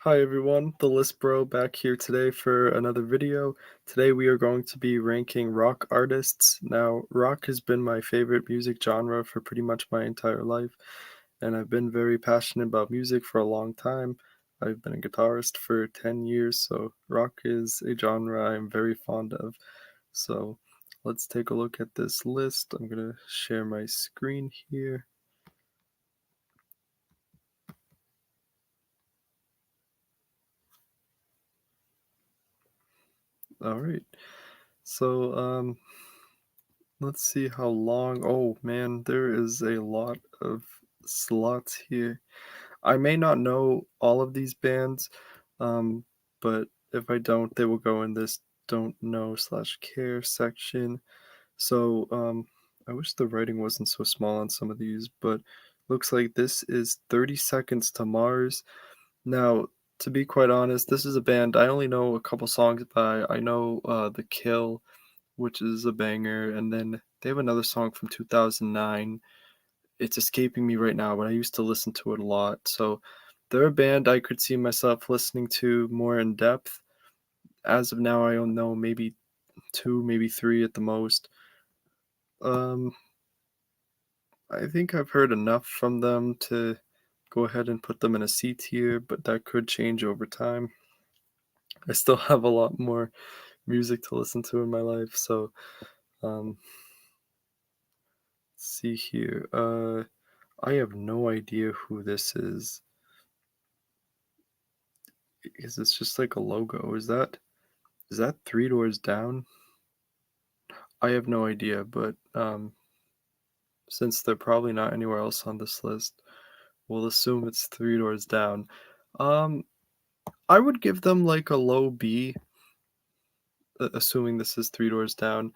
Hi everyone, the List Bro back here today for another video. Today we are going to be ranking rock artists. Now, rock has been my favorite music genre for pretty much my entire life, and I've been very passionate about music for a long time. I've been a guitarist for 10 years, so rock is a genre I'm very fond of. So let's take a look at this list. I'm going to share my screen here. All right. So, let's see how long. Oh man, there is a lot of slots here. I may not know all of these bands, um, but if I don't, they will go in this don't know slash care section. So, I wish the writing wasn't so small on some of these, but looks like this is 30 Seconds to Mars. Now, to be quite honest, this is a band I only know a couple songs by. I know The Kill, which is a banger, and then they have another song from 2009. It's escaping me right now, but I used to listen to it a lot. So they're a band I could see myself listening to more in depth. As of now, I don't know, maybe two, maybe three at the most. Um, I think I've heard enough from them to go ahead and put them in a C tier, but that could change over time. I still have a lot more music to listen to in my life, so um, let's see here. I have no idea who this is. Is this just like a logo? Is that Three Doors Down? I have no idea, but since they're probably not anywhere else on this list, we'll assume it's Three Doors Down. Um, I would give them like a low B, assuming this is Three Doors Down.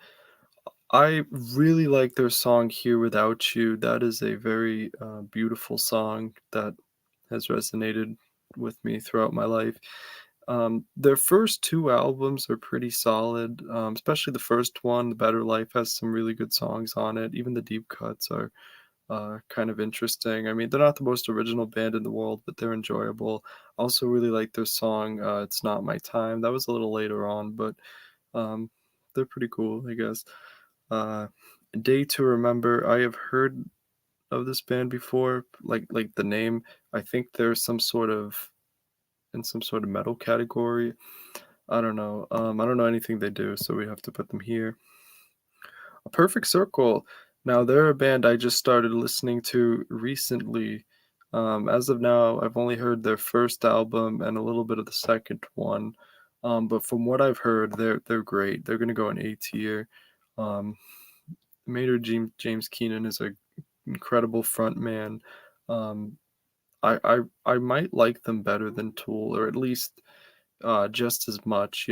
I really like their song "Here Without You." That is a very beautiful song that has resonated with me throughout my life. Their first two albums are pretty solid, especially the first one, "The Better Life," has some really good songs on it. Even the deep cuts are kind of interesting. I mean, they're not the most original band in the world, but they're enjoyable. I also really like their song "It's Not My Time." That was a little later on, but um, they're pretty cool, I guess. Uh, Day to Remember, I have heard of this band before, like the name. I think there's some sort of in some sort of metal category. I don't know. I don't know anything they do, so we have to put them here. A Perfect Circle. Now they're a band I just started listening to recently. As of now, I've only heard their first album and a little bit of the second one. But from what I've heard, they're great. They're gonna go in A tier. Um, Maynard James Keenan is a incredible frontman. Um, I might like them better than Tool, or at least just as much.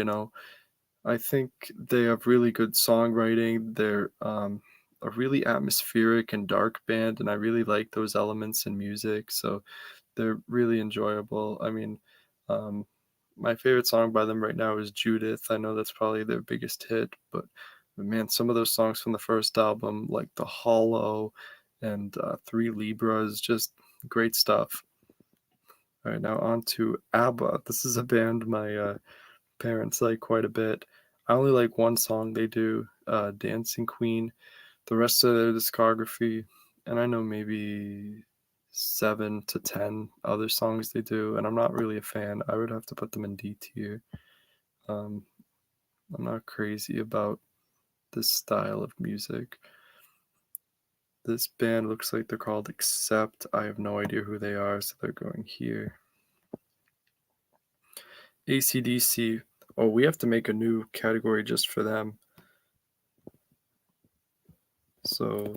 I think they have really good songwriting. They're a really atmospheric and dark band, and I really like those elements in music. So they're really enjoyable. I mean, um, my favorite song by them right now is Judith. I know that's probably their biggest hit, but man, some of those songs from the first album, like The Hollow and Three Libras, just great stuff. All right, now on to ABBA. This is a band my parents like quite a bit. I only like one song they do, Dancing Queen. The rest of their discography, and I know maybe 7 to 10 other songs they do, and I'm not really a fan. I would have to put them in D tier. Um, I'm not crazy about this style of music. This band looks like they're called Accept. I have no idea who they are, so they're going here. AC/DC. Oh, we have to make a new category just for them. So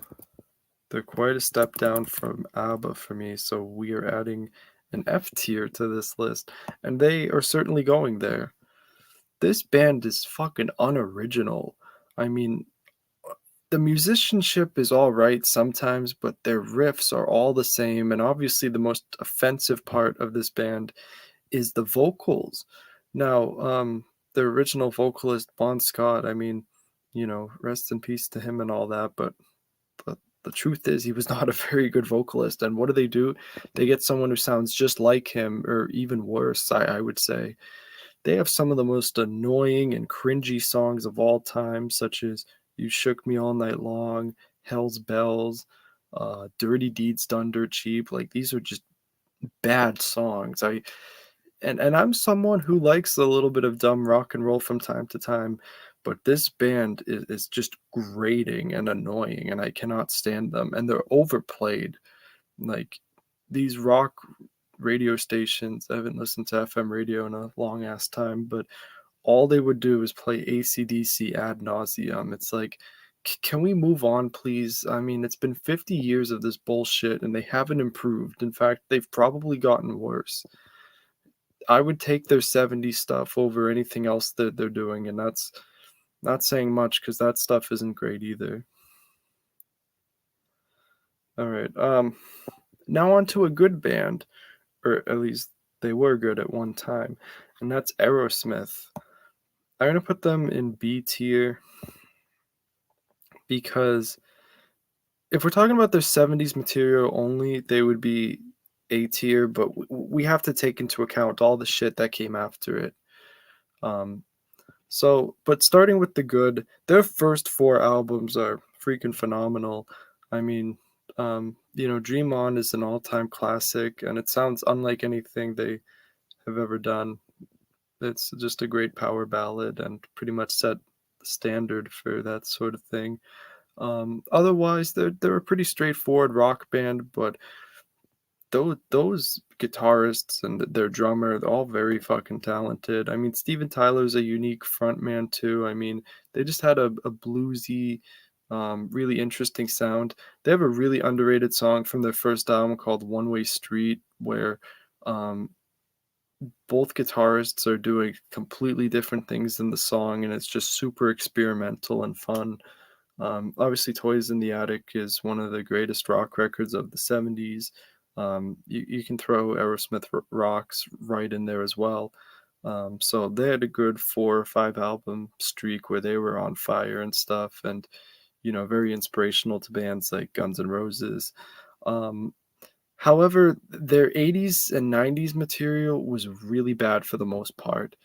they're quite a step down from ABBA for me, so we are adding an F tier to this list, and they are certainly going there. This band is fucking unoriginal. I mean, the musicianship is all right sometimes, but their riffs are all the same, and obviously the most offensive part of this band is the vocals. Now, the original vocalist Bon Scott, I mean, rest in peace to him and all that, but the truth is he was not a very good vocalist, and what do? They get someone who sounds just like him or even worse, I would say. They have some of the most annoying and cringy songs of all time, such as "You Shook Me All Night Long," "Hell's Bells," "Dirty Deeds Done Dirt Cheap." Like, these are just bad songs. And I'm someone who likes a little bit of dumb rock and roll from time to time, but this band is just grating and annoying, and I cannot stand them, and they're overplayed. Like, these rock radio stations, I haven't listened to FM radio in a long ass time, but all they would do is play AC/DC ad nauseum. It's like, can we move on, please? I mean, it's been 50 years of this bullshit and they haven't improved. In fact, they've probably gotten worse. I would take their 70s stuff over anything else that they're doing, and that's not saying much because that stuff isn't great either. All right. Now on to a good band, or at least they were good at one time, and that's Aerosmith. I'm gonna put them in B tier because if we're talking about their 70s material only, they would be A tier, but we have to take into account all the shit that came after it. Um, but starting with the good, their first four albums are freaking phenomenal. I mean, Dream On is an all-time classic, and it sounds unlike anything they have ever done. It's just a great power ballad and pretty much set the standard for that sort of thing. Otherwise, they're a pretty straightforward rock band, but those guitarists and their drummer, they're all very fucking talented. I mean, Steven Tyler's a unique frontman too. I mean, they just had a bluesy, really interesting sound. They have a really underrated song from their first album called One Way Street, where um, both guitarists are doing completely different things in the song, and it's just super experimental and fun. Obviously, Toys in the Attic is one of the greatest rock records of the 70s. You can throw Aerosmith Rocks right in there as well. So they had a good 4 or 5 album streak where they were on fire and stuff, and very inspirational to bands like Guns N' Roses. Um, However, their 80s and 90s material was really bad for the most part.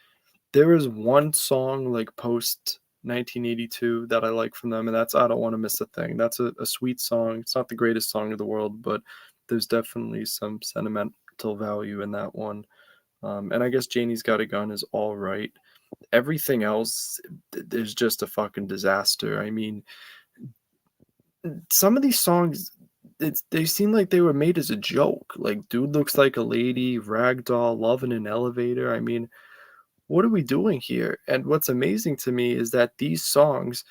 There is one song, like, post 1982 that I like from them, and that's "I Don't Wanna Miss a Thing." That's a sweet song. It's not the greatest song in the world, but there's definitely some sentimental value in that one. And I guess "Janie's Got a Gun" is alright. Everything else is just a fucking disaster. I mean, some of these songs, they seem like they were made as a joke, like "Dude Looks Like a Lady," "Ragdoll," "Love in an Elevator." I mean, what are we doing here? And what's amazing to me is that these songs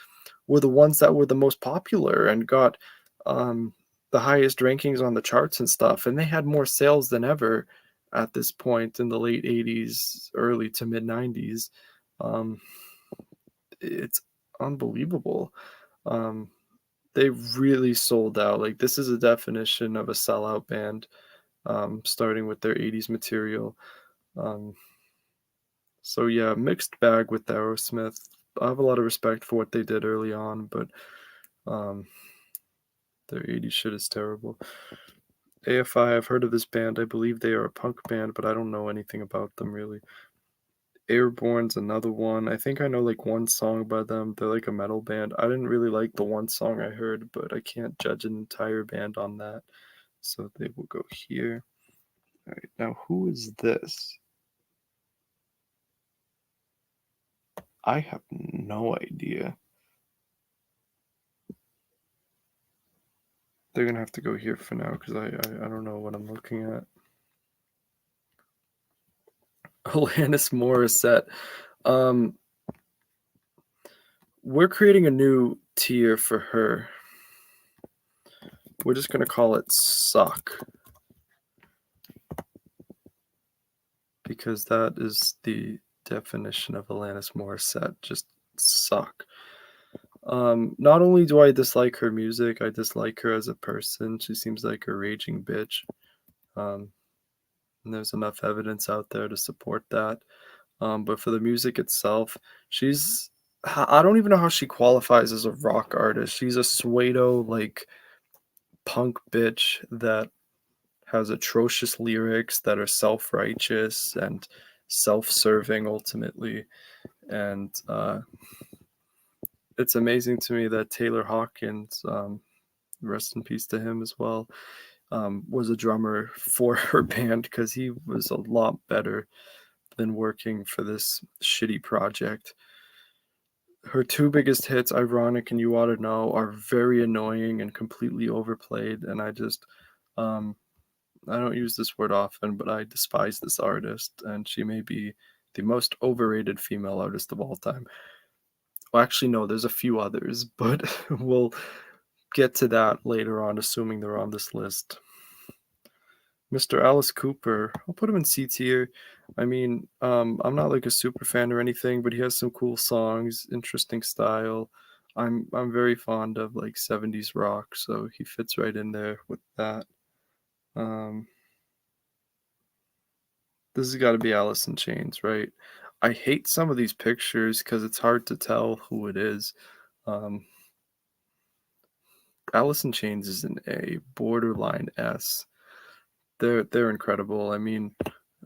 were the ones that were the most popular and got um, the highest rankings on the charts and stuff. And they had more sales than ever at this point in the late 80s, early to mid 90s. Um, it's unbelievable. Um, they really sold out. Like, this is a definition of a sellout band, starting with their 80s material. Um, So yeah, mixed bag with Aerosmith. I have a lot of respect for what they did early on, but um, their 80s shit is terrible. AFI, I've heard of this band. I believe they are a punk band, but I don't know anything about them really. Airborne's another one. I think I know like one song by them. They're like a metal band. I didn't really like the one song I heard, but I can't judge an entire band on that. So they will go here. All right, now who is this? I have no idea. They're gonna have to go here for now because I don't know what I'm looking at. Alanis Morissette. Um, we're creating a new tier for her. We're just gonna call it "suck" because that is the definition of Alanis Morissette. Just suck. Not only do I dislike her music, I dislike her as a person. She seems like a raging bitch. Um, and there's enough evidence out there to support that. But for the music itself, I don't even know how she qualifies as a rock artist. She's a pseudo like punk bitch that has atrocious lyrics that are self-righteous and self-serving ultimately. And it's amazing to me that Taylor Hawkins, rest in peace to him as well, was a drummer for her band because he was a lot better than working for this shitty project. Her two biggest hits, Ironic and You Oughta Know, are very annoying and completely overplayed, and um, I don't use this word often, but I despise this artist, and she may be the most overrated female artist of all time. Well, actually, no, there's a few others, but we'll get to that later on, assuming they're on this list. Mr. Alice Cooper, I'll put him in C tier. I mean, I'm not like a super fan or anything, but he has some cool songs, interesting style. I'm very fond of like 70s rock, so he fits right in there with that. Um, this has got to be Alice in Chains, right? I hate some of these pictures because it's hard to tell who it is. Um, Alice in Chains is an A, borderline S. They're incredible. I mean,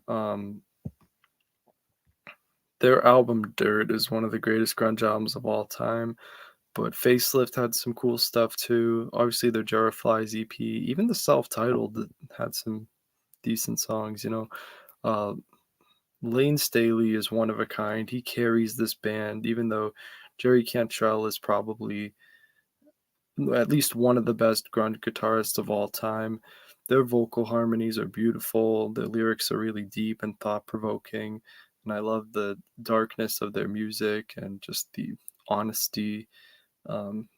um, their album Dirt is one of the greatest grunge albums of all time, but Facelift had some cool stuff too. Obviously, their Jar of Flies EP, even the self-titled had some decent songs. Uh, Lane Staley is one of a kind. He carries this band, even though Jerry Cantrell is probably at least one of the best grunge guitarists of all time. Their vocal harmonies are beautiful. Their lyrics are really deep and thought provoking. And I love the darkness of their music and just the honesty. Um,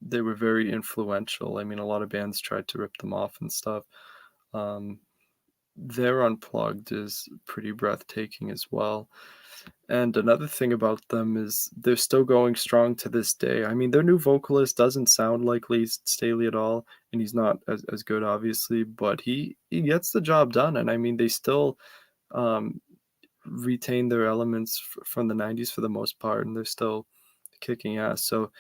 they were very influential. I mean, a lot of bands tried to rip them off and stuff. Um, their Unplugged is pretty breathtaking as well. And another thing about them is they're still going strong to this day. I mean, their new vocalist doesn't sound like Lee Staley at all, and he's not as good, obviously, but he gets the job done. And I mean, they still um, retain their elements from the 90s for the most part, and they're still kicking ass. So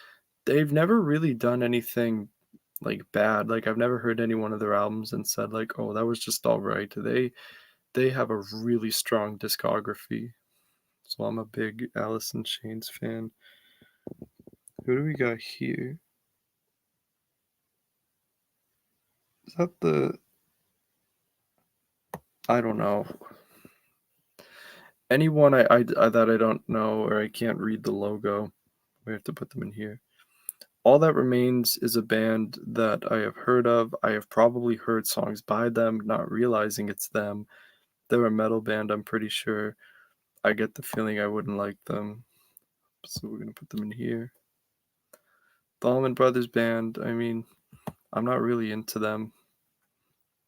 they've never really done anything like bad. Like I've never heard any one of their albums and said like, "Oh, that was just all right." They have a really strong discography. So I'm a big Alice in Chains fan. Who do we got here? Is that the I don't know. Anyone that I don't know or I can't read the logo. We have to put them in here. All That Remains is a band that I have heard of. I have probably heard songs by them, not realizing it's them. They're a metal band, I'm pretty sure. I get the feeling I wouldn't like them. So we're gonna put them in here. The Allman Brothers Band, I mean, I'm not really into them.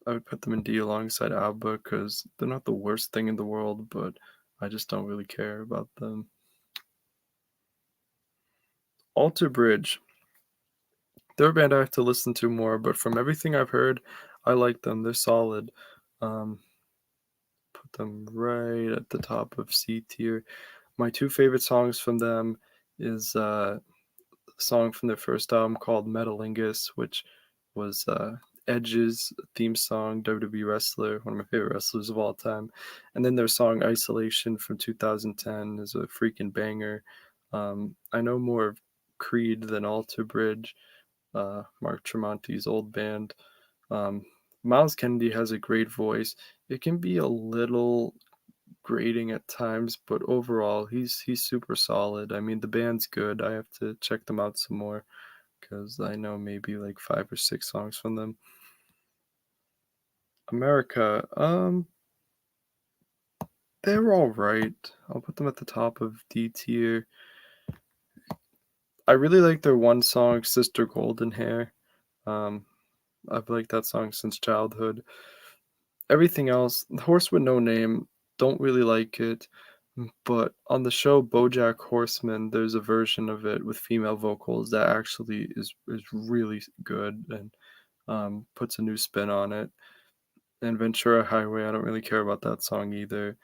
I would put them in D alongside Alba because they're not the worst thing in the world, but I just don't really care about them. Alter Bridge. They're a band I have to listen to more, but from everything I've heard, I like them. They're solid. Um, put them right at the top of C tier. My two favorite songs from them is a song from their first album called Metalingus, which was Edge's theme song, WWE wrestler, one of my favorite wrestlers of all time. And then their song Isolation from 2010 is a freaking banger. I know more of Creed than Alter Bridge, Mark Tremonti's old band. Um, Miles Kennedy has a great voice. It can be a little grating at times, but overall he's super solid. I mean, the band's good. I have to check them out some more because I know maybe like 5 or 6 songs from them. America, they're all right. I'll put them at the top of D tier. I really like their one song, Sister Golden Hair. Um, I've liked that song since childhood. Everything else, The Horse with No Name, don't really like it. But on the show BoJack Horseman, there's a version of it with female vocals that actually is really good and puts a new spin on it. And Ventura Highway, I don't really care about that song either.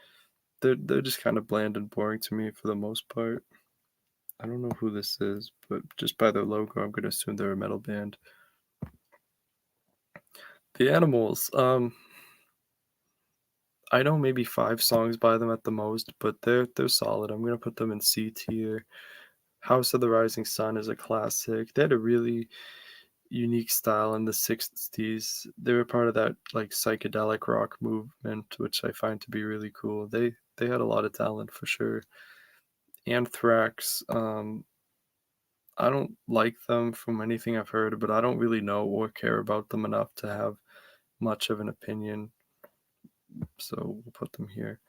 They're just kind of bland and boring to me for the most part. I don't know who this is, but just by their logo, I'm gonna assume they're a metal band. The Animals, I know maybe 5 songs by them at the most, but they're solid. I'm gonna put them in C tier. House of the Rising Sun is a classic. They had a really unique style in the 60s. They were part of that, like, psychedelic rock movement, which I find to be really cool. They had a lot of talent for sure. Anthrax, I don't like them from anything I've heard, but I don't really know or care about them enough to have much of an opinion, so we'll put them here.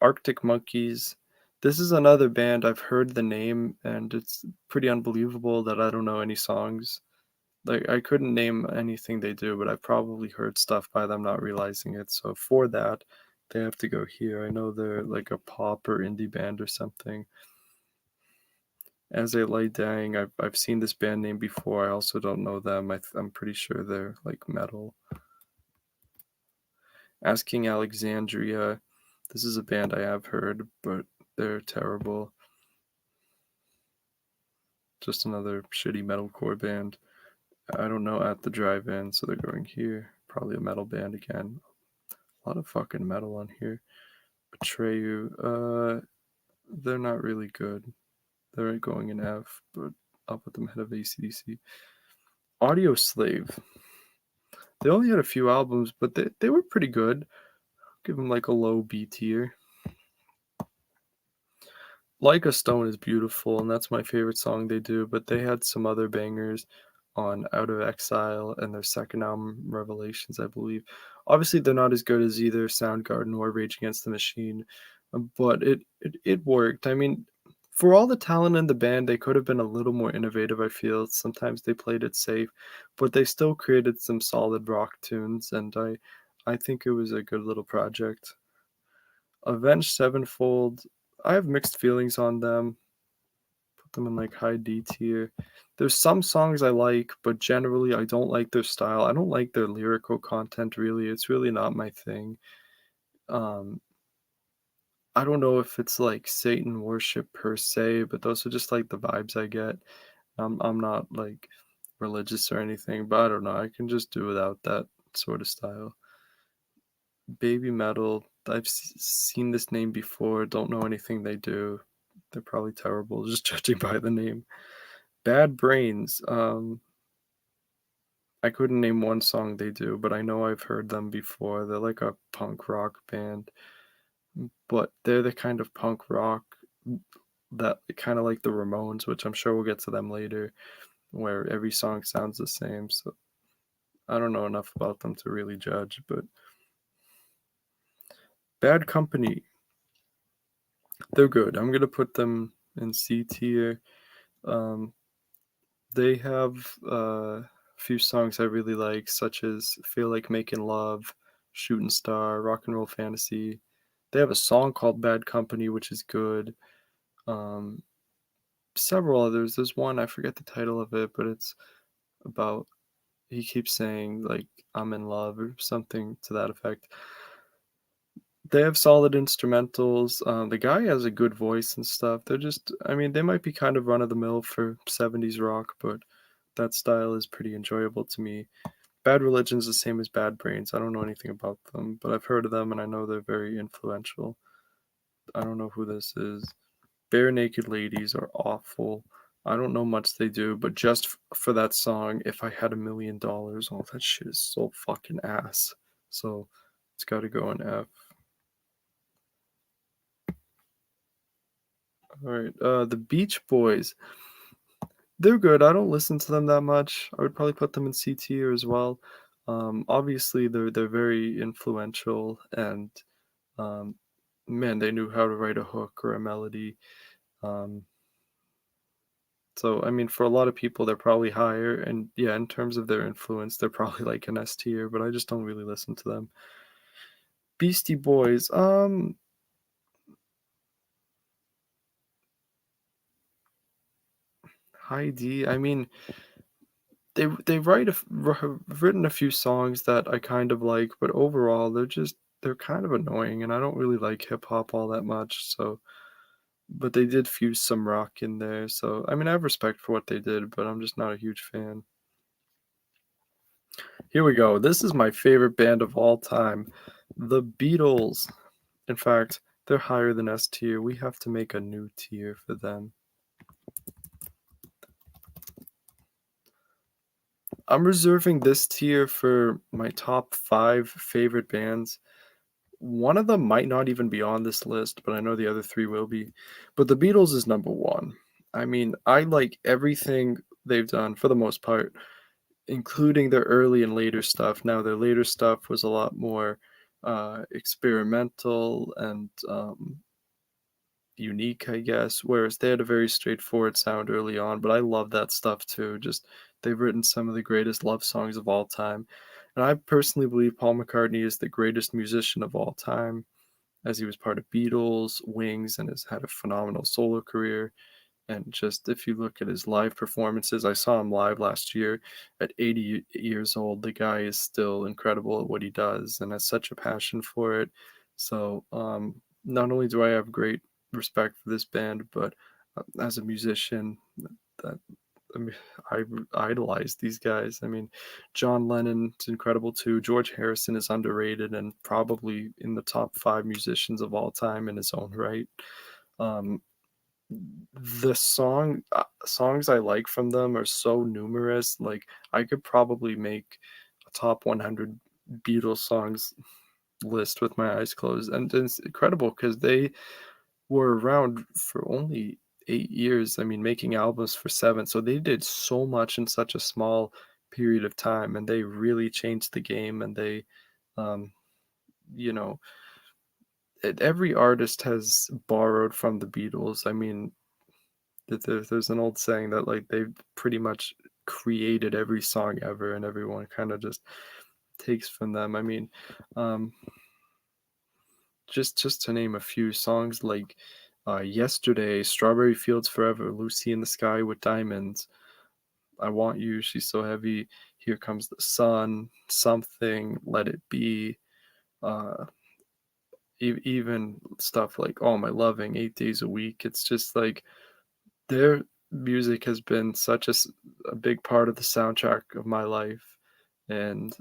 Arctic Monkeys. This is another band I've heard the name, and it's pretty unbelievable that I don't know any songs. Like, I couldn't name anything they do, but I've probably heard stuff by them not realizing it. So for that, they have to go here. I know they're like a pop or indie band or something. As I Lay Dying, I've seen this band name before. I also don't know them. I'm pretty sure they're like metal. Asking Alexandria. This is a band I have heard, but they're terrible. Just another shitty metalcore band. I don't know At the Drive-In, so they're going here. Probably a metal band again. A lot of fucking metal on here. Betray You. They're not really good. They're going in F, but I'll put them ahead of AC/DC. Audio Slave. They only had a few albums, but they were pretty good. Give them like a low B tier. Like a Stone is beautiful, and that's my favorite song they do, but they had some other bangers on Out of Exile and their second album, Revelations, I believe. Obviously, they're not as good as either Soundgarden or Rage Against the Machine, but it worked. I mean, for all the talent in the band, they could have been a little more innovative, I feel. Sometimes they played it safe, but they still created some solid rock tunes, and I think it was a good little project. Avenged Sevenfold, I have mixed feelings on them. Put them in like high D tier. There's some songs I like, but generally I don't like their style. I don't like their lyrical content really. It's really not my thing. Um, I don't know if it's like Satan worship per se, but those are just like the vibes I get. I'm not like religious or anything, but I don't know. I can just do without that sort of style. Baby Metal. I've seen this name before. Don't know anything they do. They're probably terrible, just judging by the name. Bad Brains. I couldn't name one song they do, but I know I've heard them before. They're like a punk rock band, but they're the kind of punk rock that kind of like the Ramones, which I'm sure we'll get to them later, where every song sounds the same. So I don't know enough about them to really judge, but Bad Company, they're good. I'm gonna put them in C tier. Um, they have a few songs I really like, such as Feel Like Making Love, Shooting Star, Rock and Roll Fantasy. They have a song called Bad Company, which is good. Um, Several others. There's one, I forget the title of it, but it's about, he keeps saying, like, I'm in love or something to that effect. They have solid instrumentals. The guy has a good voice and stuff. They're just, I mean, they might be kind of run of the mill for 70s rock, but that style is pretty enjoyable to me. Bad Religion's the same as Bad Brains. I don't know anything about them, but I've heard of them and I know they're very influential. I don't know who this is. Bare Naked Ladies are awful. I don't know much they do, but just for that song, If I Had $1 Million, oh, that shit is so fucking ass. So it's got to go in F. All right, the Beach Boys. They're good. I don't listen to them that much. I would probably put them in C tier as well. Obviously, they're very influential, and um, man, they knew how to write a hook or a melody. Um, so, I mean, for a lot of people, they're probably higher, and yeah, in terms of their influence, they're probably like an S tier. But I just don't really listen to them. Beastie Boys. High D. I mean, they have written a few songs that I kind of like, but overall they're kind of annoying, and I don't really like hip hop all that much. So, but they did fuse some rock in there. So, I mean, I have respect for what they did, but I'm just not a huge fan. Here we go. This is my favorite band of all time, the Beatles. In fact, they're higher than S tier. We have to make a new tier for them. I'm reserving this tier for my top 5 favorite bands. One of them might not even be on this list, but I know the other 3 will be. But the Beatles is number 1. I mean, I like everything they've done for the most part, including their early and later stuff. Now, their later stuff was a lot more experimental and unique, I guess, whereas they had a very straightforward sound early on, but I love that stuff too. Just they've written some of the greatest love songs of all time. And I personally believe Paul McCartney is the greatest musician of all time, as he was part of Beatles, Wings, and has had a phenomenal solo career. And just if you look at his live performances, I saw him live last year at 80 years old. The guy is still incredible at what he does and has such a passion for it. So, not only do I have great respect for this band, but as a musician, that I mean, I idolize these guys. I mean, John Lennon's incredible too. George Harrison is underrated and probably in the top 5 musicians of all time in his own right. Um, the songs I like from them are so numerous, like, I could probably make a top 100 Beatles songs list with my eyes closed, and it's incredible because they were around for only 8 years, I mean, making albums for 7, so they did so much in such a small period of time, and they really changed the game, and they, um, you know, every artist has borrowed from the Beatles. I mean, there's an old saying that like they've pretty much created every song ever, and everyone kind of just takes from them. I mean, um, just to name a few songs like "Yesterday," "Strawberry Fields Forever," "Lucy in the Sky with Diamonds," "I Want You," "She's So Heavy," "Here Comes the Sun," "Something," "Let It Be," uh, even stuff like "Oh My Loving," "8 Days a Week." It's just like their music has been such a big part of the soundtrack of my life, and,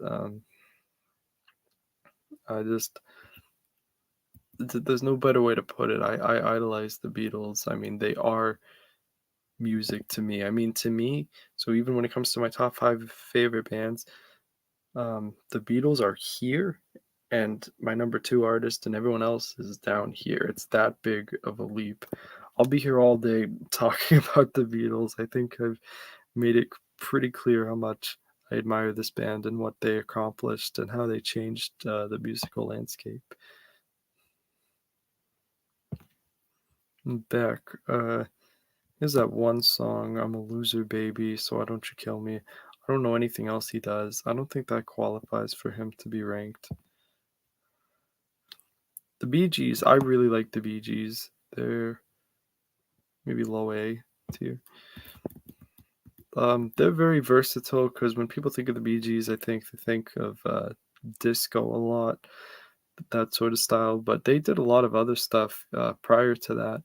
I just there's no better way to put it. I idolize the Beatles. I mean, they are music to me. I mean, to me, so even when it comes to my top 5 favorite bands, the Beatles are here, and my number 2 artist and everyone else is down here. It's that big of a leap. I'll be here all day talking about the Beatles. I think I've made it pretty clear how much I admire this band and what they accomplished and how they changed the musical landscape. Beck, here's that one song, "I'm a Loser Baby, So Why Don't You Kill Me." I don't know anything else he does. I don't think that qualifies for him to be ranked. The Bee Gees, I really like the Bee Gees. They're maybe low A tier. They're very versatile because when people think of the Bee Gees, I think they think of disco a lot, that sort of style. But they did a lot of other stuff prior to that.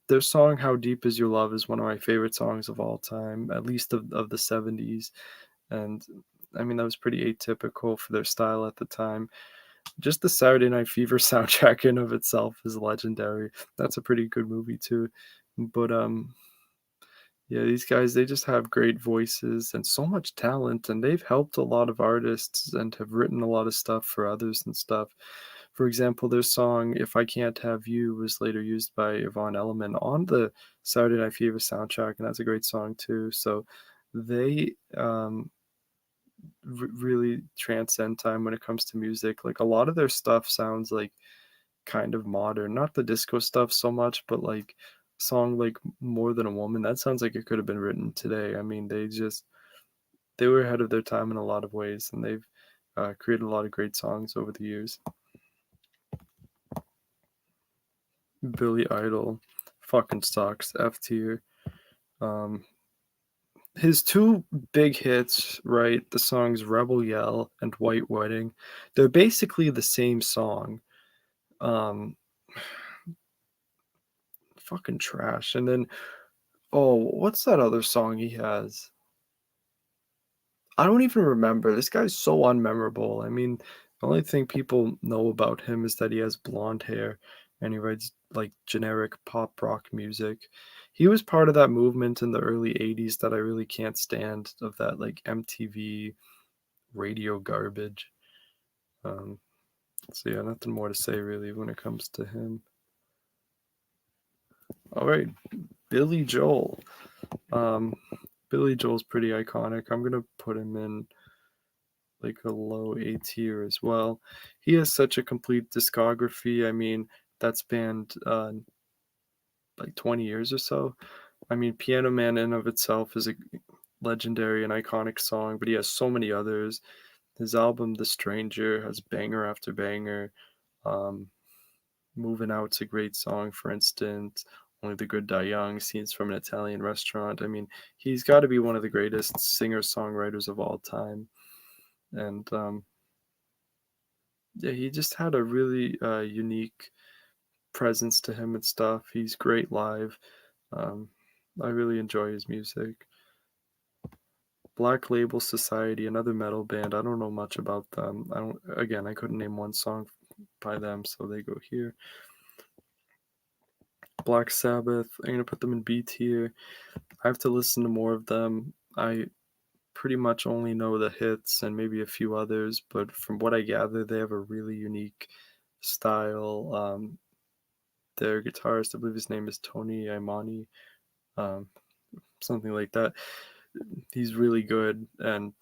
Their song "How Deep Is Your Love" is one of my favorite songs of all time, at least of the 70s. And I mean, that was pretty atypical for their style at the time. Just the Saturday Night Fever soundtrack in of itself is legendary. That's a pretty good movie too. But yeah, these guys, they just have great voices and so much talent, and they've helped a lot of artists and have written a lot of stuff for others and stuff. For example, their song "If I Can't Have You" was later used by Yvonne Elliman on the Saturday Night Fever soundtrack, and that's a great song too. So they really transcend time when it comes to music. Like a lot of their stuff sounds like kind of modern, not the disco stuff so much, but like a song like "More Than a Woman," that sounds like it could have been written today. I mean, they were ahead of their time in a lot of ways, and they've created a lot of great songs over the years. Billy Idol fucking sucks. F tier. Um, his two big hits, right? The songs "Rebel Yell" and "White Wedding." They're basically the same song. Um, fucking trash. And then, oh, what's that other song he has? I don't even remember. This guy's so unmemorable. I mean, the only thing people know about him is that he has blonde hair and he writes like generic pop rock music. He was part of that movement in the early 80s that I really can't stand, of that like MTV radio garbage. Um, so yeah, nothing more to say really when it comes to him. All right, Billy Joel. Um, Billy Joel's pretty iconic. I'm gonna put him in like a low A tier as well. He has such a complete discography. I mean, that spanned like 20 years or so. I mean, Piano Man in of itself is a legendary and iconic song, but he has so many others. His album The Stranger has banger after banger. Um, Moving Out's a great song, for instance. Only the Good Die Young, Scenes from an Italian Restaurant. I mean, he's got to be one of the greatest singer songwriters of all time. And yeah, he just had a really unique presence to him and stuff. He's great live. Um, I really enjoy his music. Black Label Society, another metal band. I don't know much about them. I don't. Again, I couldn't name one song by them, so they go here. Black Sabbath. I'm gonna put them in B tier. I have to listen to more of them. I pretty much only know the hits and maybe a few others, but from what I gather, they have a really unique style. Their guitarist, I believe his name is Tony Imani, um, something like that. He's really good and,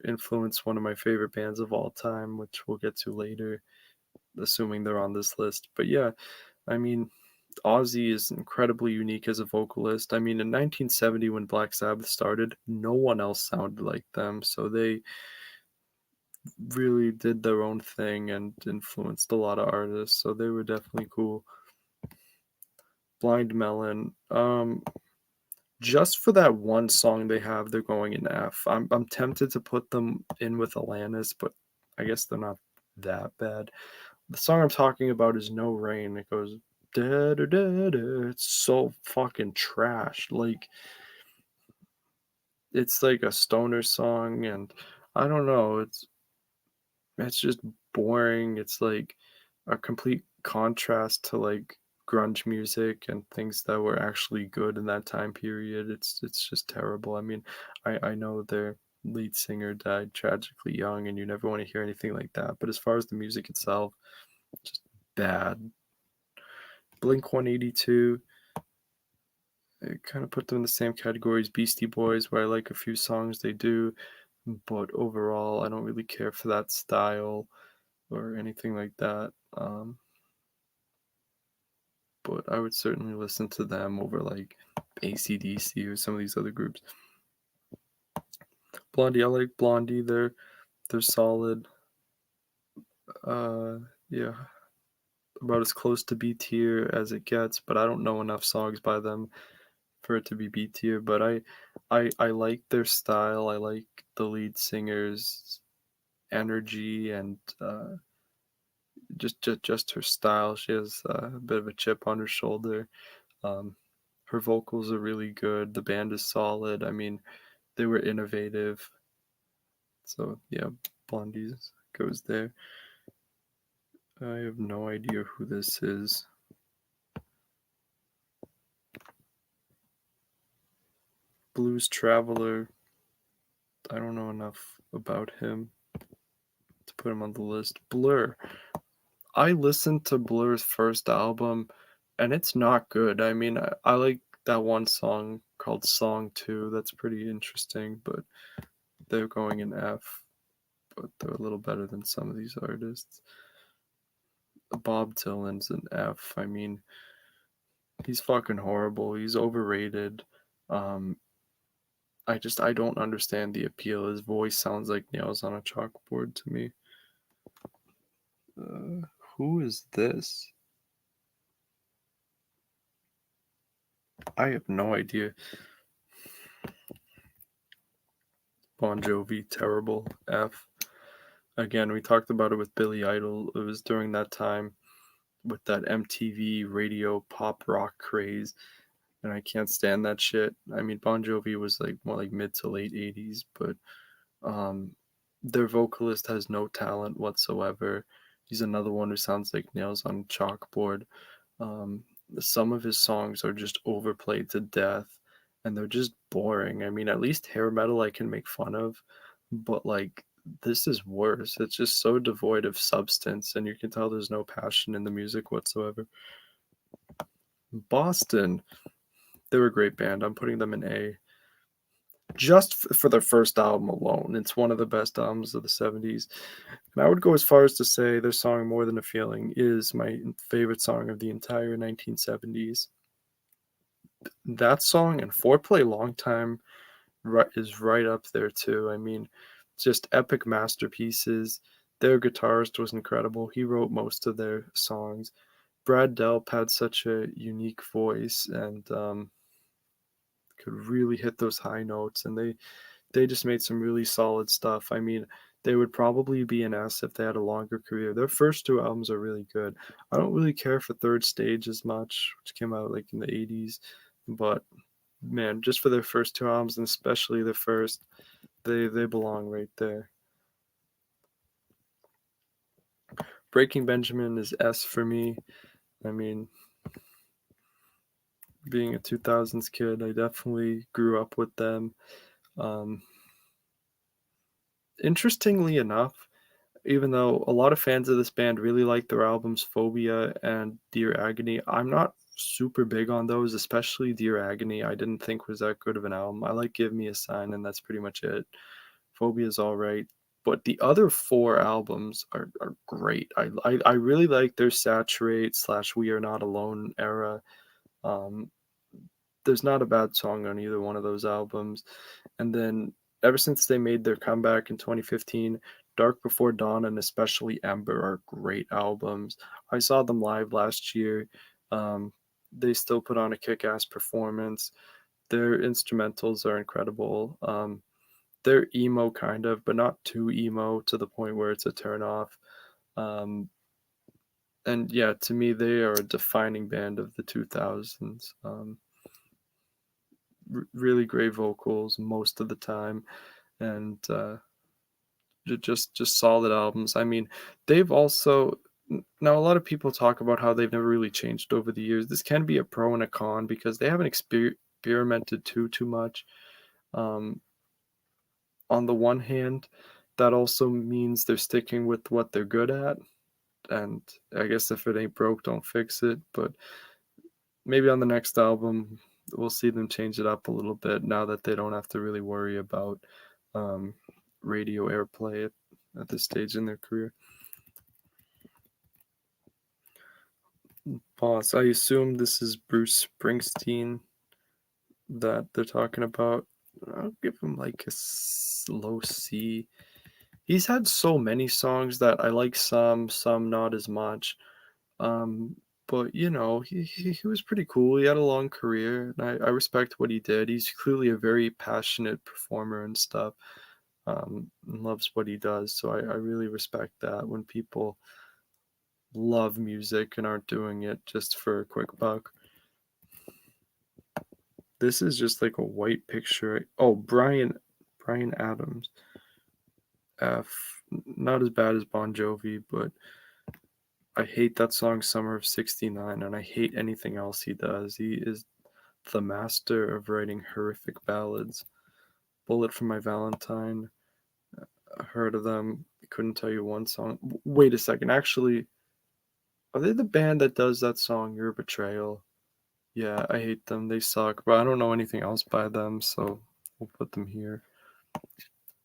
influenced one of my favorite bands of all time, which we'll get to later, assuming they're on this list. But yeah, I mean, Ozzy is incredibly unique as a vocalist. I mean, in 1970, when Black Sabbath started, no one else sounded like them. So they really did their own thing and influenced a lot of artists. So they were definitely cool. Blind Melon. Just for that one song they have, they're going in F. I'm tempted to put them in with Alanis, but I guess they're not that bad. The song I'm talking about is No Rain. It goes da da da da. It's so fucking trash. Like it's like a stoner song, and I don't know. It's just boring. It's like a complete contrast to like grunge music and things that were actually good in that time period. It's just terrible. I mean, I know their lead singer died tragically young and you never want to hear anything like that, but as far as the music itself, just bad. Blink 182, I kind of put them in the same category as Beastie Boys, where I like a few songs they do, but overall, I don't really care for that style or anything like that. But I would certainly listen to them over like AC/DC or some of these other groups. Blondie, I like Blondie. They're solid. Uh, yeah, about as close to B tier as it gets. But I don't know enough songs by them for it to be B tier. But I like their style. I like the lead singer's energy and just her style. She has a bit of a chip on her shoulder. Um, Her vocals are really good. The band is solid. I mean, they were innovative. So yeah, Blondie's goes there. I have no idea who this is. Blues Traveler. I don't know enough about him to put him on the list. Blur. I listened to Blur's first album and it's not good. I mean, I like that one song called Song 2. That's pretty interesting, but they're going in F, but they're a little better than some of these artists. Bob Dylan's an F. I mean, he's fucking horrible. He's overrated. Um, I don't understand the appeal. His voice sounds like nails on a chalkboard to me. Who is this? I have no idea. Bon Jovi, terrible. F. Again, we talked about it with Billy Idol. It was during that time with that MTV radio pop rock craze, and I can't stand that shit. I mean, Bon Jovi was like more like mid to late 80s, but Um, their vocalist has no talent whatsoever. He's another one who sounds like nails on a chalkboard. Um, some of his songs are just overplayed to death, and they're just boring. I mean, at least hair metal I can make fun of, but like this is worse. It's just so devoid of substance, and you can tell there's no passion in the music whatsoever. Boston, they're a great band. I'm putting them in A. Just for their first album alone, it's one of the best albums of the '70s. And I would go as far as to say their song "More Than a Feeling" is my favorite song of the entire 1970s. That song and "Foreplay Long Time" is right up there too. I mean, just epic masterpieces. Their guitarist was incredible. He wrote most of their songs. Brad Delp had such a unique voice and could really hit those high notes, and they just made some really solid stuff. I mean, they would probably be an S if they had a longer career. Their first 2 albums are really good. I don't really care for Third Stage as much, which came out, like, in the '80s, but, man, just for their first 2 albums, and especially the first, they belong right there. Breaking Benjamin is S for me. I mean, being a 2000s kid, I definitely grew up with them. Um, Interestingly enough, even though a lot of fans of this band really like their albums Phobia and Dear Agony, I'm not super big on those, especially Dear Agony. I didn't think was that good of an album. I like Give Me a Sign, and that's pretty much it. Phobia is all right, but the other 4 albums are great. I really like their Saturate slash We Are Not Alone era. Um, there's not a bad song on either one of those albums. And then ever since they made their comeback in 2015, Dark Before Dawn and especially Ember are great albums. I saw them live last year. Um, they still put on a kick-ass performance. Their instrumentals are incredible. They're emo kind of, but not too emo to the point where it's a turn off. Um, and yeah, to me, they are a defining band of the 2000s. Really great vocals most of the time, and just solid albums. I mean, they've also now a lot of people talk about how they've never really changed over the years. This can be a pro and a con because they haven't experimented too much. Um, on the one hand, that also means they're sticking with what they're good at, and I guess if it ain't broke, don't fix it. But maybe on the next album, we'll see them change it up a little bit now that they don't have to really worry about um, radio airplay at this stage in their career. Boss, I assume this is Bruce Springsteen that they're talking about. I'll give him like a low C. He's had so many songs that I like some not as much. Um, but you know, he was pretty cool. He had a long career, and I respect what he did. He's clearly a very passionate performer and stuff. And loves what he does. So I really respect that when people love music and aren't doing it just for a quick buck. This is just like a white picture. Oh, Brian Adams. F. Not as bad as Bon Jovi, but I hate that song Summer of '69, and I hate anything else he does. He is the master of writing horrific ballads. Bullet for My Valentine. I heard of them. I couldn't tell you one song. Wait a second. Actually, are they the band that does that song, Your Betrayal? Yeah, I hate them. They suck, but I don't know anything else by them, so we'll put them here.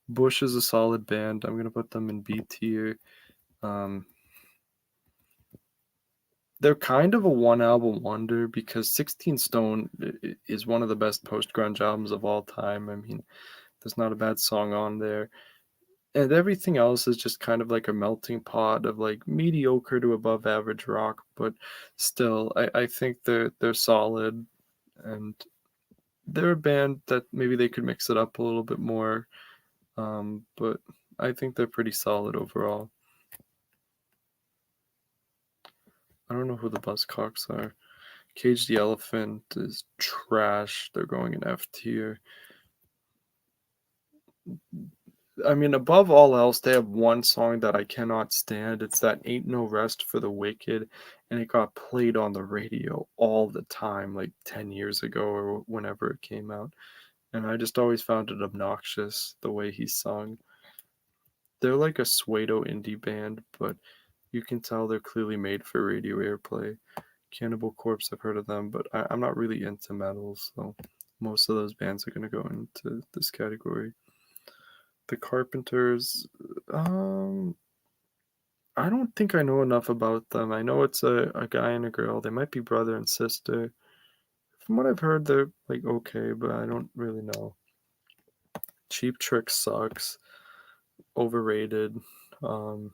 Bush is a solid band. I'm gonna put them in B tier. Um, they're kind of a one album wonder because 16 Stone is one of the best post grunge albums of all time. I mean, there's not a bad song on there. And everything else is just kind of like a melting pot of like mediocre to above average rock, but still I think they're solid, and they're a band that maybe they could mix it up a little bit more. But I think they're pretty solid overall. I don't know who the Buzzcocks are. Cage the Elephant is trash. They're going in F tier. I mean, above all else, they have one song that I cannot stand. It's that "Ain't No Rest for the Wicked," and it got played on the radio all the time, like 10 years ago or whenever it came out. And I just always found it obnoxious the way he sung. They're like a pseudo indie band, but you can tell they're clearly made for radio airplay. Cannibal Corpse, I've heard of them, but I'm not really into metal, so most of those bands are going to go into this category. The Carpenters, um, I don't think I know enough about them. I know it's a guy and a girl. They might be brother and sister. From what I've heard, they're like okay, but I don't really know. Cheap Trick sucks. Overrated. Um,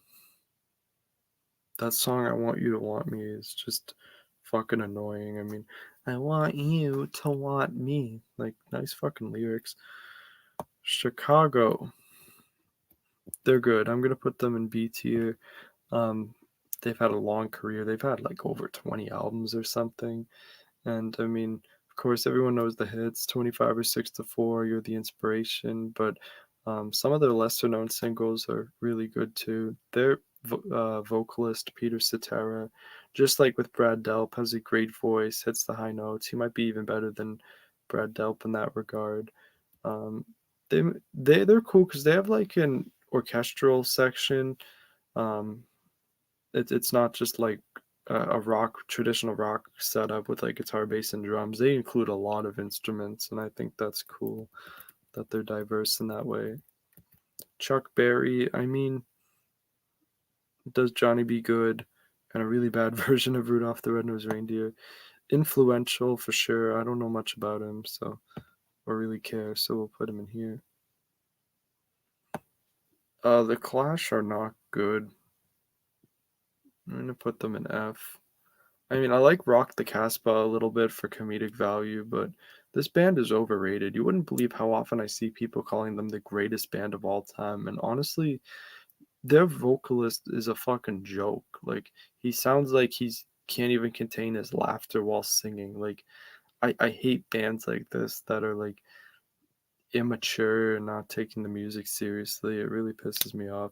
that song "I Want You to Want Me" is just fucking annoying. I mean, I want you to want me. Like, nice fucking lyrics. Chicago, they're good. I'm gonna put them in B tier. Um, they've had a long career. They've had like over 20 albums or something. And I mean, of course, everyone knows the hits 25 or 6 to 4, You're the Inspiration, but some of their lesser known singles are really good too. Their vocalist, Peter Cetera, just like with Brad Delp, has a great voice, hits the high notes. He might be even better than Brad Delp in that regard. Um, they, they're cool because they have like an orchestral section. Um, it's not just like a rock traditional rock setup with like guitar, bass, and drums. They include a lot of instruments, and I think that's cool that they're diverse in that way. Chuck Berry, I mean, does Johnny B. Good and a really bad version of Rudolph the Red-Nosed Reindeer. Influential for sure. I don't know much about him, so or really care, so we'll put him in here. The Clash are not good. I'm gonna put them in F. I mean, I like Rock the Casbah a little bit for comedic value, but this band is overrated. You wouldn't believe how often I see people calling them the greatest band of all time. And honestly, their vocalist is a fucking joke. Like, he sounds like he's can't even contain his laughter while singing. Like, I hate bands like this that are like immature and not taking the music seriously. It really pisses me off.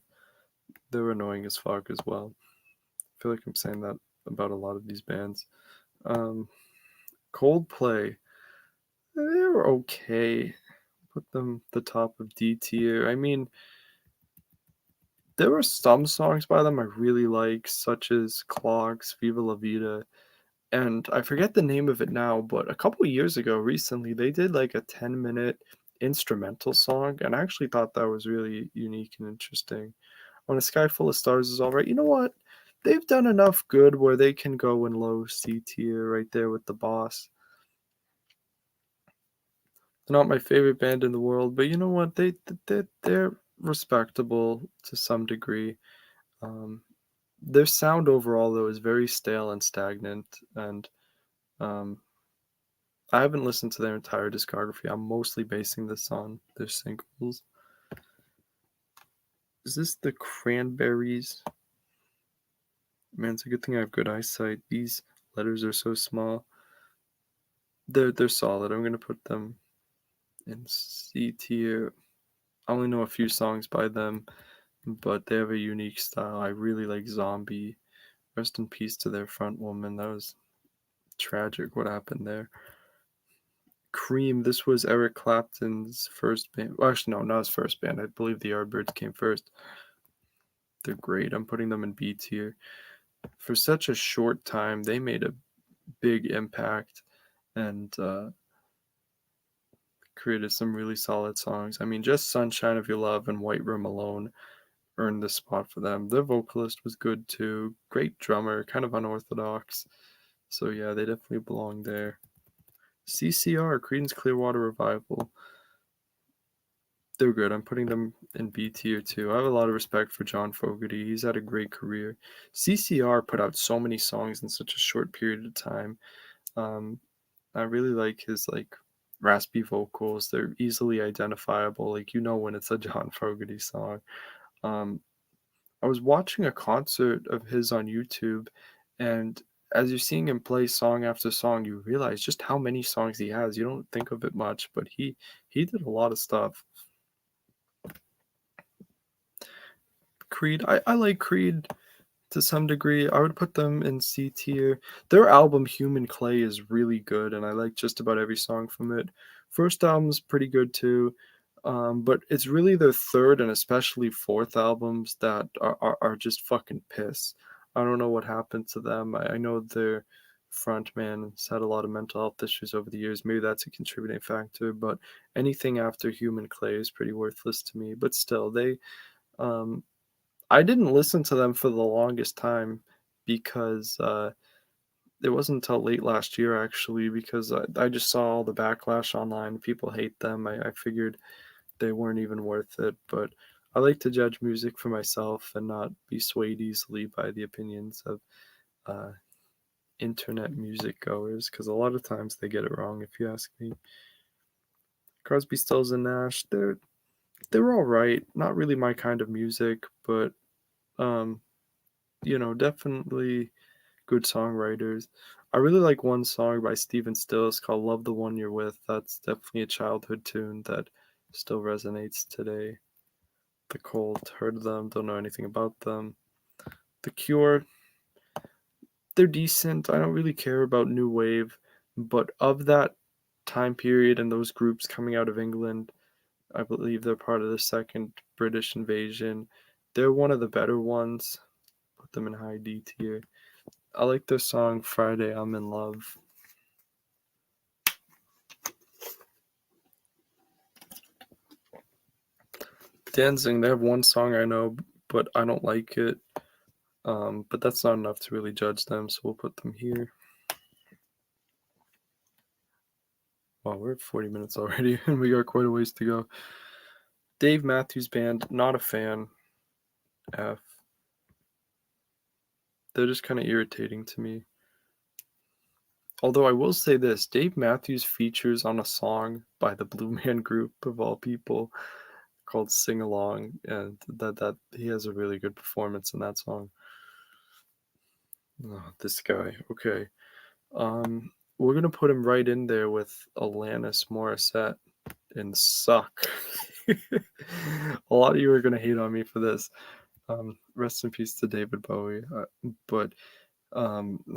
They're annoying as fuck as well. I feel like I'm saying that about a lot of these bands. Um, Coldplay, they were okay. Put them the top of D tier. I mean, there were some songs by them I really like, such as Clocks, Viva La Vida, and I forget the name of it now, but a couple years ago, recently, they did like a 10-minute instrumental song, and I actually thought that was really unique and interesting. When a Sky Full of Stars is alright, you know what? They've done enough good where they can go in low C tier right there with The Boss. They're not my favorite band in the world, but you know what? They're respectable to some degree. Um, their sound overall, though, is very stale and stagnant, and um, I haven't listened to their entire discography. I'm mostly basing this on their singles. Is this the Cranberries? Man, it's a good thing I have good eyesight. These letters are so small. They're solid. I'm gonna put them in C tier. I only know a few songs by them, but they have a unique style. I really like Zombie. Rest in peace to their front woman. That was tragic what happened there. Cream, this was Eric Clapton's first band. Well, actually, no, not his first band. I believe the Yardbirds came first. They're great. I'm putting them in B tier. For such a short time, they made a big impact and created some really solid songs. I mean, just Sunshine of Your Love and White Room alone earned this spot for them. Their vocalist was good too. Great drummer, kind of unorthodox. So yeah, they definitely belong there. CCR, Creedence Clearwater Revival. They're good. I'm putting them in B tier too. I have a lot of respect for John Fogerty. He's had a great career. CCR put out so many songs in such a short period of time. Um, I really like his like raspy vocals. They're easily identifiable. Like you know when it's a John Fogerty song. Um, I was watching a concert of his on YouTube, and as you're seeing him play song after song, you realize just how many songs he has. You don't think of it much, but he did a lot of stuff. Creed. I like Creed to some degree. I would put them in C tier. Their album Human Clay is really good, and I like just about every song from it. First album's pretty good too, but it's really their third and especially fourth albums that are just fucking piss. I don't know what happened to them. I know their frontman has had a lot of mental health issues over the years. Maybe that's a contributing factor, but anything after Human Clay is pretty worthless to me. But still, um, I didn't listen to them for the longest time because, it wasn't until late last year actually because I just saw all the backlash online, people hate them, I figured they weren't even worth it, but I like to judge music for myself and not be swayed easily by the opinions of, uh, internet music goers because a lot of times they get it wrong if you ask me. Crosby, Stills, and Nash, they're alright, not really my kind of music, but, um, definitely good songwriters. I really like one song by Stephen Stills called "Love the One You're With." That's definitely a childhood tune that still resonates today. The Cult, heard of them, don't know anything about them. The Cure, they're decent. I don't really care about new wave, but of that time period and those groups coming out of England, I believe they're part of the second British invasion. They're one of the better ones. Put them in high D tier. I like their song "Friday I'm in Love." Danzig, they have one song I know, but I don't like it. But that's not enough to really judge them, so we'll put them here. Wow, we're at 40 minutes already, and we got quite a ways to go. Dave Matthews Band, not a fan. F. They're just kind of irritating to me. Although I will say this, Dave Matthews features on a song by the Blue Man Group of all people called "Sing Along," and that he has a really good performance in that song. Oh, this guy. Okay. We're gonna put him right in there with Alanis Morissette and "Suck." A lot of you are gonna hate on me for this. Rest in peace to David Bowie. But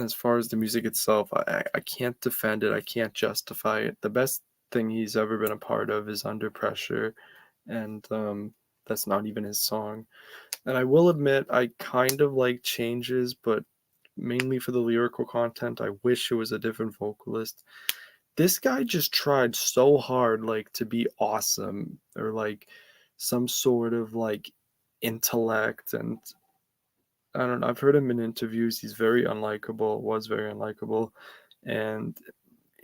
as far as the music itself, I can't defend it. I can't justify it. The best thing he's ever been a part of is "Under Pressure," and that's not even his song. And I will admit, I kind of like Changes, but mainly for the lyrical content. I wish it was a different vocalist. This guy just tried so hard, like, to be awesome or like some sort of like intellect. And I don't know. I've heard him in interviews. He's very unlikable, was very unlikable. And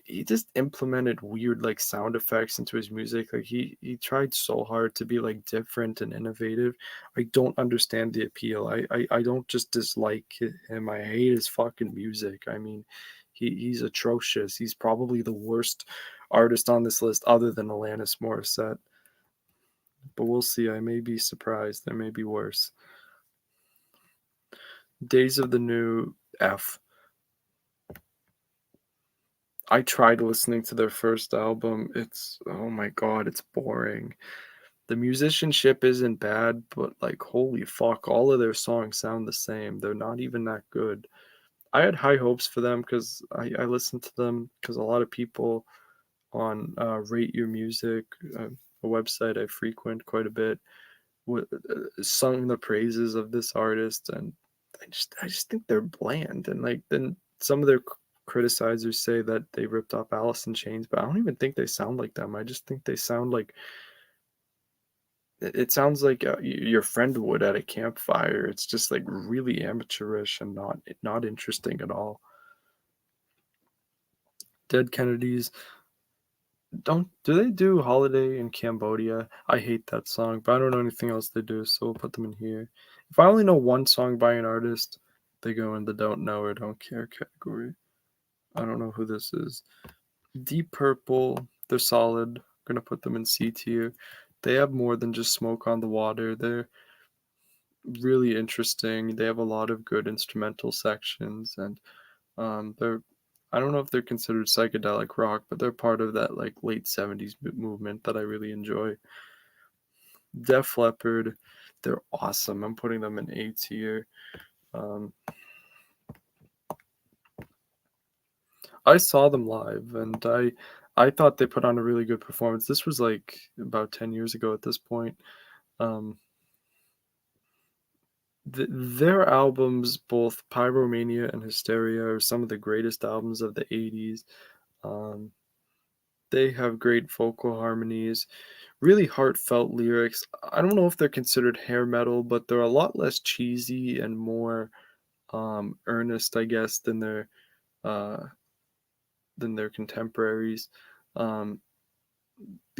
he just implemented weird like sound effects into his music. Like he tried so hard to be like different and innovative. I don't understand the appeal. I don't just dislike him. I hate his fucking music. I mean, he's atrocious. He's probably the worst artist on this list other than Alanis Morissette. But we'll see. I may be surprised. There may be worse. Days of the New F. I tried listening to their first album. It's, oh my god, it's boring. The musicianship isn't bad, but like holy fuck, all of their songs sound the same. They're not even that good. I had high hopes for them because I listened to them because a lot of people on Rate Your Music, a website I frequent quite a bit, sung the praises of this artist, and I just think they're bland. And like then some of their criticizers say that they ripped off Alice in Chains, but I don't even think they sound like them. I just think they sound like it sounds like your friend would at a campfire. It's just like really amateurish and not interesting at all. Dead Kennedys, don't do they do Holiday in Cambodia? I hate that song, but I don't know anything else they do, so we'll put them in here. If I only know one song by an artist, they go in the don't know or don't care category. I don't know who this is. Deep Purple, they're solid. Gonna put them in C tier. They have more than just Smoke on the Water. They're really interesting. They have a lot of good instrumental sections, and they're I don't know if they're considered psychedelic rock, but they're part of that like late 70s movement that I really enjoy. Def Leppard, they're awesome. I'm putting them in A tier. Um, I saw them live, and I thought they put on a really good performance. This was like about 10 years ago at this point. Um, their albums, both Pyromania and Hysteria, are some of the greatest albums of the 80s. Um, they have great vocal harmonies, really heartfelt lyrics. I don't know if they're considered hair metal, but they're a lot less cheesy and more earnest, I guess, uh, than their contemporaries. Um,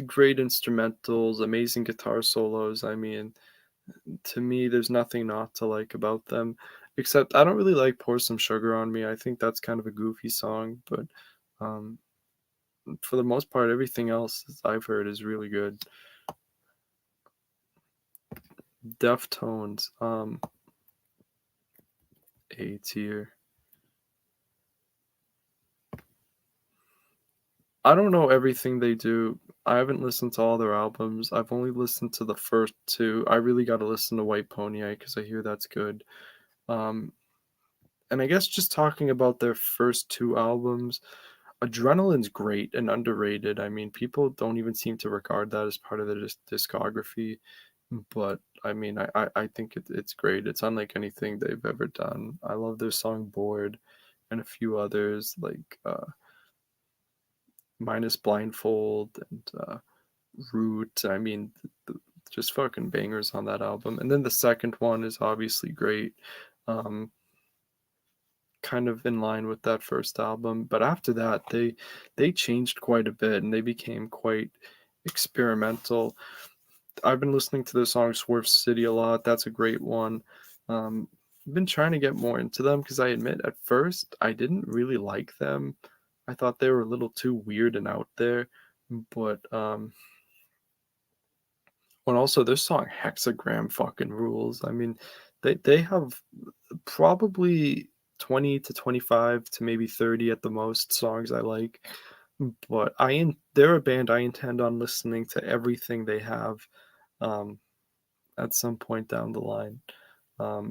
great instrumentals, amazing guitar solos. I mean, to me, there's nothing not to like about them, except I don't really like "Pour Some Sugar on Me." I think that's kind of a goofy song, but um, for the most part, everything else I've heard is really good. Deftones, A tier. I don't know everything they do. I haven't listened to all their albums. I've only listened to the first two. I really got to listen to White Pony because I hear that's good. Um, and I guess just talking about their first two albums, Adrenaline's great and underrated. I mean, people don't even seem to regard that as part of their discography, but I mean, I think it's great. It's unlike anything they've ever done. I love their song Bored and a few others like Minus Blindfold and Root. I mean, just fucking bangers on that album. And then the second one is obviously great. Um, kind of in line with that first album, but after that they changed quite a bit and they became quite experimental. I've been listening to the song Swerve City a lot. That's a great one. I've been trying to get more into them because I admit at first I didn't really like them. I thought they were a little too weird and out there, but and also this song Hexagram fucking rules. I mean, they have probably 20 to 25 to maybe 30 at the most songs I like. But they're a band I intend on listening to everything they have um, at some point down the line.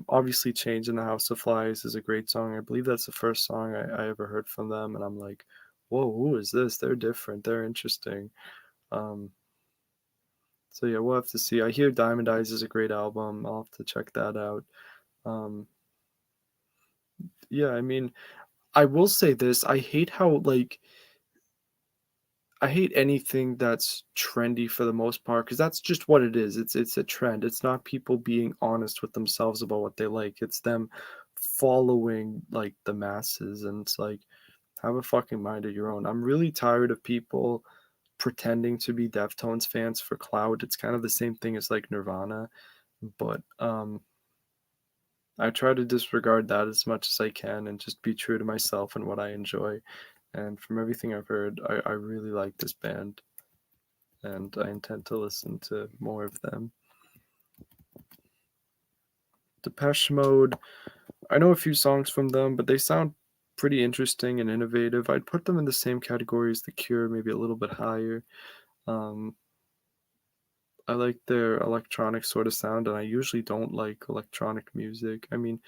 Obviously, Change in the House of Flies is a great song. I believe that's the first song I ever heard from them, and I'm like, whoa, who is this? They're different. They're interesting. Um, so yeah, we'll have to see. I hear Diamond Eyes is a great album. I'll have to check that out. Um, yeah, I mean, I will say this, I hate anything that's trendy for the most part because that's just what it is. It's a trend. It's not people being honest with themselves about what they like. It's them following, like, the masses, and it's like, have a fucking mind of your own. I'm really tired of people pretending to be Deftones fans for clout. It's kind of the same thing as, like, Nirvana, but, I try to disregard that as much as I can and just be true to myself and what I enjoy. And from everything I've heard, I really like this band, and I intend to listen to more of them. Depeche Mode, I know a few songs from them, but they sound pretty interesting and innovative. I'd put them in the same category as The Cure, maybe a little bit higher. Um, I like their electronic sort of sound, and I usually don't like electronic music. I mean,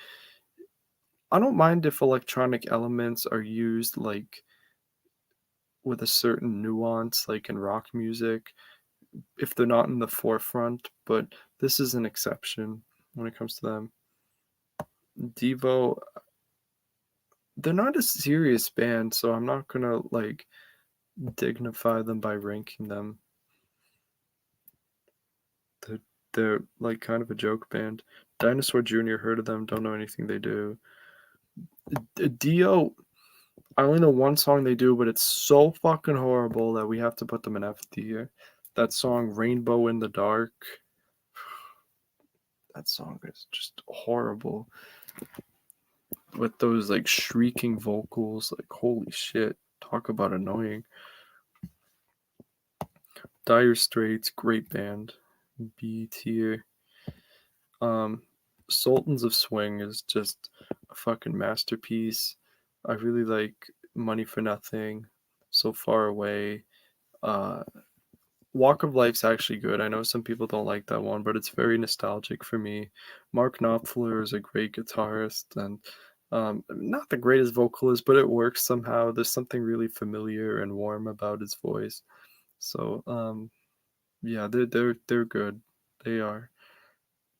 I don't mind if electronic elements are used like with a certain nuance, like in rock music, if they're not in the forefront, but this is an exception when it comes to them. Devo, they're not a serious band, so I'm not gonna like dignify them by ranking them. They're, they're like kind of a joke band. Dinosaur Jr. heard of them, don't know anything they do. Dio, I only know one song they do, but it's so fucking horrible that we have to put them in F tier. That song Rainbow in the Dark. That song is just horrible. With those like shrieking vocals, like holy shit. Talk about annoying. Dire Straits, great band. B tier. Um Sultans of Swing is just a fucking masterpiece. I really like Money for Nothing, So Far Away. Uh Walk of Life's actually good. I know some people don't like that one, but it's very nostalgic for me. Mark Knopfler is a great guitarist and not the greatest vocalist, but it works somehow. There's something really familiar and warm about his voice. So yeah, they're good. They are.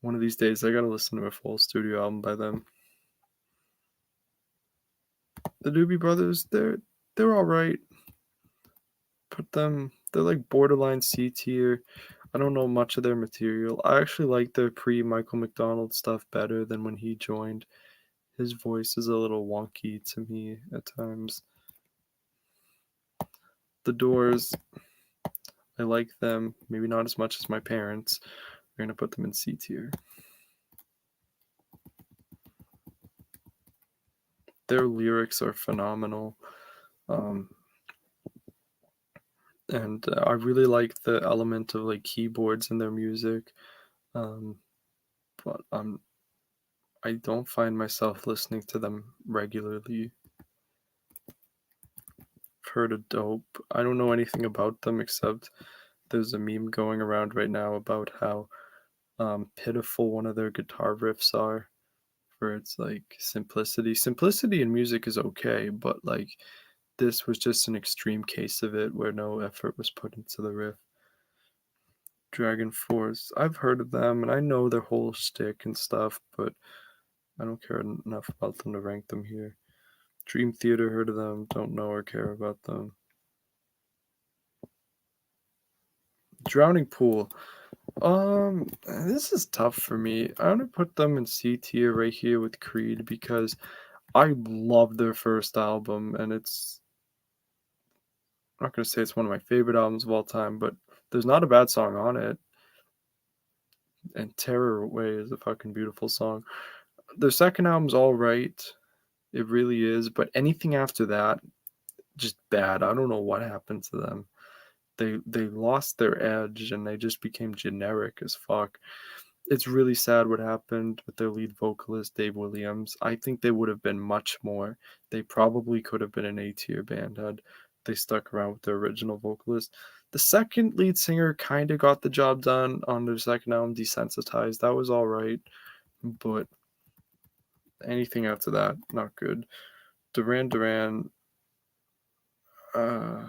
One of these days, I gotta listen to a full studio album by them. The Doobie Brothers, they're all right. They're like borderline C tier. I don't know much of their material. I actually like their pre Michael McDonald stuff better than when he joined. His voice is a little wonky to me at times. The Doors, I like them, maybe not as much as my parents. I'm gonna put them in C tier. Their lyrics are phenomenal. Um, and I really like the element of like keyboards in their music. Um, but I don't find myself listening to them regularly. I've heard of Dope. I don't know anything about them except there's a meme going around right now about how pitiful one of their guitar riffs are. For its like simplicity. Simplicity in music is okay, but like this was just an extreme case of it where no effort was put into the riff. Dragon Force. I've heard of them and I know their whole shtick and stuff, but I don't care enough about them to rank them here. Dream Theater, heard of them, don't know or care about them. Drowning Pool. This is tough for me. I'm gonna put them in C tier right here with Creed because I love their first album, and I'm not gonna say it's one of my favorite albums of all time, but there's not a bad song on it. And Terror Away is a fucking beautiful song. Their second album's all right. It really is, but anything after that, just bad. I don't know what happened to them. They lost their edge and they just became generic as fuck. It's really sad what happened with their lead vocalist Dave Williams. I think they would have been much more. They probably could have been an A tier band had they stuck around with their original vocalist. The second lead singer kind of got the job done on their second album, Desensitized. That was all right, but anything after that, not good. Duran Duran, uh,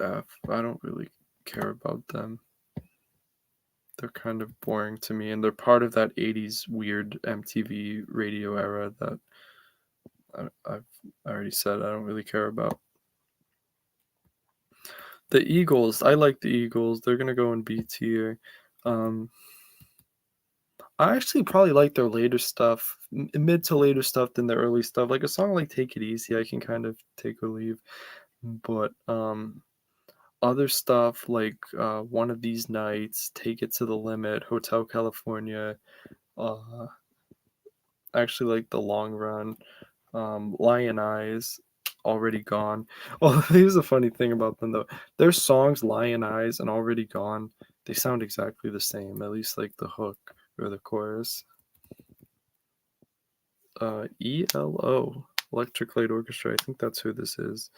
I don't really care about them. They're kind of boring to me, and they're part of that 80s weird MTV radio era that I've already said I don't really care about. The Eagles, I like the Eagles. They're gonna go in B tier. Um, I actually probably like their later stuff, mid to later stuff than their early stuff. Like a song like "Take It Easy," I can kind of take or leave. But other stuff like "One of These Nights," "Take It to the Limit," "Hotel California," uh, I actually like "The Long Run." Lion Eyes, Already Gone. Well, here's a funny thing about them though. Their songs Lion Eyes and Already Gone, they sound exactly the same, at least like the hook or the chorus. ELO, Electric Light Orchestra. I think that's who this is.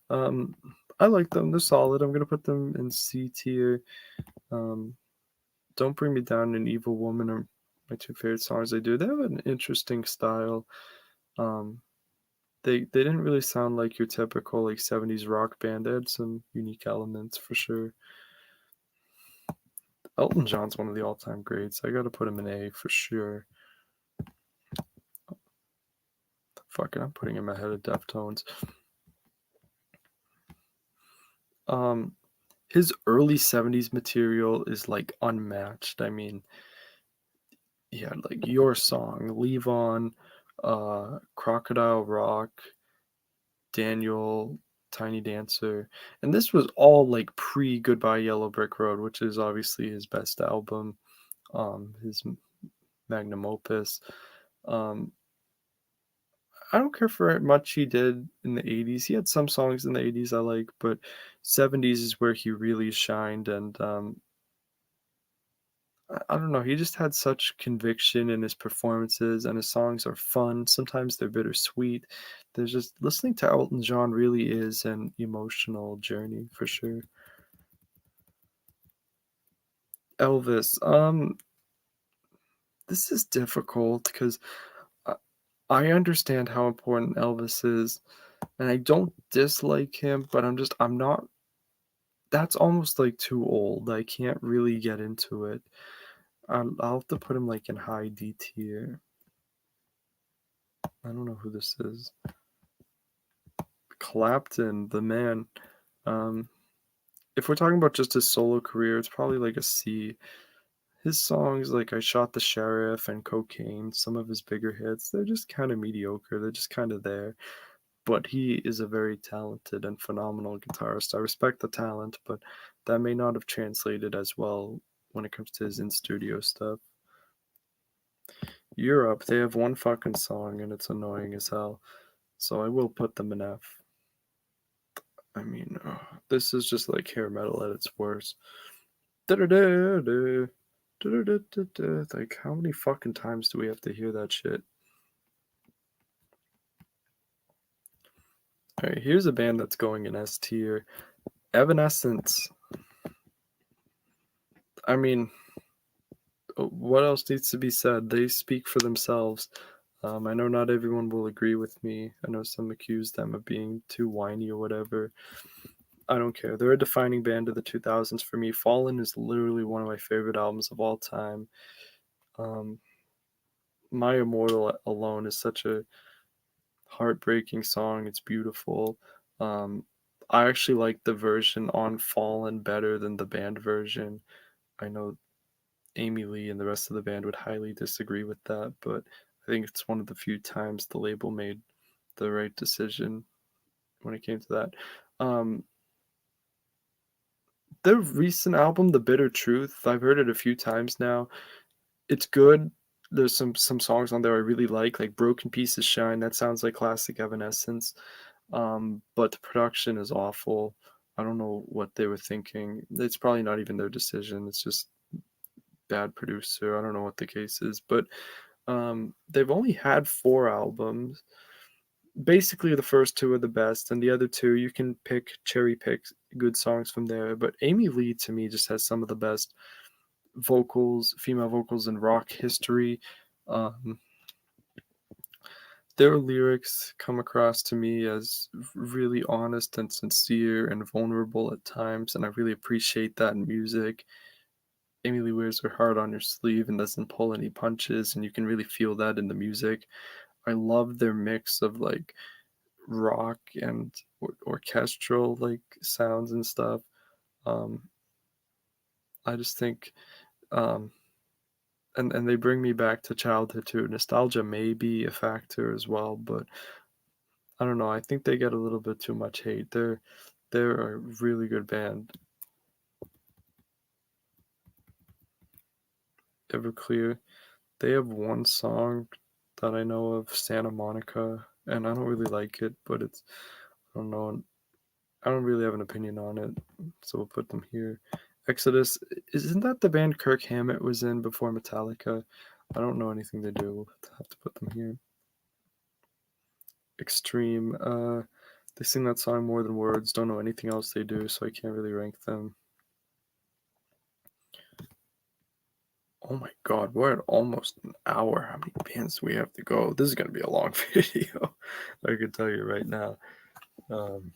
Um, I like them. They're solid. I'm gonna put them in C tier. Um, Don't Bring Me Down and Evil Woman are my two favorite songs they do. They have an interesting style. Um, they didn't really sound like your typical like 70s rock band. They had some unique elements for sure. Elton John's one of the all-time greats. I gotta put him in A for sure. Fuck it, I'm putting him ahead of Deftones. Um, his early 70s material is like unmatched. I mean, he had like Your Song, Leave On, Crocodile Rock, Daniel, Tiny Dancer, and this was all like pre Goodbye Yellow Brick Road, which is obviously his best album, his magnum opus. Um, I don't care for much he did in the 80s. He had some songs in the 80s I like, but 70s is where he really shined. And I don't know, he just had such conviction in his performances, and his songs are fun. Sometimes they're bittersweet. There's just listening to Elton John really is an emotional journey for sure. Elvis. This is difficult because I I understand how important Elvis is, and I don't dislike him, but I'm not. That's almost like too old. I can't really get into it. I'll have to put him like in high D tier. I don't know who this is. Clapton, the man. Um, if we're talking about just his solo career, it's probably like a C. His songs like "I Shot the Sheriff" and "Cocaine", some of his bigger hits, they're just kind of mediocre. They're just kind of there. But he is a very talented and phenomenal guitarist. I respect the talent, but that may not have translated as well when it comes to his in studio stuff. Europe, they have one fucking song and it's annoying as hell. So I will put them in F. I mean, this is just like hair metal at its worst. Da-da-da-da, da-da-da-da-da. Like, how many fucking times do we have to hear that shit? Alright, here's a band that's going in S tier. Evanescence. I mean, what else needs to be said? They speak for themselves. I know not everyone will agree with me. I know some accuse them of being too whiny or whatever. I don't care. They're a defining band of the 2000s for me. Fallen is literally one of my favorite albums of all time. Um, My Immortal alone is such a heartbreaking song. It's beautiful. Um, I actually like the version on Fallen better than the band version. I know Amy Lee and the rest of the band would highly disagree with that, but I think it's one of the few times the label made the right decision when it came to that. Um, their recent album, The Bitter Truth, I've heard it a few times now. It's good. There's some songs on there I really like Broken Pieces Shine. That sounds like classic Evanescence. But the production is awful. I don't know what they were thinking. It's probably not even their decision. It's just bad producer. I don't know what the case is, but they've only had 4 albums. Basically, the first 2 are the best, and the other 2 you can cherry pick good songs from there. But Amy Lee to me just has some of the best female vocals in rock history. Um, their lyrics come across to me as really honest and sincere and vulnerable at times, and I really appreciate that in music. Amy Lee wears her heart on her sleeve and doesn't pull any punches, and you can really feel that in the music. I love their mix of like rock and orchestral like sounds and stuff. Um, I just think, um, and they bring me back to childhood too. Nostalgia may be a factor as well, but I don't know. I think they get a little bit too much hate. They're a really good band. Everclear. They have one song that I know of, Santa Monica, and I don't really like it, but I don't know. I don't really have an opinion on it, so we'll put them here. Exodus, isn't that the band Kirk Hammett was in before Metallica? I don't know anything they do. We'll have to put them here. Extreme, they sing that song More Than Words. Don't know anything else they do, so I can't really rank them. Oh my god, we're at almost an hour. How many bands do we have to go? This is going to be a long video. I can tell you right now. Um,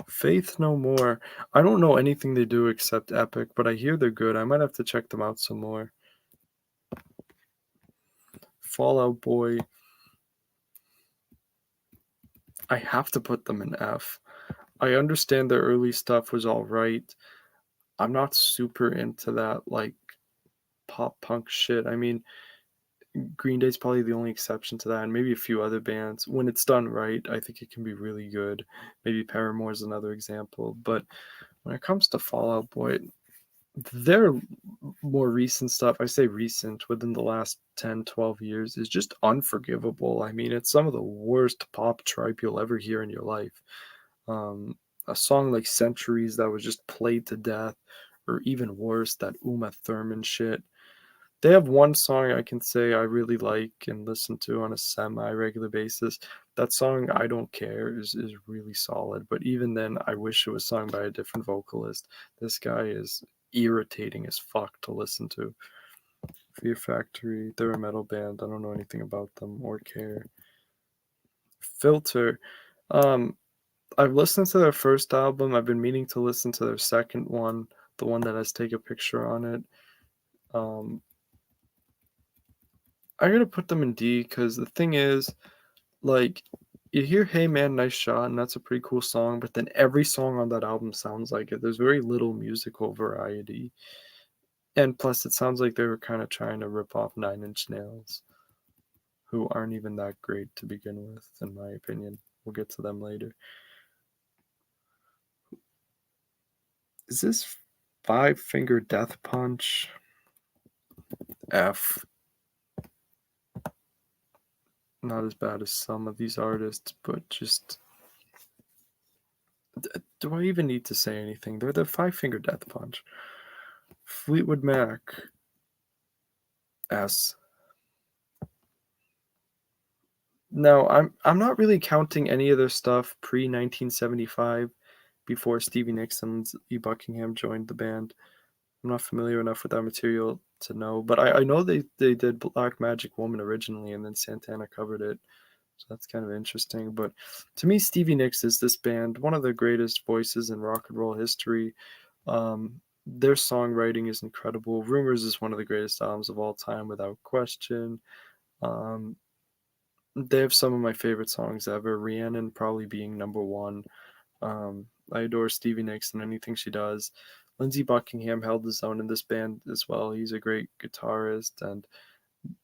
Faith No More. I don't know anything they do except Epic, but I hear they're good. I might have to check them out some more. Fall Out Boy. I have to put them in F. I understand their early stuff was all right. I'm not super into that like pop punk shit. I mean, Green Day's probably the only exception to that, and maybe a few other bands. When it's done right, I think it can be really good. Maybe Paramore's another example. But when it comes to Fall Out Boy, their more recent stuff, I say recent, within the last 10, 12 years, is just unforgivable. I mean, it's some of the worst pop tripe you'll ever hear in your life. Um, a song like Centuries that was just played to death, or even worse, that Uma Thurman shit. They have one song I can say I really like and listen to on a semi-regular basis. That song, "I Don't Care," is really solid, but even then, I wish it was sung by a different vocalist. This guy is irritating as fuck to listen to. Fear Factory, they're a metal band, I don't know anything about them or care. Filter, um, I've listened to their first album, I've been meaning to listen to their second one, the one that has "Take a Picture" on it. Um, I gotta put them in D because the thing is, like, you hear "Hey Man, Nice Shot," and that's a pretty cool song, but then every song on that album sounds like it. There's very little musical variety, and plus it sounds like they were kinda trying to rip off Nine Inch Nails, who aren't even that great to begin with, in my opinion. We'll get to them later. Is this Five Finger Death Punch? F. Not as bad as some of these artists, but just do I even need to say anything? They're the Five Finger Death Punch. Fleetwood Mac, S. No, I'm not really counting any of their stuff pre 1975 before Stevie Nicks and E. Buckingham joined the band. I'm not familiar enough with that material to know, but I know they did Black Magic Woman originally and then Santana covered it. So that's kind of interesting. But to me, Stevie Nicks is this band, one of the greatest voices in rock and roll history. Their songwriting is incredible. Rumors is one of the greatest albums of all time, without question. Um, they have some of my favorite songs ever. Rhiannon probably being number one. I adore Stevie Nicks and anything she does. Lindsey Buckingham held his own in this band as well. He's a great guitarist, and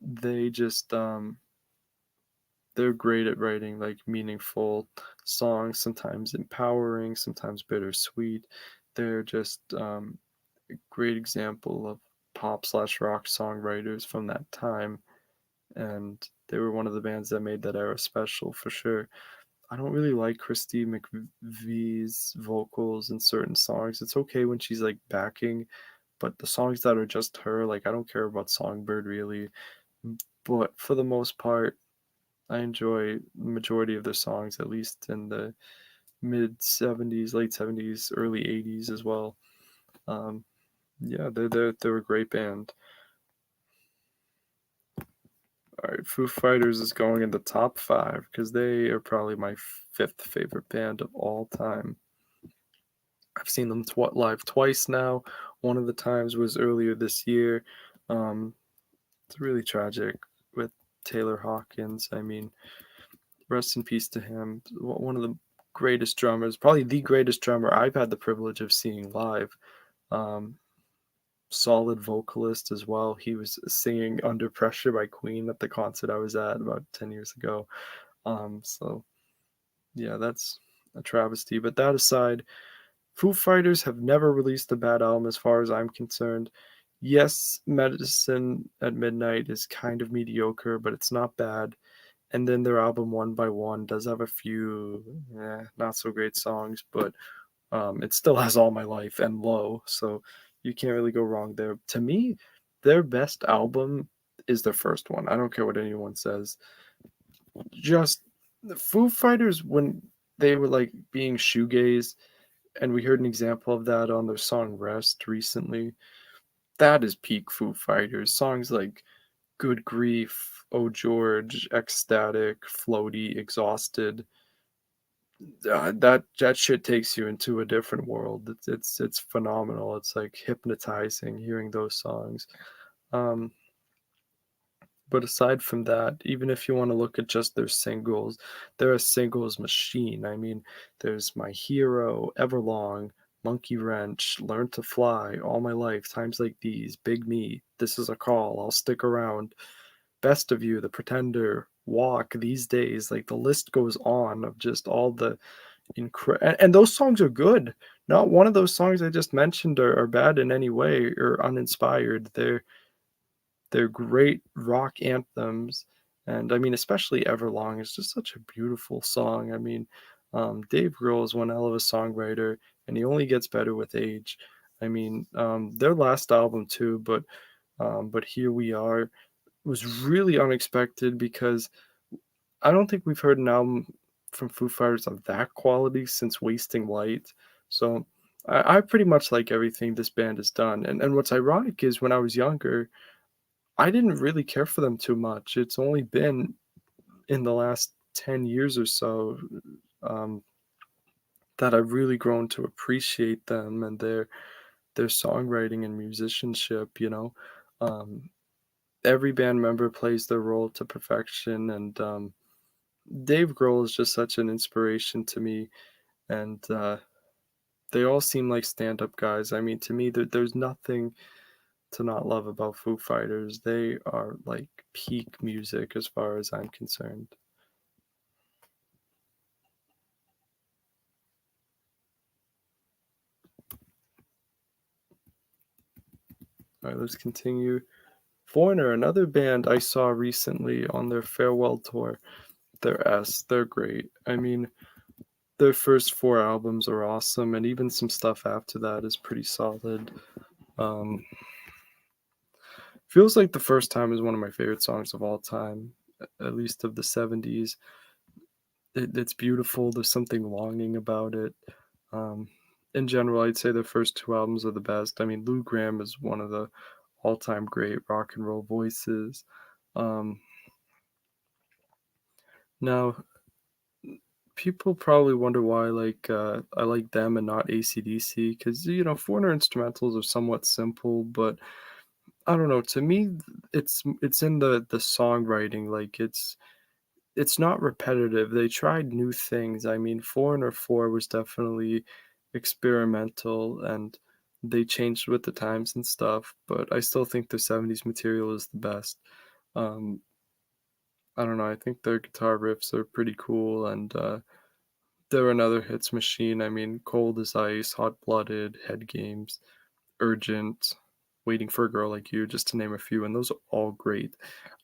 they just they're great at writing like meaningful songs, sometimes empowering, sometimes bittersweet. They're just a great example of pop slash rock songwriters from that time, and they were one of the bands that made that era special for sure. I don't really like Christy McVie's vocals in certain songs. It's okay when she's like backing, but the songs that are just her, like I don't care about Songbird really. But for the most part, I enjoy the majority of their songs, at least in the mid 70s, late 70s, early 80s as well. Um, yeah, they're a great band. All right, Foo Fighters is going in the top five because they are probably my fifth favorite band of all time. I've seen them live twice now. One of the times was earlier this year. Um, it's really tragic with Taylor Hawkins. I mean, rest in peace to him. One of the greatest drummers, probably the greatest drummer I've had the privilege of seeing live. Um, Solid vocalist as well. He was singing Under Pressure by Queen at the concert I was at about 10 years ago. So yeah, that's a travesty. But that aside, Foo Fighters have never released a bad album as far as I'm concerned. Yes, Medicine at Midnight is kind of mediocre, but it's not bad. And then their album One by One does have a few not so great songs, but it still has All My Life and Low, so you can't really go wrong there. To me, their best album is their first one. I don't care what anyone says. Just the Foo Fighters, when they were like being shoegaze, and we heard an example of that on their song Rest recently. That is peak Foo Fighters. Songs like Good Grief, Oh George, Ecstatic, Floaty, Exhausted. That shit takes you into a different world. It's phenomenal. It's like hypnotizing hearing those songs. Um, but aside from that, even if you want to look at just their singles, they're a singles machine. I mean, there's My Hero, Everlong, Monkey Wrench, Learn to Fly, All My Life, Times Like These, Big Me, This Is a Call, I'll Stick Around, Best of You, The Pretender, Walk, These Days. Like the list goes on of just all the and those songs are good. Not one of those songs I just mentioned are bad in any way or uninspired. They're great rock anthems, and I mean, especially Everlong is just such a beautiful song. I mean, Dave Grohl is one hell of a songwriter, and he only gets better with age. I mean, their last album too, but but here we are. It was really unexpected because I don't think we've heard an album from Foo Fighters of that quality since Wasting Light. So I pretty much like everything this band has done. And what's ironic is when I was younger, I didn't really care for them too much. It's only been in the last 10 years or so um, that I've really grown to appreciate them and their songwriting and musicianship. Um, every band member plays their role to perfection, and Dave Grohl is just such an inspiration to me, and they all seem like stand-up guys. I mean, to me, there's nothing to not love about Foo Fighters. They are like peak music as far as I'm concerned. All right, let's continue. Foreigner, another band I saw recently on their farewell tour. They're great. I mean, their first four albums are awesome, and even some stuff after that is pretty solid. Um, Feels like the first time is one of my favorite songs of all time, at least of the 70s. It's beautiful. There's something longing about it. Um, in general, I'd say their first two albums are the best. I mean, Lou Gramm is one of the all-time great rock and roll voices. Um, Now, people probably wonder why I like them and not AC/DC because Foreigner instrumentals are somewhat simple, but I don't know. To me, it's in the songwriting. Like it's not repetitive. They tried new things. I mean, Foreigner 4 was definitely experimental and they changed with the times and stuff, but I still think the 70s material is the best. Um, I don't know. I think their guitar riffs are pretty cool and they're another hits machine. I mean, Cold as Ice, Hot Blooded, Head Games, Urgent, Waiting for a Girl Like You, just to name a few, and those are all great.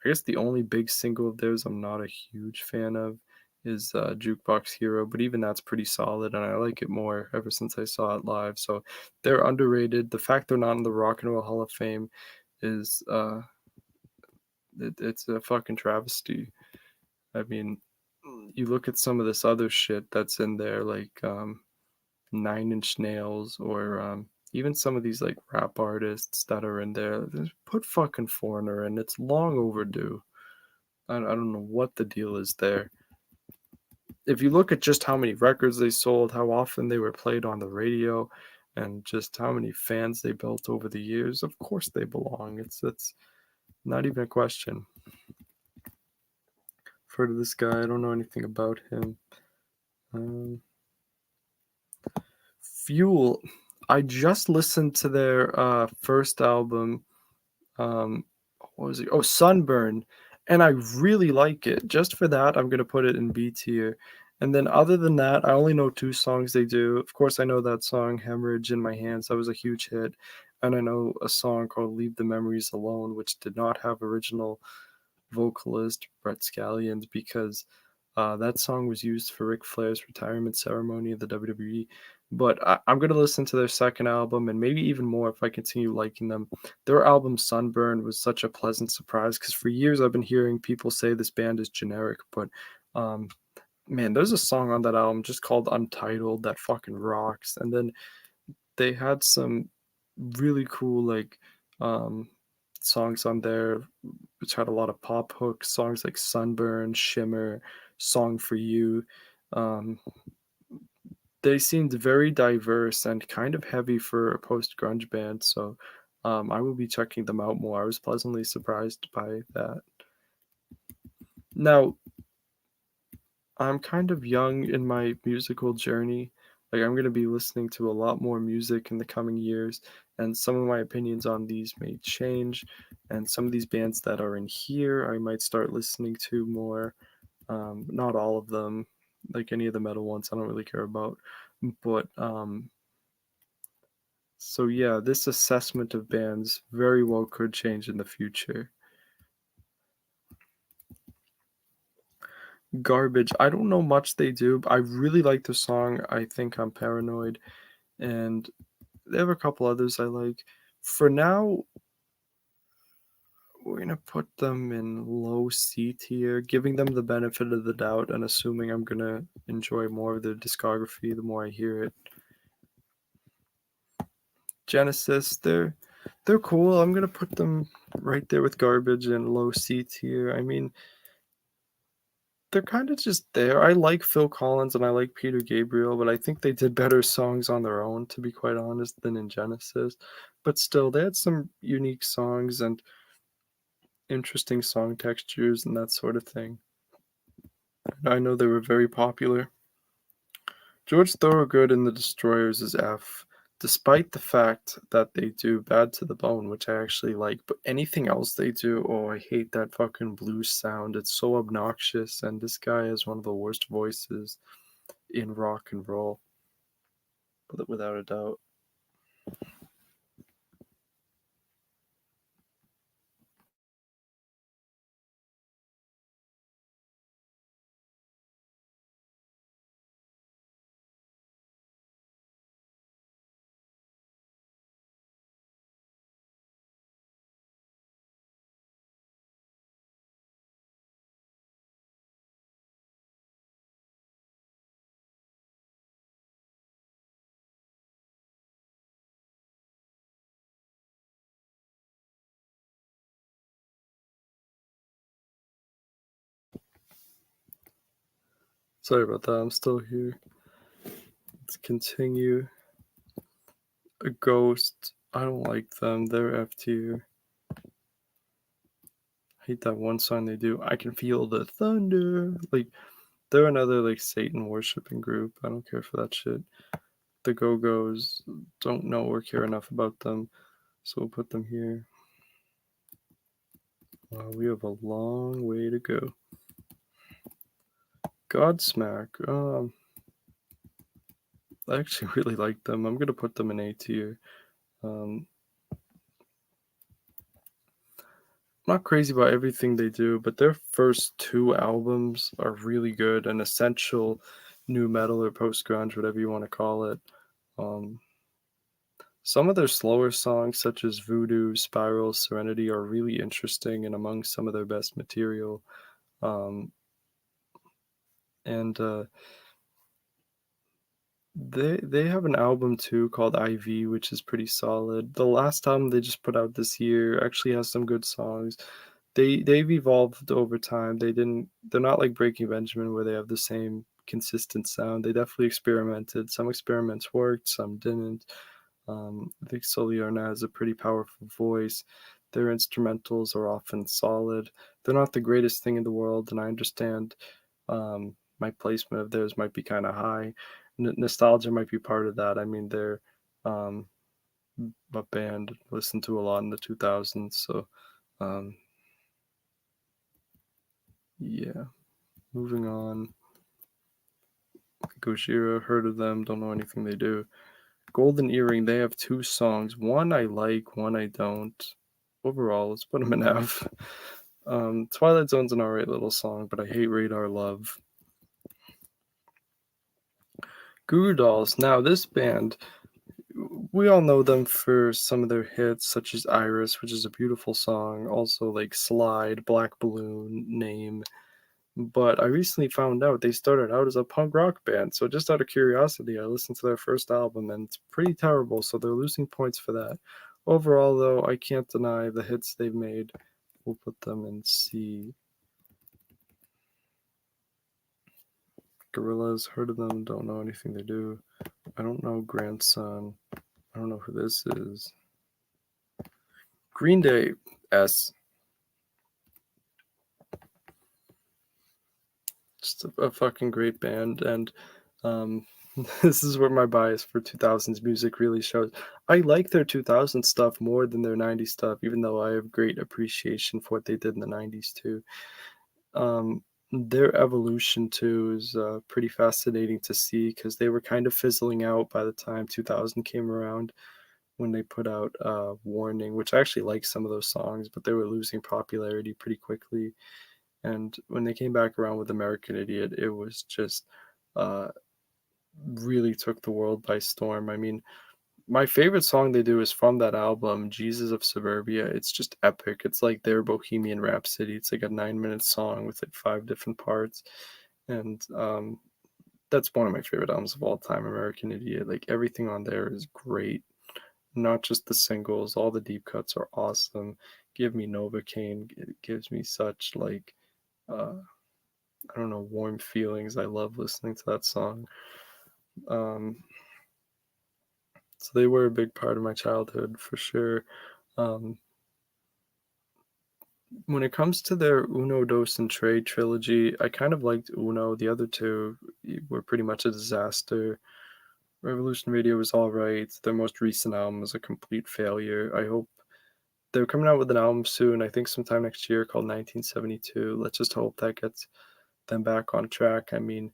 I guess the only big single of theirs I'm not a huge fan of is Jukebox Hero, but even that's pretty solid, and I like it more ever since I saw it live. So they're underrated. The fact they're not in the Rock and Roll Hall of Fame is it's a fucking travesty. I mean, you look at some of this other shit that's in there, like Nine Inch Nails or even some of these like rap artists that are in there. Just put fucking Foreigner in. It's long overdue. I don't know what the deal is there. If you look at just how many records they sold, how often they were played on the radio, and just how many fans they built over the years, of course they belong. It's not even a question. I've heard of this guy. I don't know anything about him. Um, Fuel. I just listened to their first album. Um, what was it? Oh, Sunburn, and I really like it. Just for that, I'm gonna put it in B tier. And then other than that, I only know two songs they do. Of course, I know that song "Hemorrhage in My Hands." That was a huge hit, and I know a song called "Leave the Memories Alone," which did not have original vocalist Brett Scallions because that song was used for Ric Flair's retirement ceremony of the WWE. But I'm going to listen to their second album and maybe even more if I continue liking them. Their album Sunburn was such a pleasant surprise because for years I've been hearing people say this band is generic, but um, man, there's a song on that album just called Untitled that fucking rocks. And then they had some really cool um, songs on there which had a lot of pop hooks, songs like Sunburn, Shimmer, Song for You. Um, they seemed very diverse and kind of heavy for a post grunge band, so I will be checking them out more. I was pleasantly surprised by that. Now, I'm kind of young in my musical journey. Like, I'm going to be listening to a lot more music in the coming years, and some of my opinions on these may change. And some of these bands that are in here, I might start listening to more. Not all of them, like any of the metal ones, I don't really care about. But so yeah, this assessment of bands very well could change in the future. Garbage. I don't know much they do, but I really like the song I Think I'm Paranoid, and they have a couple others I like. For now, we're gonna put them in low C tier, giving them the benefit of the doubt and assuming I'm gonna enjoy more of their discography the more I hear it. Genesis, they're cool. I'm gonna put them right there with Garbage and low C tier. I mean, they're kind of just there. I like Phil Collins and I like Peter Gabriel, but I think they did better songs on their own, to be quite honest, than in Genesis. But still, they had some unique songs and interesting song textures and that sort of thing. I know they were very popular. George Thorogood and the Destroyers is F, despite the fact that they do Bad to the Bone, which I actually like, but anything else they do, oh, I hate that fucking blues sound. It's so obnoxious, and this guy has one of the worst voices in rock and roll, without a doubt. Sorry about that, I'm still here. Let's continue. A Ghost, I don't like them, they're F tier. Hate that one song they do. I can feel the thunder. Like, they're another like Satan worshiping group. I don't care for that shit. The Go Go's, don't know or care enough about them, so we'll put them here. Wow, we have a long way to go. Godsmack, I actually really like them. I'm gonna put them in A tier. I'm not crazy about everything they do, but their first two albums are really good and essential new metal or post grunge, whatever you want to call it. Um, some of their slower songs, such as Voodoo, Spiral, Serenity, are really interesting and among some of their best material. Um, and they have an album too called IV, which is pretty solid. The last album they just put out this year actually has some good songs. They've evolved over time. They're not like Breaking Benjamin where they have the same consistent sound. They definitely experimented. Some experiments worked, some didn't. I think Soliona has a pretty powerful voice. Their instrumentals are often solid. They're not the greatest thing in the world, and I understand my placement of theirs might be kind of high. Nostalgia might be part of that. I mean, they're um, a band listened to a lot in the 2000s, so um, yeah. Moving on. Gojira, heard of them, don't know anything they do. Golden Earring, they have two songs. One I like, one I don't. Overall, let's put them in F. Twilight Zone's an alright little song, but I hate Radar Love. Goo Goo Dolls. Now, this band, we all know them for some of their hits, such as Iris, which is a beautiful song. Also, like Slide, Black Balloon, Name. But I recently found out they started out as a punk rock band. So, just out of curiosity, I listened to their first album and it's pretty terrible. So, they're losing points for that. Overall, though, I can't deny the hits they've made. We'll put them in C. Gorillas, heard of them, don't know anything they do. I don't know Grandson. I don't know who this is. Green Day, S. Just a fucking great band, and um, this is where my bias for 2000s music really shows. I like their 2000s stuff more than their 90s stuff, even though I have great appreciation for what they did in the 90s too. Their evolution too is pretty fascinating to see because they were kind of fizzling out by the time 2000 came around when they put out Warning, which I actually like some of those songs, but they were losing popularity pretty quickly. And when they came back around with American Idiot, it was just uh, really took the world by storm. I mean, My favorite song they do is from that album, Jesus of Suburbia. It's just epic. It's like their Bohemian Rhapsody. It's like a 9-minute song with like 5 different parts, and, that's one of my favorite albums of all time, American Idiot. Like, everything on there is great, not just the singles, all the deep cuts are awesome. Give Me Novocaine, it gives me such, like, uh, I don't know, warm feelings. I love listening to that song. Um, so they were a big part of my childhood for sure. Um, when it comes to their Uno, Dos, and Tre trilogy, I kind of liked Uno. The other two were pretty much a disaster. Revolution Radio was all right. Their most recent album was a complete failure. I hope they're coming out with an album soon. I think sometime next year called 1972. Let's just hope that gets them back on track. I mean,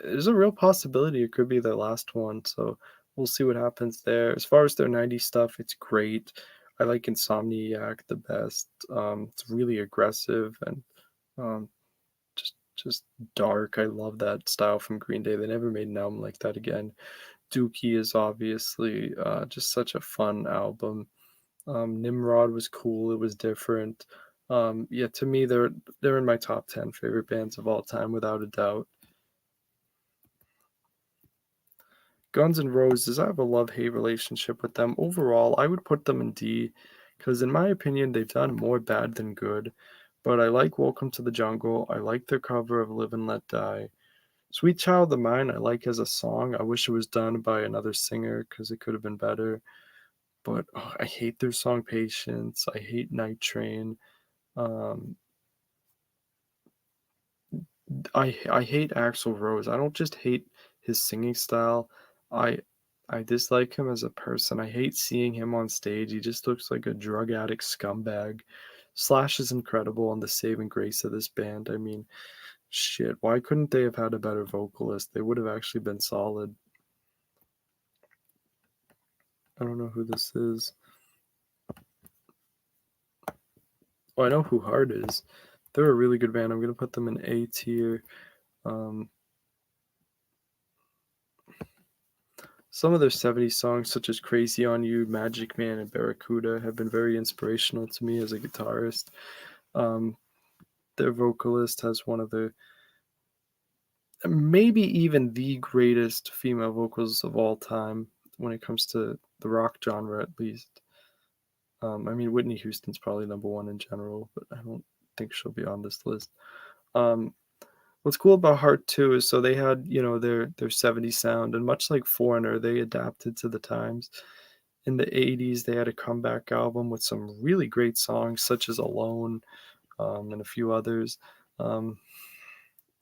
there's a real possibility it could be their last one, so we'll see what happens there. As far as their 90s stuff, it's great. I like Insomniac the best. It's really aggressive and um, just dark. I love that style from Green Day. They never made an album like that again. Dookie is obviously just such a fun album. Nimrod was cool. It was different. Yeah, to me, they're in my top 10 favorite bands of all time, without a doubt. Guns N' Roses, I have a love-hate relationship with them. Overall, I would put them in D, because in my opinion, they've done more bad than good. But I like Welcome to the Jungle. I like their cover of Live and Let Die. Sweet Child of Mine, I like as a song. I wish it was done by another singer because it could have been better. But I hate their song Patience. I hate Night Train. Um, I hate Axl Rose. I don't just hate his singing style. I I dislike him as a person. I hate seeing him on stage. He just looks like a drug addict scumbag. Slash is incredible and the saving grace of this band. I mean, shit, why couldn't they have had a better vocalist? They would have actually been solid. I don't know who this is. Oh, I know who Heart is. They're a really good band. I'm gonna put them in A tier. Um, Some of their 70s songs, such as Crazy on You, Magic Man, and Barracuda, have been very inspirational to me as a guitarist. Um, their vocalist has one of the, maybe even the greatest female vocals of all time when it comes to the rock genre, at least. I mean, Whitney Houston's probably number one in general, but I don't think she'll be on this list. Um, what's cool about Heart too is so they had, their 70s sound, and much like Foreigner, they adapted to the times. In the 80s, they had a comeback album with some really great songs, such as Alone, and a few others. Um,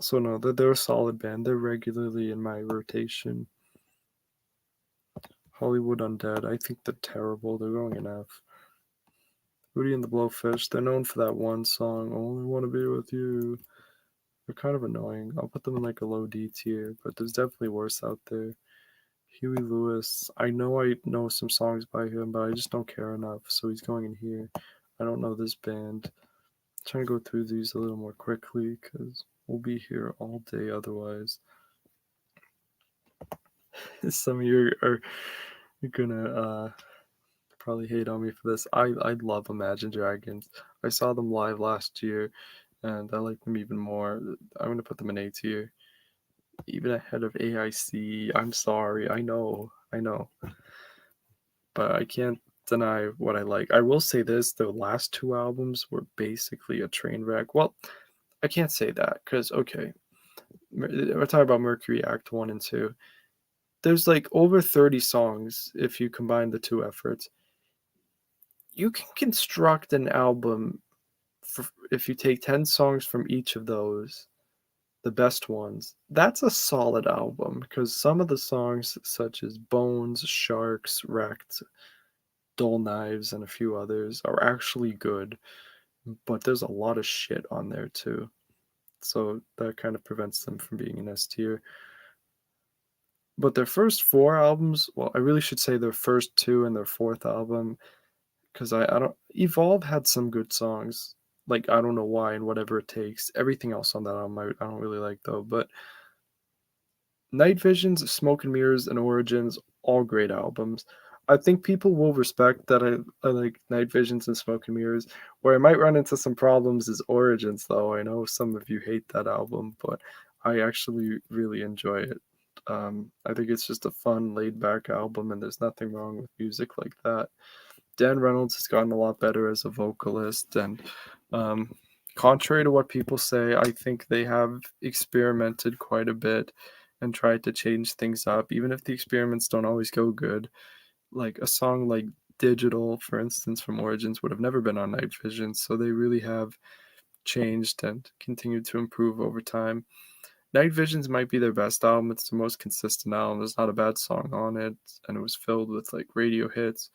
so, no, they're a solid band. They're regularly in my rotation. Hollywood Undead, I think they're terrible. They're going in F. Hootie and the Blowfish, they're known for that one song, Only Wanna Be With You. They're kind of annoying. I'll put them in like a low D tier, but there's definitely worse out there. Huey Lewis, I know some songs by him, but I just don't care enough, so he's going in here. I don't know this band. Trying to go through these a little more quickly because we'll be here all day otherwise. Some of you are gonna probably hate on me for this. I love Imagine Dragons. I saw them live last year, and I like them even more. I'm gonna put them in A tier, even ahead of AIC. I'm sorry. I know, but I can't deny what I like. I will say this: their last two albums were basically a train wreck. Well, I can't say that because okay, we're talking about Mercury Act 1 and 2. There's like over 30 songs if you combine the two efforts. You can construct an album if you take 10 songs from each of those, the best ones. That's a solid album because some of the songs, such as Bones, Sharks, Wrecked, Dull Knives, and a few others, are actually good, but there's a lot of shit on there too. So that kind of prevents them from being in S tier. But their first four albums, well, I really should say their first two and their fourth album, because I don't. Evolve had some good songs, like I don't know why and whatever it takes. Everything else on that album I don't really like though. But Night Visions, Smoke and Mirrors, and Origins, all great albums. I think people will respect that I like Night Visions and Smoke and Mirrors. Where I might run into some problems is Origins, though. I know some of you hate that album, but I actually really enjoy it. I think it's just a fun, laid back album, and there's nothing wrong with music like that. Dan Reynolds has gotten a lot better as a vocalist, and um, contrary to what people say, I think they have experimented quite a bit and tried to change things up, even if the experiments don't always go good. Like a song like Digital, for instance, from Origins would have never been on Night Vision, so they really have changed and continued to improve over time. Night Visions might be their best album. It's the most consistent album. There's not a bad song on it, and it was filled with like radio hits.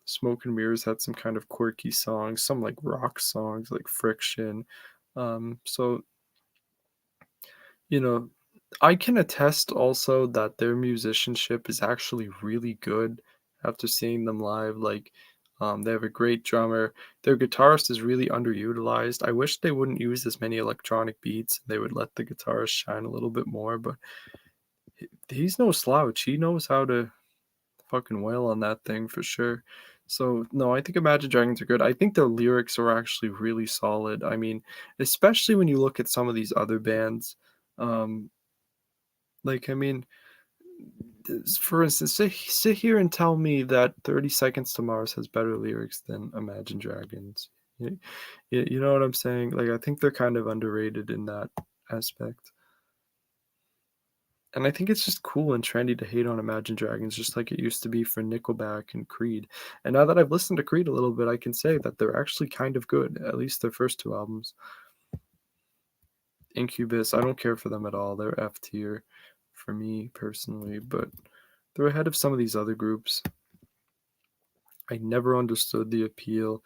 Smoke and Mirrors had some kind of quirky songs, some like rock songs like Friction. So you know, I can attest also that their musicianship is actually really good after seeing them live. Like, they have a great drummer. Their guitarist is really underutilized. I wish they wouldn't use as many electronic beats. They would let the guitarist shine a little bit more, but he's no slouch. He knows how to fucking wail on that thing for sure. So no, I think Imagine Dragons are good. I think their lyrics are actually really solid. I mean, especially when you look at some of these other bands. Um, like, I mean, for instance, sit here and tell me that 30 Seconds to Mars has better lyrics than Imagine Dragons. You know what I'm saying? Like, I think they're kind of underrated in that aspect. And I think it's just cool and trendy to hate on Imagine Dragons just like it used to be for Nickelback and Creed. And now that I've listened to Creed a little bit, I can say that they're actually kind of good, at least their first two albums. Incubus, I don't care for them at all. They're F tier for me personally, but they're ahead of some of these other groups. I never understood the appeal.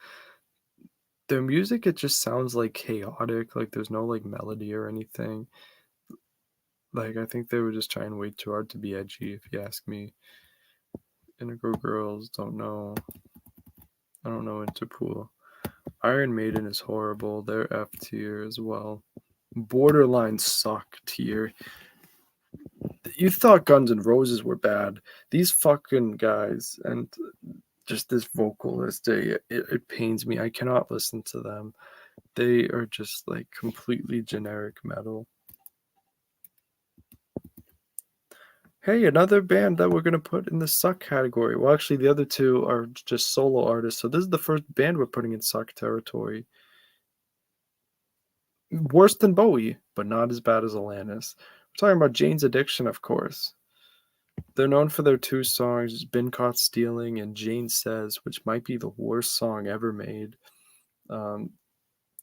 Their music, it just sounds like chaotic, like there's no like melody or anything. Like I think they were just trying way too hard to be edgy, if you ask me. Indigo Girls, don't know. I don't know Interpol. Iron Maiden is horrible. They're F tier as well. Borderline suck tier. You thought Guns N' Roses were bad. These fucking guys and just this vocalist, it pains me. I cannot listen to them. They are just like completely generic metal. Hey, another band that we're gonna put in the suck category. Well, actually, the other two are just solo artists. So this is the first band we're putting in suck territory. Worse than Bowie, but not as bad as Alanis. We're talking about Jane's Addiction, of course. They're known for their two songs, Been Caught Stealing and Jane Says, which might be the worst song ever made. Um,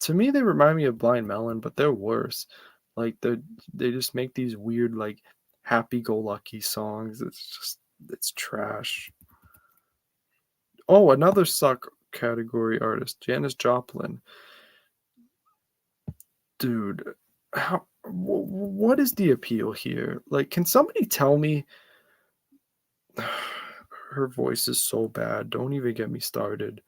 to me, they remind me of Blind Melon, but they're worse. Like they just make these weird, like happy-go-lucky songs. It's trash. Oh, another suck category artist, Janis Joplin. Dude, what is the appeal here? Like, can somebody tell me? Her voice is so bad. Don't even get me started.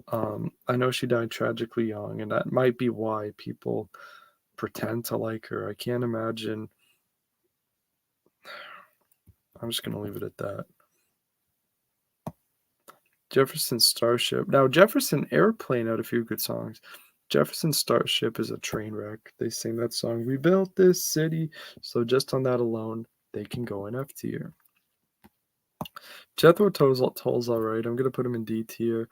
I know she died tragically young, and that might be why people pretend to like her. I can't imagine. I'm just gonna leave it at that. Jefferson Starship. Now, Jefferson Airplane had a few good songs. Jefferson Starship is a train wreck. They sing that song, "We Built This City." So just on that alone, they can go in F tier. Jethro Tull's alright. I'm gonna put him in D tier.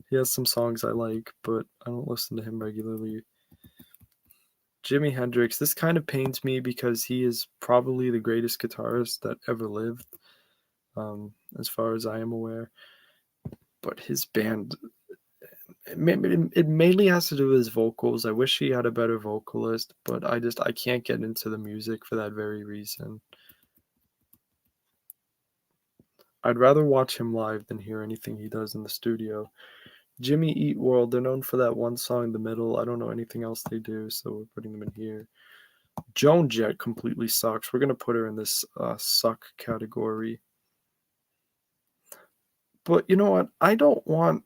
He has some songs I like, but I don't listen to him regularly. Jimi Hendrix. This kind of pains me because he is probably the greatest guitarist that ever lived, as far as I am aware. But his band, it mainly has to do with his vocals. I wish he had a better vocalist, but I can't get into the music for that very reason. I'd rather watch him live than hear anything he does in the studio. Jimmy Eat World, they're known for that one song in the middle. I don't know anything else they do, so we're putting them in here. Joan Jett completely sucks. We're gonna put her in this suck category. But you know what? I don't want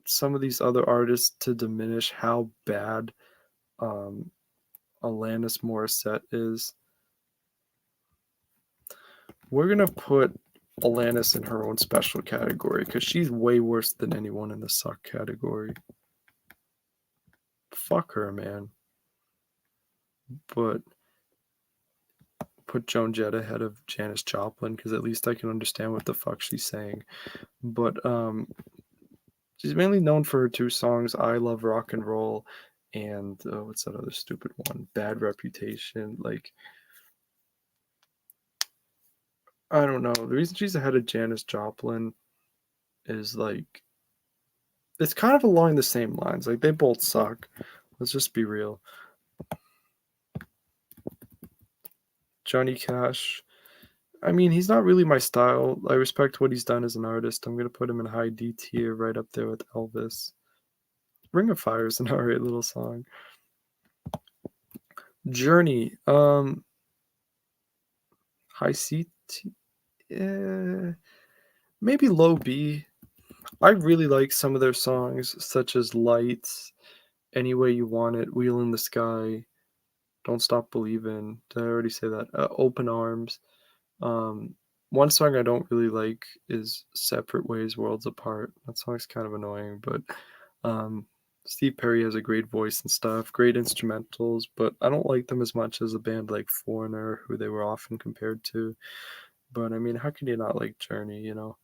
some of these other artists to diminish how bad um, Alanis Morissette is. We're gonna put Alanis in her own special category because she's way worse than anyone in the suck category. Fuck her, man. But put Joan Jett ahead of Janis Joplin because at least I can understand what the fuck she's saying. But she's mainly known for her two songs, "I Love Rock and Roll" and what's that other stupid one? "Bad Reputation." Like, I don't know. The reason she's ahead of Janis Joplin is like it's kind of along the same lines. Like they both suck. Let's just be real. Johnny Cash. I mean, he's not really my style. I respect what he's done as an artist. I'm gonna put him in high D tier, right up there with Elvis. Ring of Fire is an alright little song. Journey. High C. Maybe low B. I really like some of their songs, such as Lights, Any Way You Want It, Wheel in the Sky, Don't Stop Believin'. Did I already say that? Open Arms. Um, One song I don't really like is Separate Ways, Worlds Apart. That song's kind of annoying, but um, Steve Perry has a great voice and stuff, great instrumentals, but I don't like them as much as a band like Foreigner, who they were often compared to. But I mean, how can you not like Journey, you know?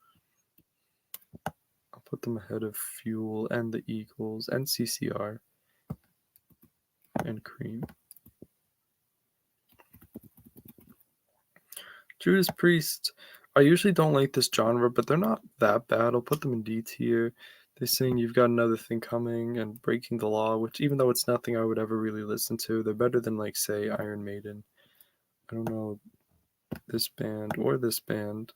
I'll put them ahead of Fuel and the Eagles and CCR and Cream. Judas Priest. I usually don't like this genre, but they're not that bad. I'll put them in D tier. They sing "You've Got Another Thing Coming" and "Breaking the Law," which even though it's nothing I would ever really listen to, they're better than like say Iron Maiden. I don't know this band or this band.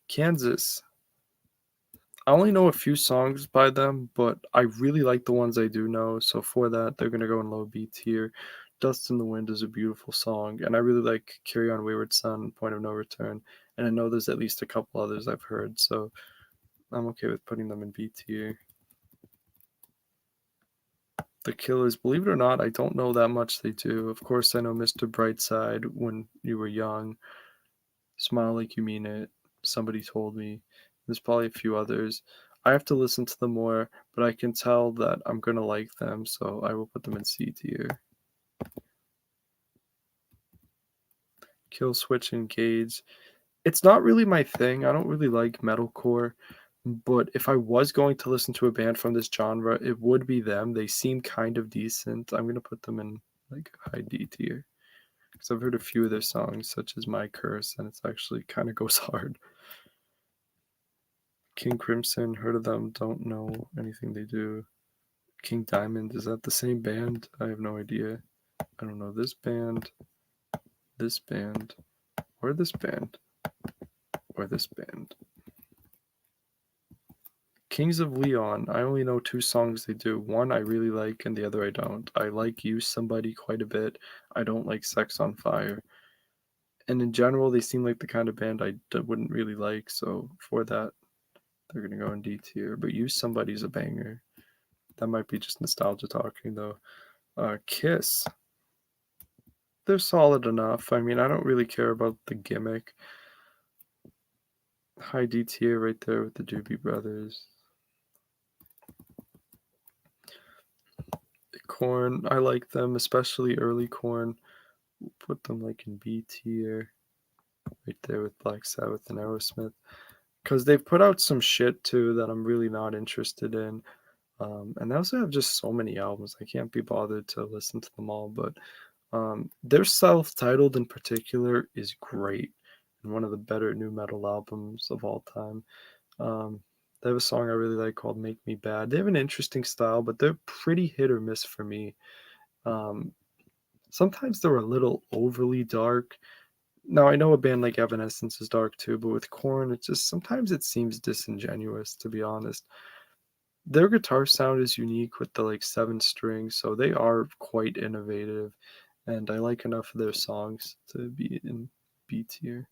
Kansas. I only know a few songs by them, but I really like the ones I do know. So for that, they're gonna go in low B tier. "Dust in the Wind" is a beautiful song, and I really like "Carry On Wayward Son," "Point of No Return," and I know there's at least a couple others I've heard, so I'm okay with putting them in B tier. The Killers, believe it or not, I don't know that much they do. Of course, I know "Mr. Brightside," "When You Were Young," "Smile Like You Mean It," "Somebody Told Me." There's probably a few others. I have to listen to them more, but I can tell that I'm gonna like them, so I will put them in C tier. Killswitch Engage. It's not really my thing. I don't really like metalcore, but if I was going to listen to a band from this genre, it would be them. They seem kind of decent. I'm gonna put them in like high D tier because I've heard a few of their songs, such as "My Curse," and it's actually kind of goes hard. King Crimson, heard of them, don't know anything they do. King Diamond, is that the same band? I have no idea. I don't know this band, or this band, or this band. Kings of Leon, I only know two songs they do. One I really like, and the other I don't. I like Use Somebody quite a bit. I don't like Sex on Fire. And in general, they seem like the kind of band wouldn't really like, so for that, they're gonna go in D tier. But Use Somebody's a banger. That might be just nostalgia talking, though. Kiss. They're solid enough. I mean, I don't really care about the gimmick. High D tier right there with the Doobie Brothers. Korn, I like them, especially early Korn. Put them like in B tier, right there with Black Sabbath and Aerosmith. Because they've put out some shit too that I'm really not interested in. And they also have just so many albums. I can't be bothered to listen to them all, but their self-titled in particular is great and one of the better new metal albums of all time. Um, they have a song I really like called "Make Me Bad." They have an interesting style, but they're pretty hit or miss for me. Um, Sometimes they're a little overly dark. Now I know a band like Evanescence is dark too, but with Korn, it just sometimes it seems disingenuous, to be honest. Their guitar sound is unique with the like seven strings, so they are quite innovative, and I like enough of their songs to be in B tier.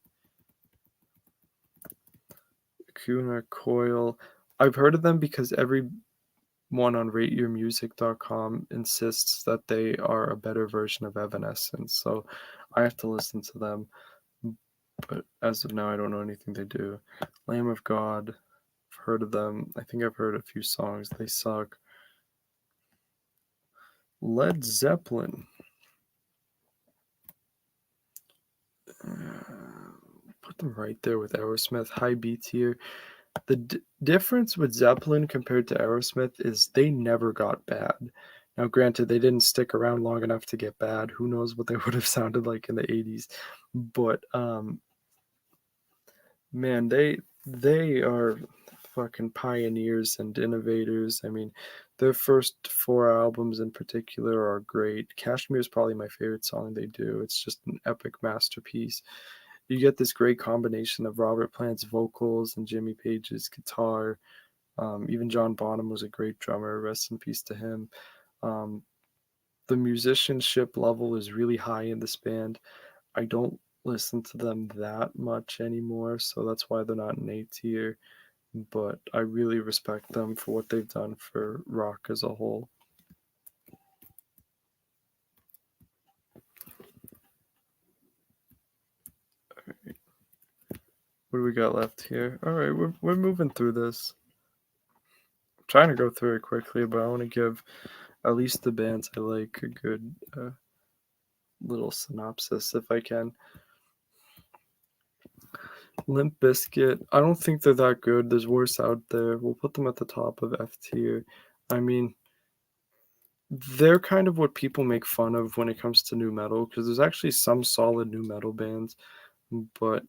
Kuna Coil. I've heard of them because everyone on rateyourmusic.com insists that they are a better version of Evanescence, so I have to listen to them. but as of now, I don't know anything they do. Lamb of God, I've heard of them. I think I've heard a few songs. They suck. Led Zeppelin. Put them right there with Aerosmith, high B tier. The difference with Zeppelin compared to Aerosmith is they never got bad. Now, granted, they didn't stick around long enough to get bad. Who knows what they would have sounded like in the 80s? But man, they are fucking pioneers and innovators. I mean, their first four albums in particular are great. Kashmir is probably my favorite song they do. It's just an epic masterpiece. You get this great combination of Robert Plant's vocals and Jimmy Page's guitar. Even John Bonham was a great drummer. Rest in peace to him. Um, the musicianship level is really high in this band. I don't listen to them that much anymore, so that's why they're not in A tier. But I really respect them for what they've done for rock as a whole. What do we got left here? All right, we're moving through this. I'm trying to go through it quickly, but I want to give at least the bands I like a good little synopsis if I can. Limp Bizkit, I don't think they're that good. There's worse out there. We'll put them at the top of F tier. I mean, they're kind of what people make fun of when it comes to new metal because there's actually some solid new metal bands, but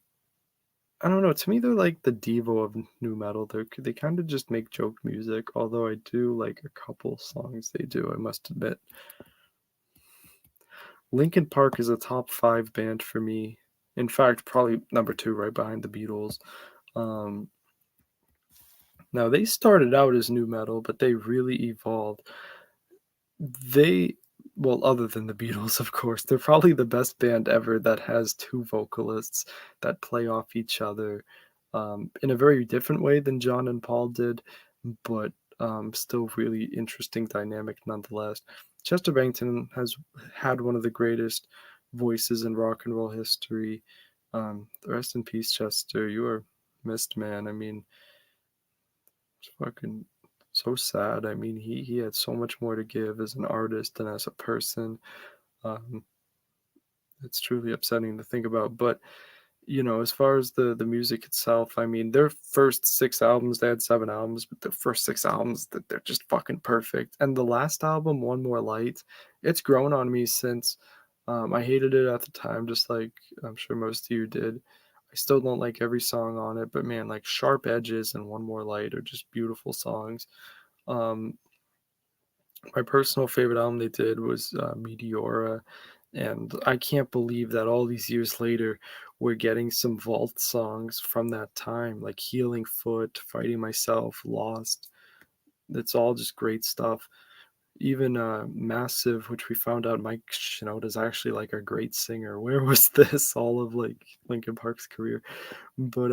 I don't know. To me, they're like the Devo of new metal. They kind of just make joke music. Although I do like a couple songs they do, I must admit. Linkin Park is a top five band for me. In fact, probably number two, right behind the Beatles. Um, Now they started out as new metal, but they really evolved. They well, other than the Beatles, of course, they're probably the best band ever that has two vocalists that play off each other in a very different way than John and Paul did, but still really interesting dynamic nonetheless. Chester Bennington has had one of the greatest voices in rock and roll history. Rest in peace, Chester. You are missed, man. I mean, it's fucking so sad. I mean, he had so much more to give as an artist and as a person. Um, it's truly upsetting to think about. But as far as the music itself, I mean, their first six albums, they had seven albums, but the first six albums, that they're just fucking perfect. And the last album, One More Light, it's grown on me since. I hated it at the time, just like I'm sure most of you did. I still don't like every song on it, but man, like Sharp Edges and One More Light are just beautiful songs. Um, my personal favorite album they did was Meteora, and I can't believe that all these years later, we're getting some vault songs from that time, like Healing Foot, Fighting Myself, Lost. It's all just great stuff. Even Massive, which we found out Mike Shinoda is actually like a great singer. Where was this all of like Linkin Park's career? But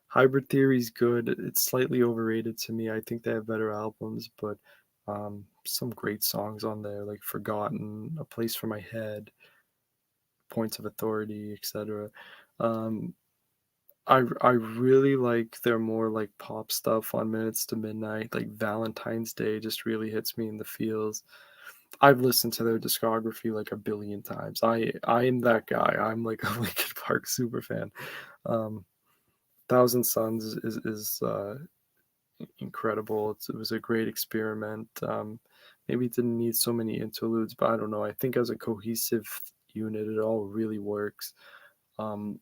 Hybrid Theory's good. It's slightly overrated to me. I think they have better albums, but some great songs on there like Forgotten, A Place for My Head, Points of Authority, etc. Um, I really like their more like pop stuff on Minutes to Midnight, like Valentine's Day just really hits me in the feels. I've listened to their discography like a billion times. I am that guy. I'm like a Linkin Park super fan. Um, Thousand Suns is incredible. It was a great experiment. Maybe it didn't need so many interludes, but I don't know. I think as a cohesive unit, it all really works.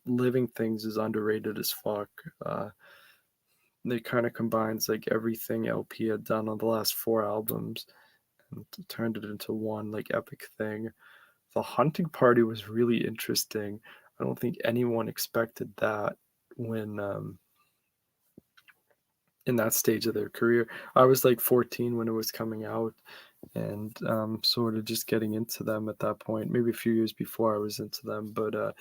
Living Things is underrated as fuck. It kind of combines like everything LP had done on the last four albums and turned it into one like epic thing. The Hunting Party was really interesting. I don't think anyone expected that when in that stage of their career. I was like 14 when it was coming out, and sort of just getting into them at that point. Maybe a few years before I was into them, but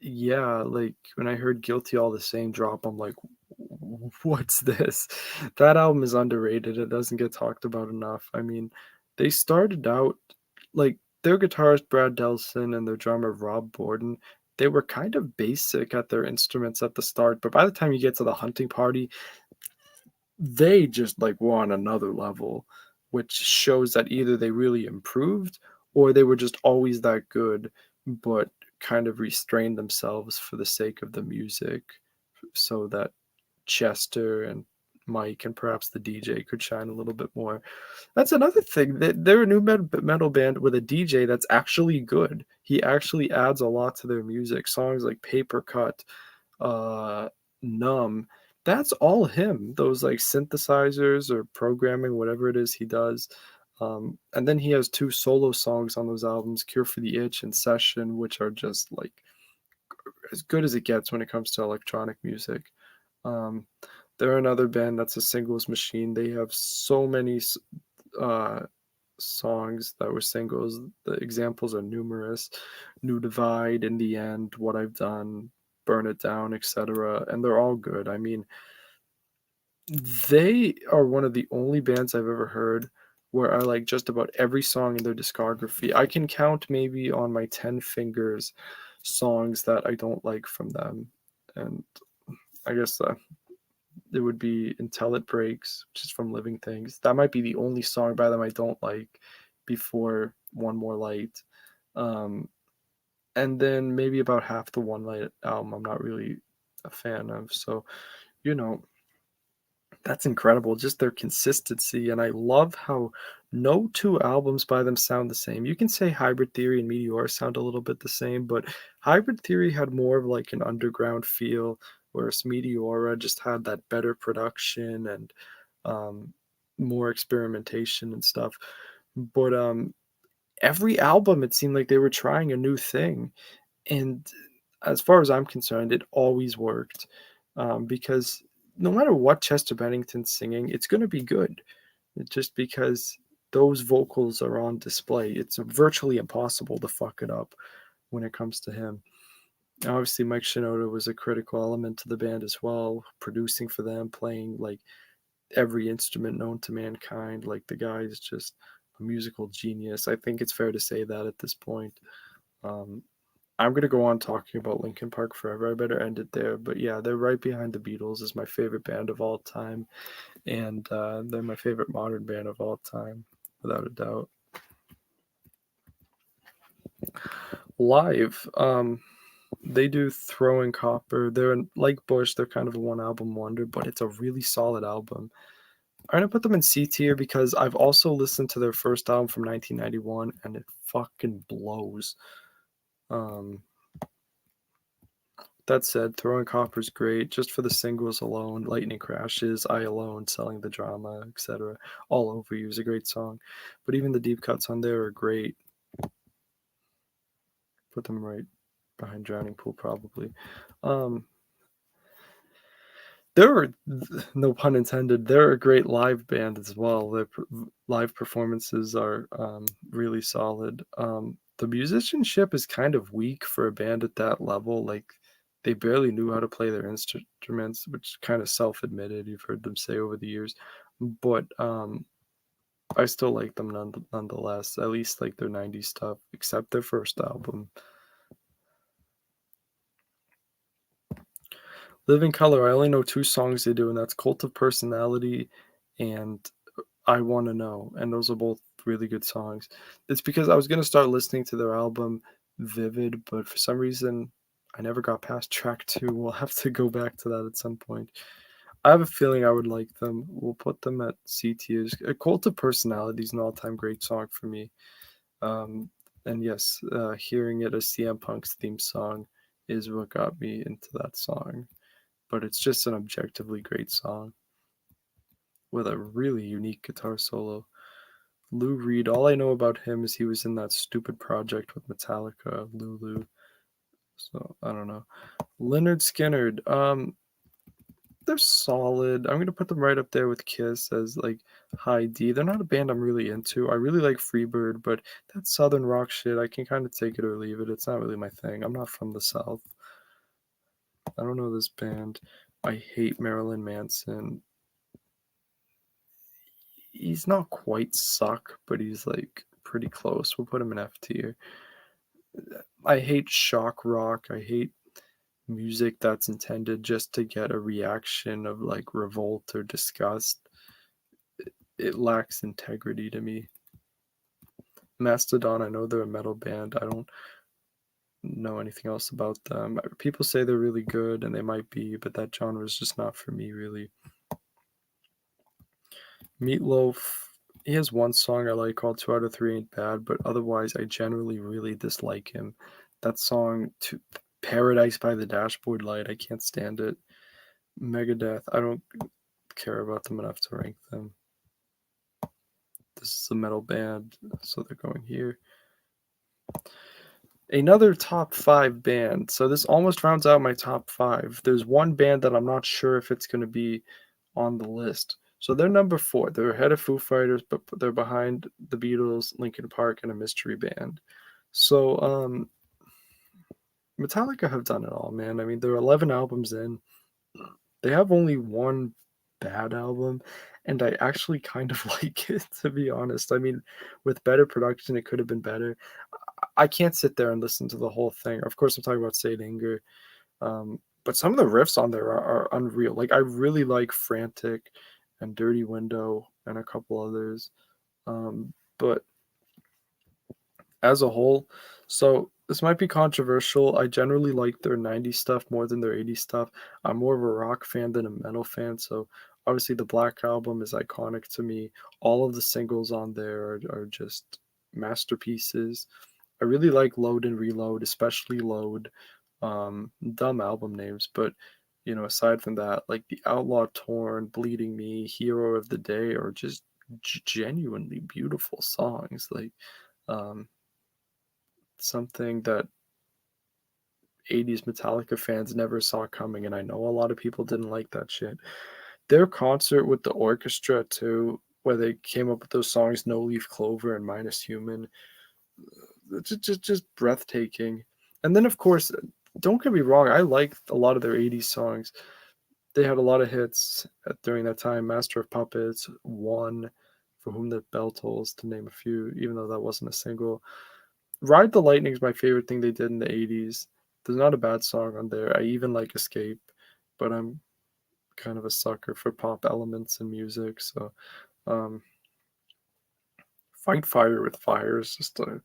yeah, like when I heard Guilty All the Same drop, I'm like, what's this? That album is underrated. It doesn't get talked about enough. I mean, they started out like their guitarist Brad Delson and their drummer Rob Borden. they were kind of basic at their instruments at the start, but by the time you get to the hunting party, they just like were on another level, which shows that either they really improved or they were just always that good, but kind of restrained themselves for the sake of the music so that Chester and Mike and perhaps the DJ could shine a little bit more. That's another thing. They're a new metal band with a DJ that's actually good. He actually adds a lot to their music. Songs like Paper Cut, uh, Numb, that's all him. Those like synthesizers or programming, whatever it is he does. And then he has two solo songs on those albums, Cure for the Itch and Session, which are just like as good as it gets when it comes to electronic music. Um, they're another band that's a singles machine. They have so many uh, songs that were singles. The examples are numerous. New Divide, In the End, What I've Done, Burn It Down, etc. And they're all good. I mean, they are one of the only bands I've ever heard where I like just about every song in their discography. I can count maybe on my 10 fingers songs that I don't like from them. And I guess it would be Until It Breaks, which is from Living Things. That might be the only song by them I don't like before One More Light. Um, and then maybe about half the One Light album I'm not really a fan of. So, you know, that's incredible, just their consistency, and I love how no 2 albums by them sound the same. You can say Hybrid Theory and Meteora sound a little bit the same, but Hybrid Theory had more of, like, an underground feel, whereas Meteora just had that better production and, um, more experimentation and stuff. But, every album, it seemed like they were trying a new thing, and as far as I'm concerned, it always worked, because no matter what Chester Bennington's singing, it's gonna be good, just because those vocals are on display. It's virtually impossible to fuck it up when it comes to him. Obviously, Mike Shinoda was a critical element to the band as well, producing for them, playing, like, every instrument known to mankind. Like, the guy is just a musical genius. I think it's fair to say that at this point. Um, I'm gonna go on talking about Linkin Park forever. I better end it there. But yeah, they're right behind the Beatles as my favorite band of all time, and they're my favorite modern band of all time, without a doubt. Live, they do Throwing Copper. They're like Bush. They're kind of a one album wonder, but it's a really solid album. I'm gonna put them in C tier because I've also listened to their first album from 1991, and it fucking blows. Um, That said, Throwing Copper's great just for the singles alone. Lightning Crashes, I Alone, Selling the Drama, etc. All Over You is a great song. But even the deep cuts on there are great. Put them right behind Drowning Pool, probably. Um, they're, no pun intended, they're a great live band as well. Their live performances are really solid. The musicianship is kind of weak for a band at that level. Like, they barely knew how to play their instruments, which kind of self-admitted. You've heard them say over the years, but I still like them nonetheless. At least like their '90s stuff, except their first album. Living Color. I only know two songs they do, and that's Cult of Personality and I Wanna Know, and those are both really good songs. It's because I was gonna start listening to their album Vivid, but for some reason I never got past track 2. We'll have to go back to that at some point. I have a feeling I would like them. We'll put them at C tiers. A Cult of Personality is an all-time great song for me. Um, and yes, hearing it as CM Punk's theme song is what got me into that song. But it's just an objectively great song with a really unique guitar solo. Lou Reed, all I know about him is he was in that stupid project with Metallica, Lulu. So I don't know. Leonard Skinnerd, they're solid. I'm gonna put them right up there with Kiss as like high D. They're not a band I'm really into. I really like Freebird, but that southern rock shit, I can kind of take it or leave it. It's not really my thing. I'm not from the South. I don't know this band. I hate Marilyn Manson. He's not quite suck, but he's like pretty close. We'll put him in F tier. I hate shock rock. I hate music that's intended just to get a reaction of like revolt or disgust. It lacks integrity to me. Mastodon, I know they're a metal band. I don't know anything else about them. People say they're really good, and they might be, but that genre is just not for me, really. Meatloaf, he has one song I like called Two Out of Three Ain't Bad, but otherwise, I generally really dislike him. That song, Paradise by the Dashboard Light, I can't stand it. Megadeth, I don't care about them enough to rank them. This is a metal band, so they're going here. Another top five band. So this almost rounds out my top five. There's one band that I'm not sure if it's going to be on the list. So they're number four. They're ahead of Foo Fighters, but they're behind the Beatles, Linkin Park, and a mystery band. So Metallica have done it all, man. I mean, they're 11 albums in. They have only one bad album, and I actually kind of like it, to be honest. I mean, with better production, it could have been better. I can't sit there and listen to the whole thing. Of course, I'm talking about Saint Anger, but some of the riffs on there are unreal. Like I really like Frantic and Dirty Window and a couple others. But as a whole, so this might be controversial. I generally like their 90s stuff more than their 80s stuff. I'm more of a rock fan than a metal fan, so obviously the Black Album is iconic to me. All of the singles on there are just masterpieces. I really like Load and Reload, especially Load. Dumb album names, but aside from that, like the Outlaw Torn, Bleeding Me, Hero of the Day are just genuinely beautiful songs. Like um, something that 80s Metallica fans never saw coming, and I know a lot of people didn't like that shit. Their concert with the orchestra too, where they came up with those songs No Leaf Clover and Minus Human, just breathtaking. And then of course, don't get me wrong, I liked a lot of their 80s songs. They had a lot of hits during that time. Master of Puppets, One, For Whom the Bell Tolls, to name a few, even though that wasn't a single. Ride the Lightning is my favorite thing they did in the 80s. There's not a bad song on there. I even like Escape, but I'm kind of a sucker for pop elements in music. So, um, Fight Fire with Fire is just a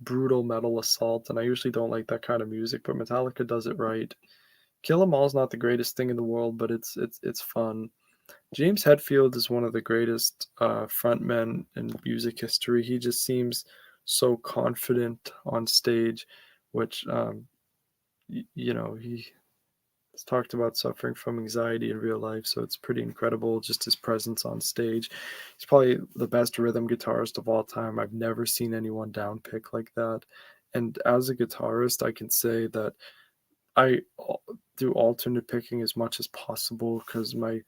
brutal metal assault, and I usually don't like that kind of music, but Metallica does it right. Kill 'Em All is not the greatest thing in the world, but it's fun. James Hetfield is one of the greatest frontmen in music history. He just seems so confident on stage, which he's talked about suffering from anxiety in real life, so it's pretty incredible just his presence on stage. He's probably the best rhythm guitarist of all time. I've never seen anyone downpick like that. And as a guitarist, I can say that I do alternate picking as much as possible because my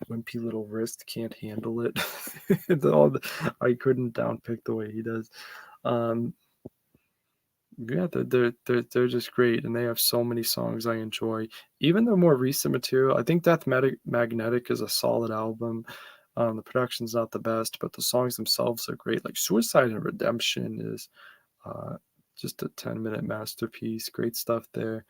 wimpy little wrist can't handle it. I couldn't downpick the way he does. Um, yeah, they're just great, and they have so many songs I enjoy. Even their more recent material, I think Magnetic is a solid album. The production's not the best, but the songs themselves are great. Like Suicide and Redemption is uh, just a 10-minute masterpiece. Great stuff there.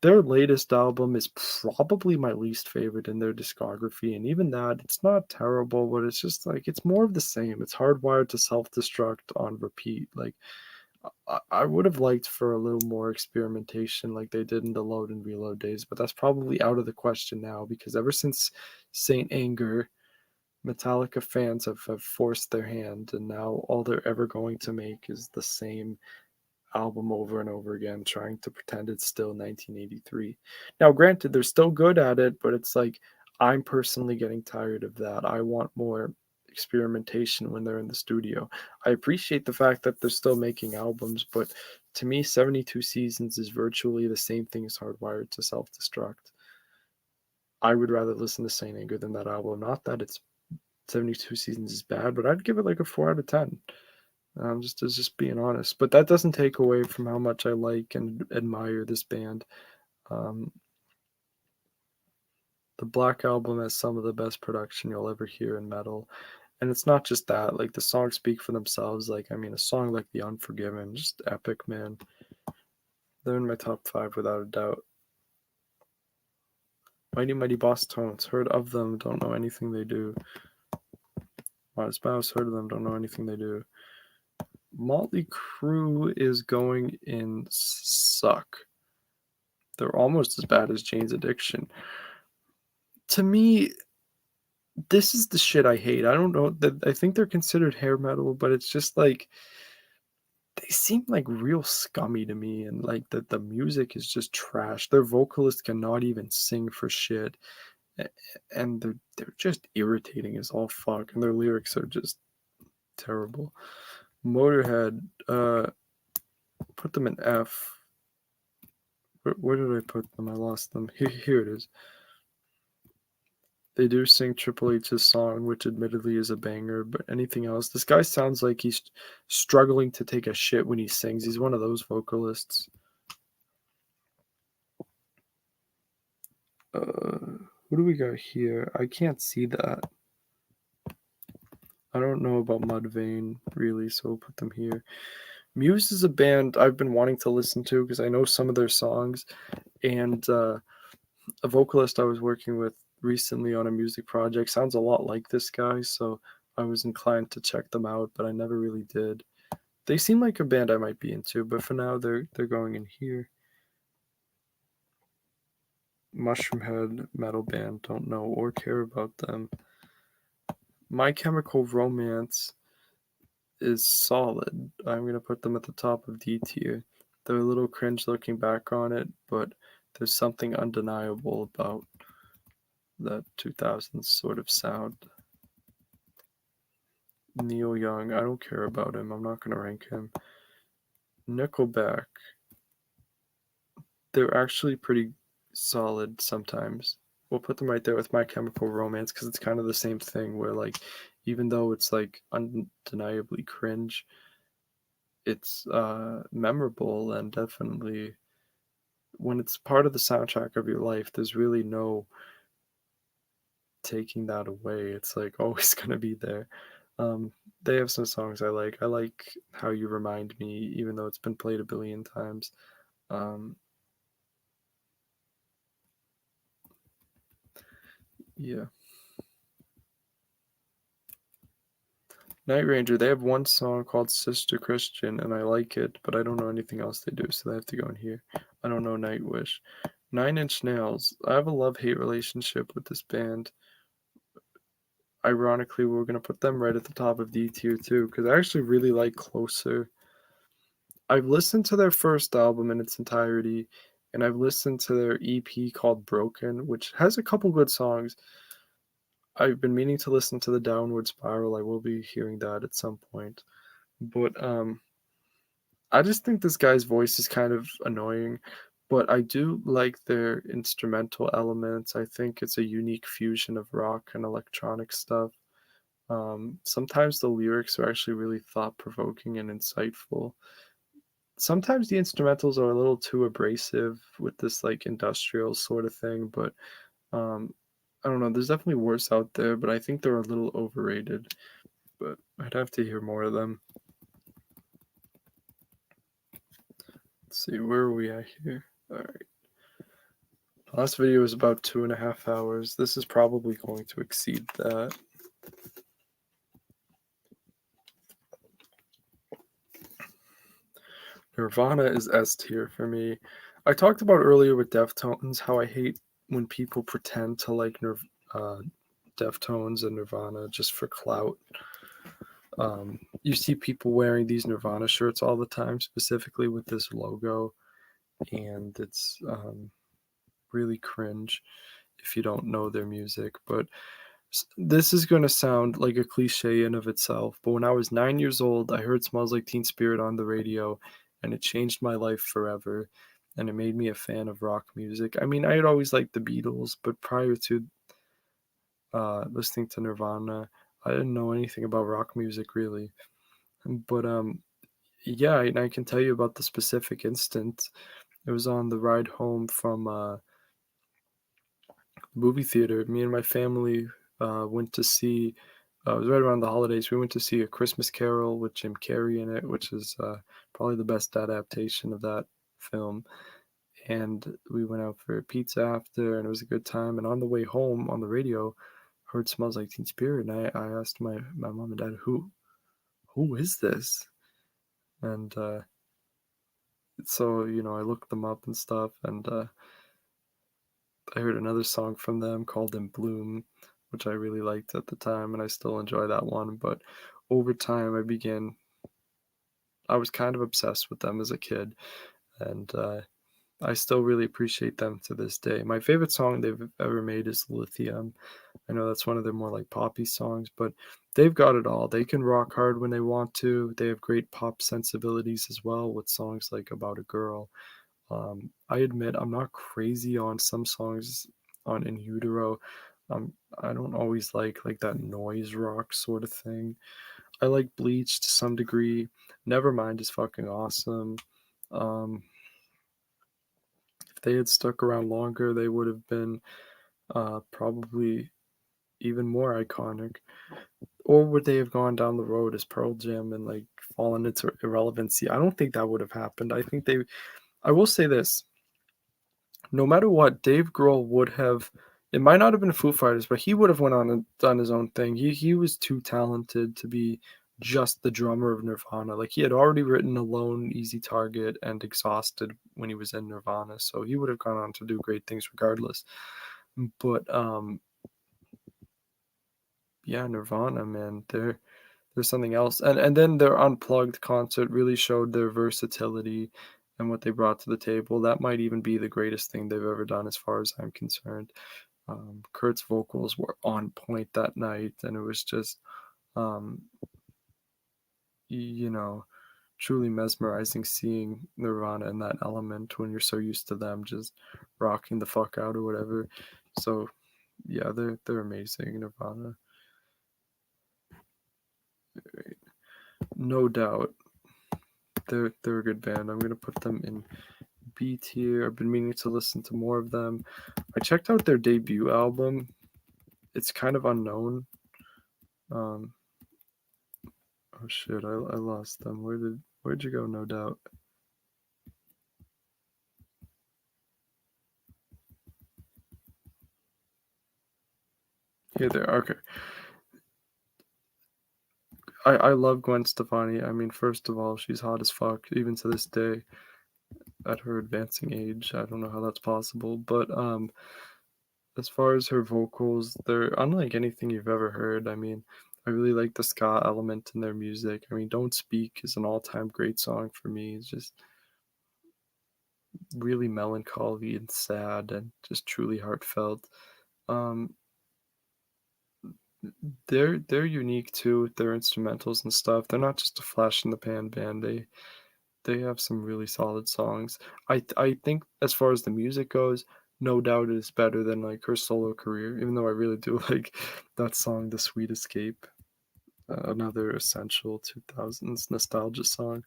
Their latest album is probably my least favorite in their discography, and even that, it's not terrible, but it's just like it's more of the same. It's hardwired to self-destruct on repeat. Like I would have liked for a little more experimentation like they did in the Load and Reload days, but that's probably out of the question now because ever since Saint Anger, Metallica fans have forced their hand, and now all they're ever going to make is the same album over and over again, trying to pretend it's still 1983. Now, granted, they're still good at it, but it's like I'm personally getting tired of that. I want more experimentation when they're in the studio. I appreciate the fact that they're still making albums, but to me, 72 Seasons is virtually the same thing as Hardwired to Self Destruct. I would rather listen to Saint Anger than that album. Not that it's 72 Seasons is bad, but I'd give it like a 4 out of 10. Just being honest, but that doesn't take away from how much I like and admire this band. Um, the Black Album has some of the best production you'll ever hear in metal, and it's not just that. Like the songs speak for themselves. Like I mean, a song like "The Unforgiven," just epic, man. They're in my top 5 without a doubt. Mighty Mighty Boss Tones, heard of them, don't know anything they do. Modest Mouse, heard of them, don't know anything they do. Motley Crue is going in suck. They're almost as bad as Jane's Addiction. To me, this is the shit I hate. I don't know that I think they're considered hair metal, but it's just like they seem like real scummy to me, and like the music is just trash. Their vocalist cannot even sing for shit. a- And they're just irritating as all fuck, and their lyrics are just terrible. Motorhead, put them in F. Where did I put them? I lost them. Here it is. They do sing Triple H's song, which admittedly is a banger, but anything else, this guy sounds like he's struggling to take a shit when he sings. He's one of those vocalists. Who do we got here? I can't see that. I don't know about Mudvayne really, so we'll put them here. Muse is a band I've been wanting to listen to because I know some of their songs, and a vocalist I was working with recently on a music project sounds a lot like this guy, so I was inclined to check them out, but I never really did. They seem like a band I might be into, but for now they're going in here. Mushroomhead metal band, don't know or care about them. My Chemical Romance is solid. I'm gonna put them at the top of D tier. They're a little cringe looking back on it, but there's something undeniable about that 2000s sort of sound. Neil Young, I don't care about him. I'm not gonna rank him. Nickelback, they're actually pretty solid sometimes. We'll put them right there with My Chemical Romance because it's kind of the same thing where like even though it's like undeniably cringe, it's memorable, and definitely when it's part of the soundtrack of your life, there's really no taking that away. It's like always gonna be there. Um, they have some songs I like. I like How You Remind Me, even though it's been played a billion times. Um, yeah. Night Ranger, they have one song called Sister Christian, and I like it, but I don't know anything else they do, so they have to go in here. I don't know Nightwish. Nine Inch Nails, I have a love hate relationship with this band. Ironically, we're going to put them right at the top of D tier too, because I actually really like Closer. I've listened to their first album in its entirety, and I've listened to their EP called Broken, which has a couple good songs. I've been meaning to listen to the Downward Spiral. I will be hearing that at some point. But I just think this guy's voice is kind of annoying, but I do like their instrumental elements. I think it's a unique fusion of rock and electronic stuff. Sometimes the lyrics are actually really thought provoking and insightful. Sometimes the instrumentals are a little too abrasive with this like industrial sort of thing, but um, I don't know. There's definitely worse out there, but I think they're a little overrated. But I'd have to hear more of them. Let's see, where are we at here? All right. Last video was about 2.5 hours. This is probably going to exceed that. Nirvana is S tier for me. I talked about earlier with Deftones how I hate when people pretend to like Deftones and Nirvana just for clout. You see people wearing these Nirvana shirts all the time, specifically with this logo, and it's really cringe if you don't know their music. But this is going to sound like a cliche in of itself, but when I was 9 years old, I heard Smells Like Teen Spirit on the radio, and it changed my life forever. And it made me a fan of rock music. I mean, I had always liked the Beatles, but prior to listening to Nirvana, I didn't know anything about rock music really. But yeah, and I can tell you about the specific instance. It was on the ride home from movie theater. Me and my family went to see. It was right around the holidays. We went to see A Christmas Carol with Jim Carrey in it, which is probably the best adaptation of that film, and we went out for pizza after, and it was a good time. And on the way home, on the radio, heard "Smells Like Teen Spirit," and I asked my mom and dad, "Who is this?" And so I looked them up and stuff, and I heard another song from them called "In Bloom," which I really liked at the time, and I still enjoy that one. But over time, I was kind of obsessed with them as a kid, and I still really appreciate them to this day. My favorite song they've ever made is "Lithium." I know that's one of their more like poppy songs, but they've got it all. They can rock hard when they want to. They have great pop sensibilities as well with songs like "About a Girl." I admit I'm not crazy on some songs on In Utero. I don't always like that noise rock sort of thing. I like Bleach to some degree. Nevermind is fucking awesome. Um, if they had stuck around longer, they would have been probably even more iconic. Or would they have gone down the road as Pearl Jam and like fallen into irrelevancy? I don't think that would have happened. I will say this: no matter what, Dave Grohl would have. It might not have been Foo Fighters, but he would have went on and done his own thing. He was too talented to be just the drummer of Nirvana. Like he had already written Alone, Easy Target, and Exhausted when he was in Nirvana, so he would have gone on to do great things regardless. But yeah, Nirvana, man, there's something else. And then their unplugged concert really showed their versatility and what they brought to the table. That might even be the greatest thing they've ever done, as far as I'm concerned. Kurt's vocals were on point that night, and it was just, um, you know, truly mesmerizing seeing Nirvana in that element when you're so used to them just rocking the fuck out or whatever. So yeah, they're amazing, Nirvana. No doubt, they're a good band. I'm gonna put them in B tier. I've been meaning to listen to more of them. I checked out their debut album. It's kind of unknown. Um, oh shit, I lost them. Where'd you go? No doubt. Here they are. Okay. I love Gwen Stefani. I mean, first of all, she's hot as fuck, even to this day, at her advancing age. I don't know how that's possible, but as far as her vocals, they're unlike anything you've ever heard. I mean, I really like the ska element in their music. I mean, "Don't Speak" is an all-time great song for me. It's just really melancholy and sad and just truly heartfelt. Um, they're unique too with their instrumentals and stuff. They're not just a flash in the pan band. They have some really solid songs. I think as far as the music goes, No Doubt is better than like her solo career, even though I really do like that song, "The Sweet Escape," another essential 2000s nostalgia song.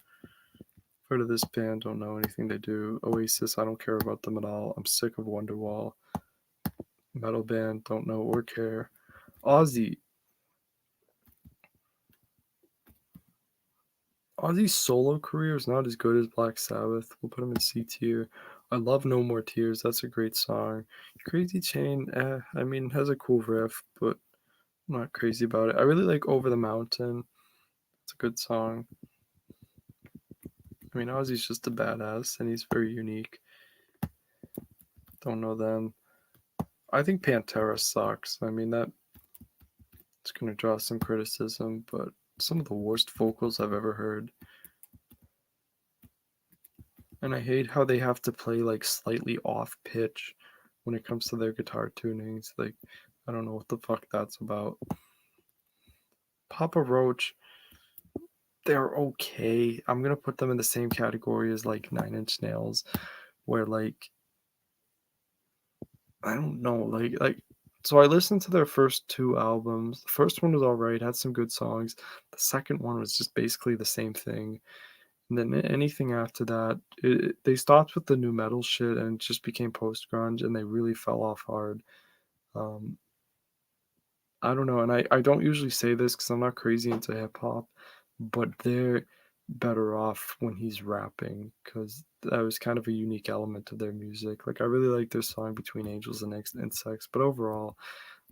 Heard of this band, don't know anything they do. Oasis, I don't care about them at all. I'm sick of Wonderwall. Metal band, don't know or care. Ozzy, Ozzy's solo career is not as good as Black Sabbath. We'll put him in C tier. I love No More Tears. That's a great song. Crazy Chain, I mean, has a cool riff, but I'm not crazy about it. I really like Over the Mountain. It's a good song. I mean, Ozzy's just a badass, and he's very unique. Don't know them. I think Pantera sucks. I mean, that's going to draw some criticism, but some of the worst vocals I've ever heard. And I hate how they have to play like slightly off pitch when it comes to their guitar tunings. Like, I don't know what the fuck that's about. Papa Roach, they're okay. I'm gonna put them in the same category as like Nine Inch Nails, where like I don't know, like so I listened to their first two albums. The first one was alright, had some good songs. The second one was just basically the same thing. And then anything after that, they stopped with the new metal shit and it just became post grunge, and they really fell off hard. Um, I don't know, and I don't usually say this because I'm not crazy into hip hop, but better off when he's rapping because that was kind of a unique element of their music. Like I really like their song Between Angels and Insects, but overall,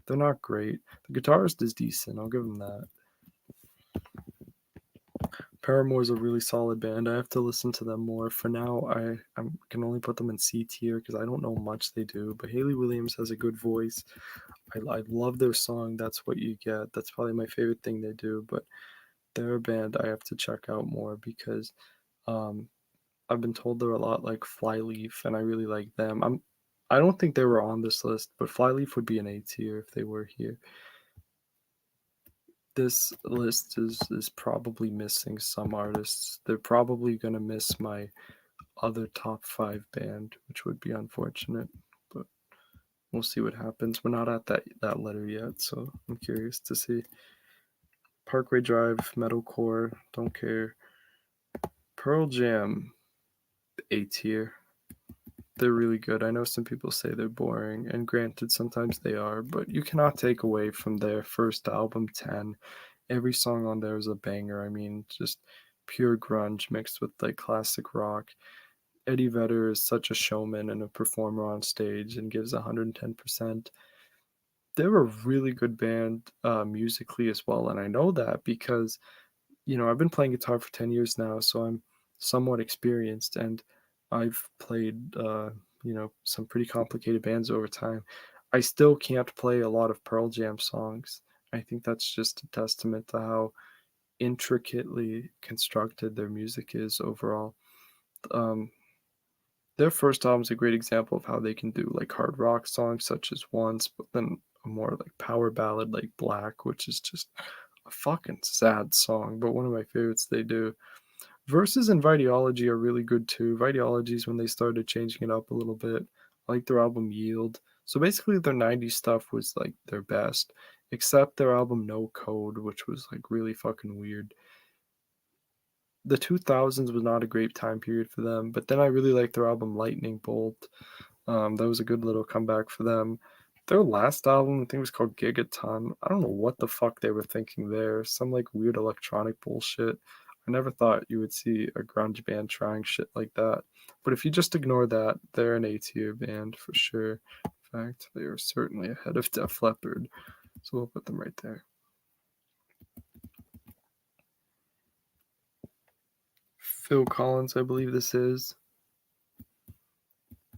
they're not great. The guitarist is decent, I'll give him that. Paramore's a really solid band. I have to listen to them more. For now, I can only put them in C tier because I don't know much they do. But Hayley Williams has a good voice. I love their song. That's what you get. That's probably my favorite thing they do. But they're a band I have to check out more because um, I've been told they're a lot like Flyleaf, and I really like them. I don't think they were on this list, but Flyleaf would be an A tier if they were here. This list is probably missing some artists. They're probably gonna miss my other top five band, which would be unfortunate. But we'll see what happens. We're not at that letter yet, so I'm curious to see. Parkway Drive, metalcore, don't care. Pearl Jam, A tier. They're really good. I know some people say they're boring, and granted, sometimes they are, but you cannot take away from their first album, 10. Every song on there is a banger. I mean, just pure grunge mixed with like classic rock. Eddie Vedder is such a showman and a performer on stage and gives 110%. They're a really good band musically as well, and I know that because I've been playing guitar for 10 years now, so I'm somewhat experienced and I've played, some pretty complicated bands over time. I still can't play a lot of Pearl Jam songs. I think that's just a testament to how intricately constructed their music is overall. Um, their first album is a great example of how they can do like hard rock songs such as Once, but then a more like power ballad like Black, which is just a fucking sad song, but one of my favorites they do. Verses and Videology are really good too. Videology is when they started changing it up a little bit. I like their album Yield. So basically their 90s stuff was like their best, except their album No Code, which was like really fucking weird. The 2000s was not a great time period for them, but then I really liked their album Lightning Bolt. That was a good little comeback for them. Their last album, I think, was called Gigaton. I don't know what the fuck they were thinking there. Some like weird electronic bullshit. I never thought you would see a grunge band trying shit like that. But if you just ignore that, they're an A tier band for sure. In fact, they are certainly ahead of Def Leppard. So we'll put them right there. Phil Collins, I believe this is.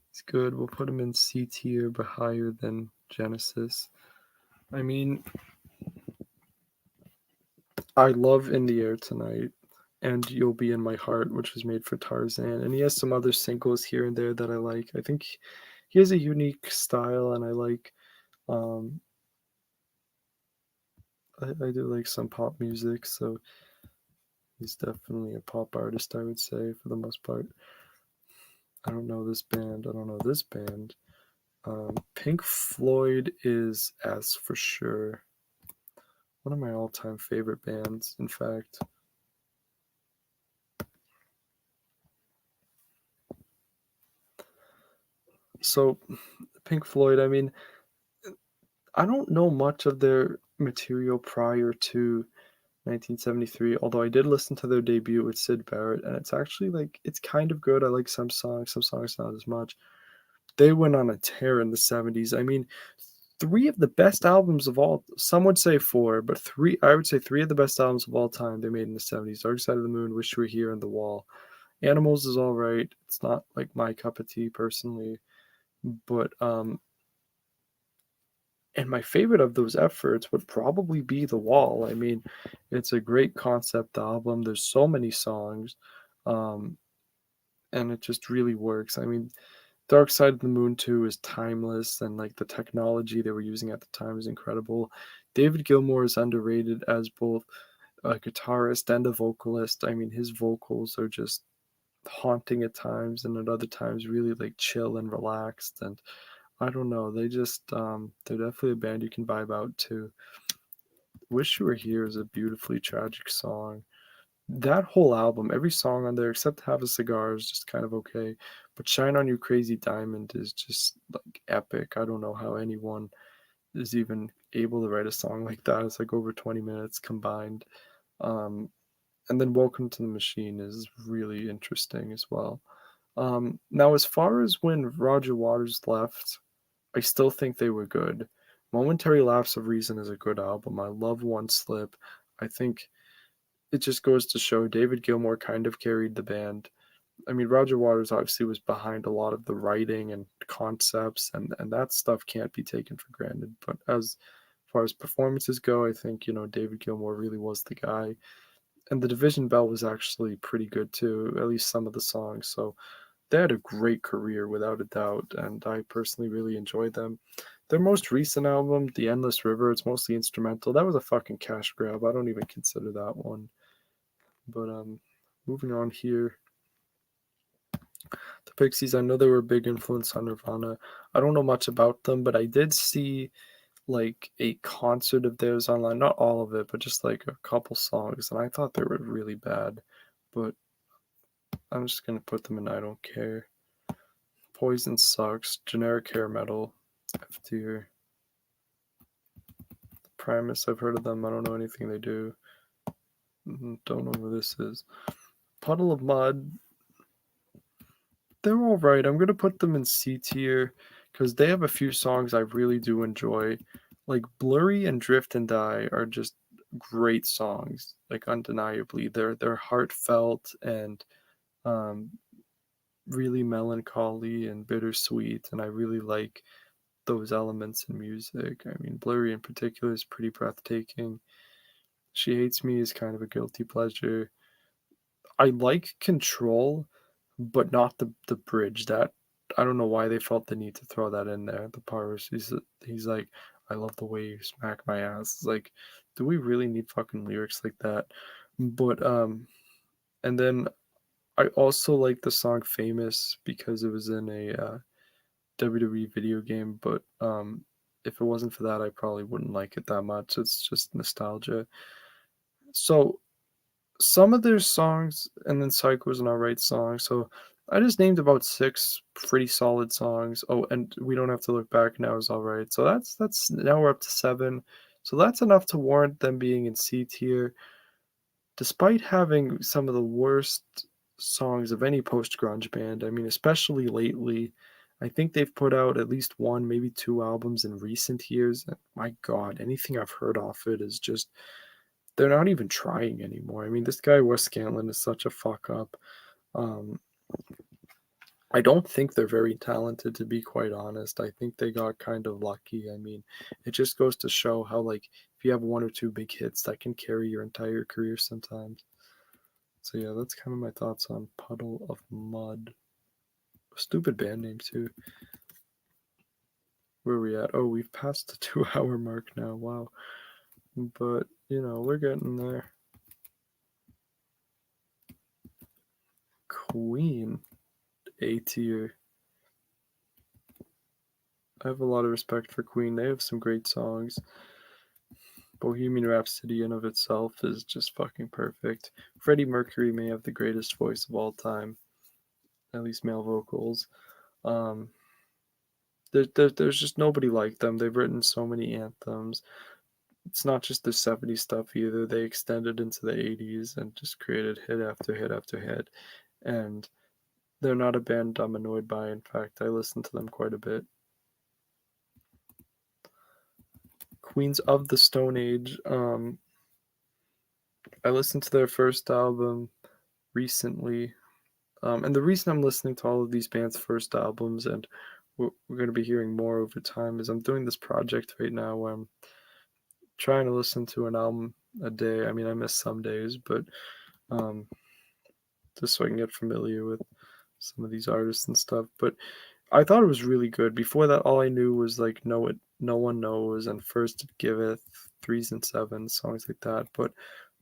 He's good. We'll put him in C tier, but higher than Genesis. I mean, I love In the Air Tonight and You'll Be in My Heart, which was made for Tarzan. And he has some other singles here and there that I like. I think he has a unique style, and um, I do like some pop music, so he's definitely a pop artist, I would say, for the most part. I don't know this band. I don't know this band. Pink Floyd is S for sure. One of my all-time favorite bands, in fact. So, Pink Floyd, I mean, I don't know much of their material prior to 1973, although I did listen to their debut with Sid Barrett, and it's actually like it's kind of good. I like some songs not as much. They went on a tear in the 70s. I mean, three of the best albums of all, some would say four, but three, I would say three of the best albums of all time they made in the 70s. Dark Side of the Moon, Wish You Were Here, and The Wall. Animals is all right. It's not like my cup of tea personally, but and my favorite of those efforts would probably be The Wall. I mean, it's a great concept album. There's so many songs, um, and it just really works. I mean, Dark Side of the Moon 2 is timeless, and like the technology they were using at the time is incredible. David Gilmour is underrated as both a guitarist and a vocalist. I mean, his vocals are just haunting at times, and at other times really like chill and relaxed. And I don't know, they're definitely a band you can vibe out to. Wish You Were Here is a beautifully tragic song. That whole album, every song on there except Have a Cigar is just kind of okay. But Shine On You Crazy Diamond is just like epic. I don't know how anyone is even able to write a song like that. It's like over 20 minutes combined. Um, And then Welcome to the Machine is really interesting as well. Now, as far as when Roger Waters left, I still think they were good. Momentary Lapse of Reason is a good album. I love One Slip. I think it just goes to show David Gilmour kind of carried the band. I mean, Roger Waters obviously was behind a lot of the writing and concepts, and that stuff can't be taken for granted. But as far as performances go, I think, David Gilmour really was the guy. And the Division Bell was actually pretty good too, at least some of the songs. So they had a great career without a doubt, and I personally really enjoyed them. Their most recent album, The Endless River, it's mostly instrumental. That was a fucking cash grab. I don't even consider that one. But moving on here, the Pixies, I know they were a big influence on Nirvana. I don't know much about them, but I did see like a concert of theirs online. Not all of it, but just like a couple songs, and I thought they were really bad. But I'm just gonna put them in I don't care. Poison sucks. Generic hair metal. F tier. Primus, I've heard of them. I don't know anything they do. Don't know who this is. Puddle of Mud. They're all right. I'm gonna put them in C tier because they have a few songs I really do enjoy. Like Blurry and Drift and Die are just great songs. Like undeniably, they're heartfelt and um, really melancholy and bittersweet, and I really like those elements in music. I mean, Blurry in particular is pretty breathtaking. She Hates Me is kind of a guilty pleasure. I like Control, but not the bridge. That I don't know why they felt the need to throw that in there. The part where he's like, "I love the way you smack my ass." It's like, do we really need fucking lyrics like that? But and then I also like the song "Famous" because it was in a WWE video game. But if it wasn't for that, I probably wouldn't like it that much. It's just nostalgia. So some of their songs, and then Psycho was an alright song. So I just named about six pretty solid songs. Oh, and We Don't Have to Look Back Now is alright. So that's now we're up to seven. So that's enough to warrant them being in C tier, despite having some of the worst songs of any post grunge band. I mean, especially lately. I think they've put out at least one, maybe two albums in recent years. And my God, anything I've heard off it is just they're not even trying anymore. I mean, this guy Wes Scantlin is such a fuck up. Um, I don't think they're very talented, to be quite honest. I think they got kind of lucky. I mean, it just goes to show how, like, if you have one or two big hits, that can carry your entire career sometimes. So yeah, that's kind of my thoughts on Puddle of Mud. Stupid band name too. Where are we at? Oh, we've passed the 2 hour mark now. Wow. But we're getting there. Queen, A tier. I have a lot of respect for Queen. They have some great songs. Bohemian Rhapsody in of itself is just fucking perfect. Freddie Mercury may have the greatest voice of all time, at least male vocals. Um, there's just nobody like them. They've written so many anthems. It's not just the 70s stuff either. They extended into the 80s and just created hit after hit after hit. And they're not a band I'm annoyed by. In fact, I listen to them quite a bit. Queens of the Stone Age. I listened to their first album recently. And the reason I'm listening to all of these bands' first albums, and we're going to be hearing more over time, is I'm doing this project right now where I'm trying to listen to an album a day. I mean, I miss some days, but um, just so I can get familiar with some of these artists and stuff. But I thought it was really good. Before that, all I knew was like Know It, No One Knows, and First It Giveth, Threes and Sevens, songs like that. But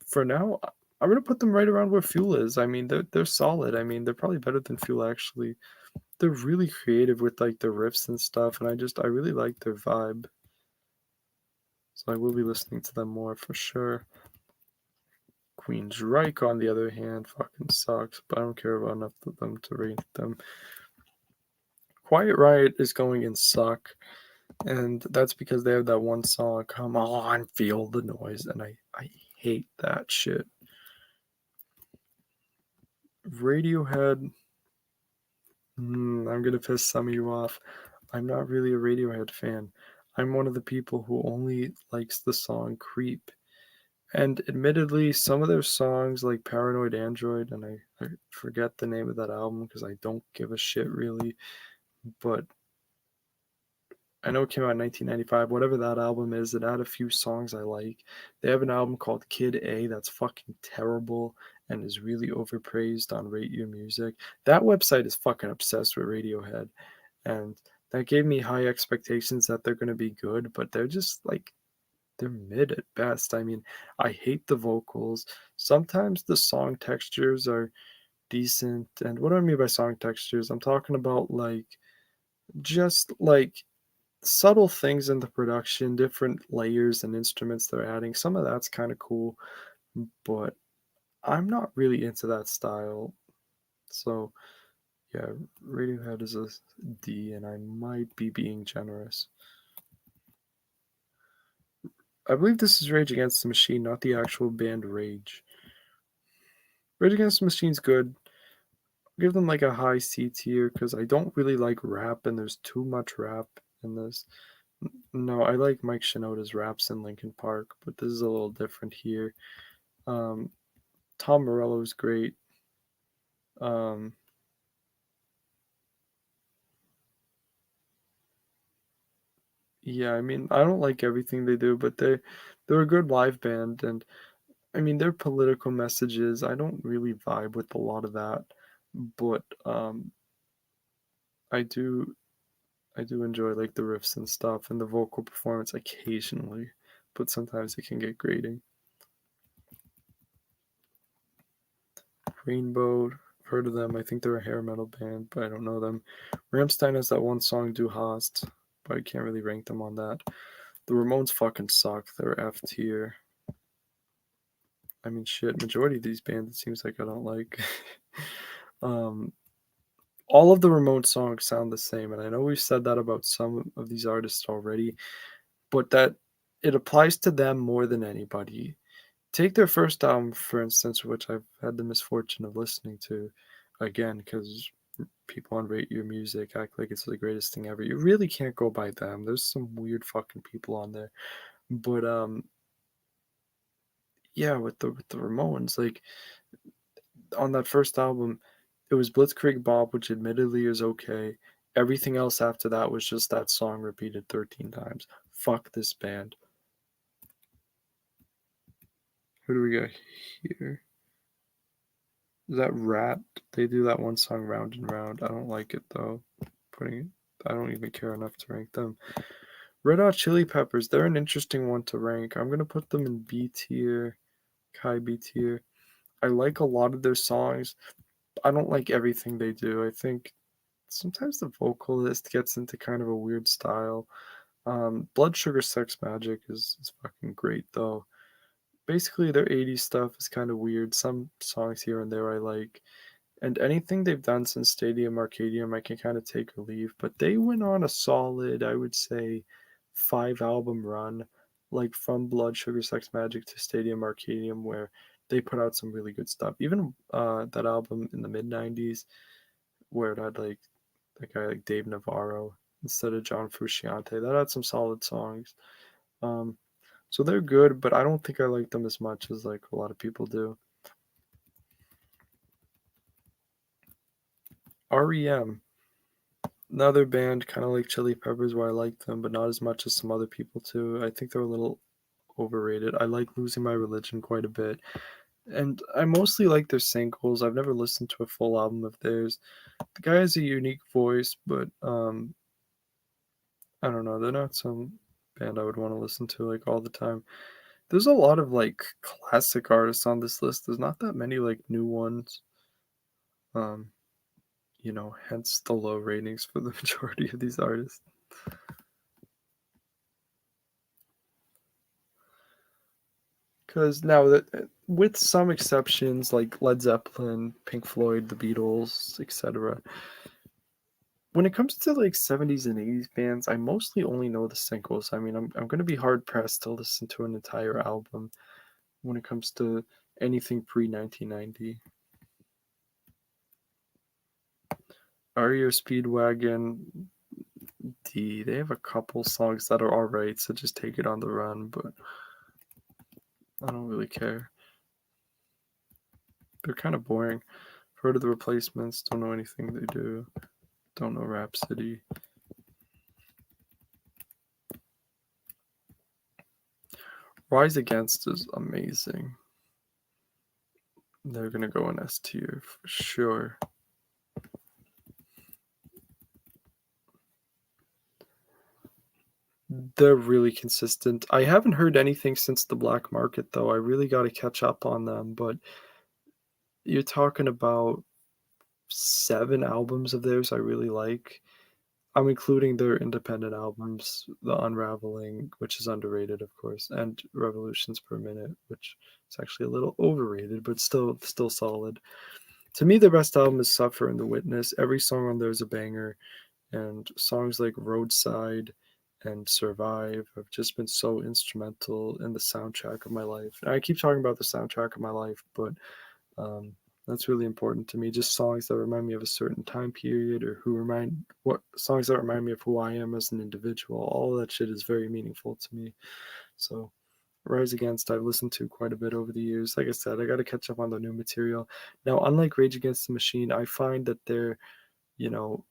for now, I'm gonna put them right around where Fuel is. I mean, they're solid. I mean, they're probably better than Fuel actually. They're really creative with like their riffs and stuff, and I really like their vibe. So I will be listening to them more for sure. Queensryche, on the other hand, fucking sucks, but I don't care about enough of them to rate them. Quiet Riot is going in suck, and that's because they have that one song, Come On, Feel the Noise, and I hate that shit. Radiohead, I'm gonna piss some of you off. I'm not really a Radiohead fan. I'm one of the people who only likes the song "Creep." And admittedly, some of their songs, like "Paranoid Android," and I forget the name of that album because I don't give a shit really, but I know it came out in 1995. Whatever that album is, it had a few songs I like. They have an album called Kid A that's fucking terrible and is really overpraised on Rate Your Music. That website is fucking obsessed with Radiohead, and that gave me high expectations that they're gonna be good, but they're just like they're mid at best. I mean, I hate the vocals. Sometimes the song textures are decent, and what do I mean by song textures? I'm talking about like just like subtle things in the production, different layers and instruments they're adding. Some of that's kind of cool, but I'm not really into that style. So, yeah, Radiohead is a D, and I might be being generous. I believe this is Rage Against the Machine, not the actual band Rage. Rage Against the Machine's good. Give them like a high C tier because I don't really like rap, and there's too much rap in this. No, I like Mike Shinoda's raps in Linkin Park, but this is a little different here. Um, Tom Morello's great. Um, yeah, I mean, I don't like everything they do, but they're a good live band, and I mean, their political messages, I don't really vibe with a lot of that, but I do I do enjoy like the riffs and stuff and the vocal performance occasionally, but sometimes it can get grating. Rainbow, heard of them. I think they're a hair metal band, but I don't know them. Rammstein has that one song Du Hast, but I can't really rank them on that. The Ramones fucking suck. They're F tier. I mean, shit. Majority of these bands, it seems like I don't like. um, all of the Ramones songs sound the same, and I know we've said that about some of these artists already, but that it applies to them more than anybody. Take their first album, for instance, which I've had the misfortune of listening to again because people on Rate Your Music act like it's the greatest thing ever. You really can't go by them. There's some weird fucking people on there. But yeah, with the Ramones, like on that first album, it was Blitzkrieg Bob, which admittedly is okay. Everything else after that was just that song repeated 13 times. Fuck this band. Who do we got here? Is that Rat? They do that one song Round and Round. I don't like it though. Putting it, I don't even care enough to rank them. Red Hot Chili Peppers, they're an interesting one to rank. I'm gonna put them in B tier, high B tier. I like a lot of their songs. I don't like everything they do. I think sometimes the vocalist gets into kind of a weird style. Blood Sugar Sex Magic is fucking great though. Basically, their 80s stuff is kind of weird. Some songs here and there I like. And anything they've done since Stadium Arcadium, I can kind of take or leave. But they went on a solid, I would say, 5 album run, like from Blood Sugar Sex Magic to Stadium Arcadium, where they put out some really good stuff. Even that album in the mid '90s, where it had like a guy like Dave Navarro instead of John Frusciante, that had some solid songs. Um, so they're good, but I don't think I like them as much as like a lot of people do. REM, another band kind of like Chili Peppers where I like them, but not as much as some other people too. I think they're a little overrated. I like Losing My Religion quite a bit. And I mostly like their singles. I've never listened to a full album of theirs. The guy has a unique voice, but I don't know. They're not some band I would want to listen to like all the time. There's a lot of like classic artists on this list. There's not that many like new ones. Um, hence the low ratings for the majority of these artists. Because now that, with some exceptions like Led Zeppelin, Pink Floyd, the Beatles, etc., when it comes to like 70s and 80s bands, I mostly only know the singles. I mean, I'm going to be hard pressed to listen to an entire album when it comes to anything pre 1990. REO Speedwagon D. They have a couple songs that are alright, so just take it on the run, but I don't really care. They're kind of boring. Heard of the Replacements, don't know anything they do. Don't know Rhapsody. Rise Against is amazing. They're gonna go in S tier for sure. They're really consistent. I haven't heard anything since the Black Market though. I really got to catch up on them, but you're talking about 7 albums of theirs I really like. I'm including their independent albums, The Unraveling, which is underrated, of course, and Revolutions Per Minute, which is actually a little overrated, but still solid. To me, the best album is Suffer and The Witness. Every song on there is a banger, and songs like Roadside and Survive have just been so instrumental in the soundtrack of my life. And I keep talking about the soundtrack of my life, but um, that's really important to me. Just songs that remind me of a certain time period, or what songs that remind me of who I am as an individual. All of that shit is very meaningful to me. So Rise Against, I've listened to quite a bit over the years. Like I said, I got to catch up on the new material. Now, unlike Rage Against the Machine, I find that they're, you know,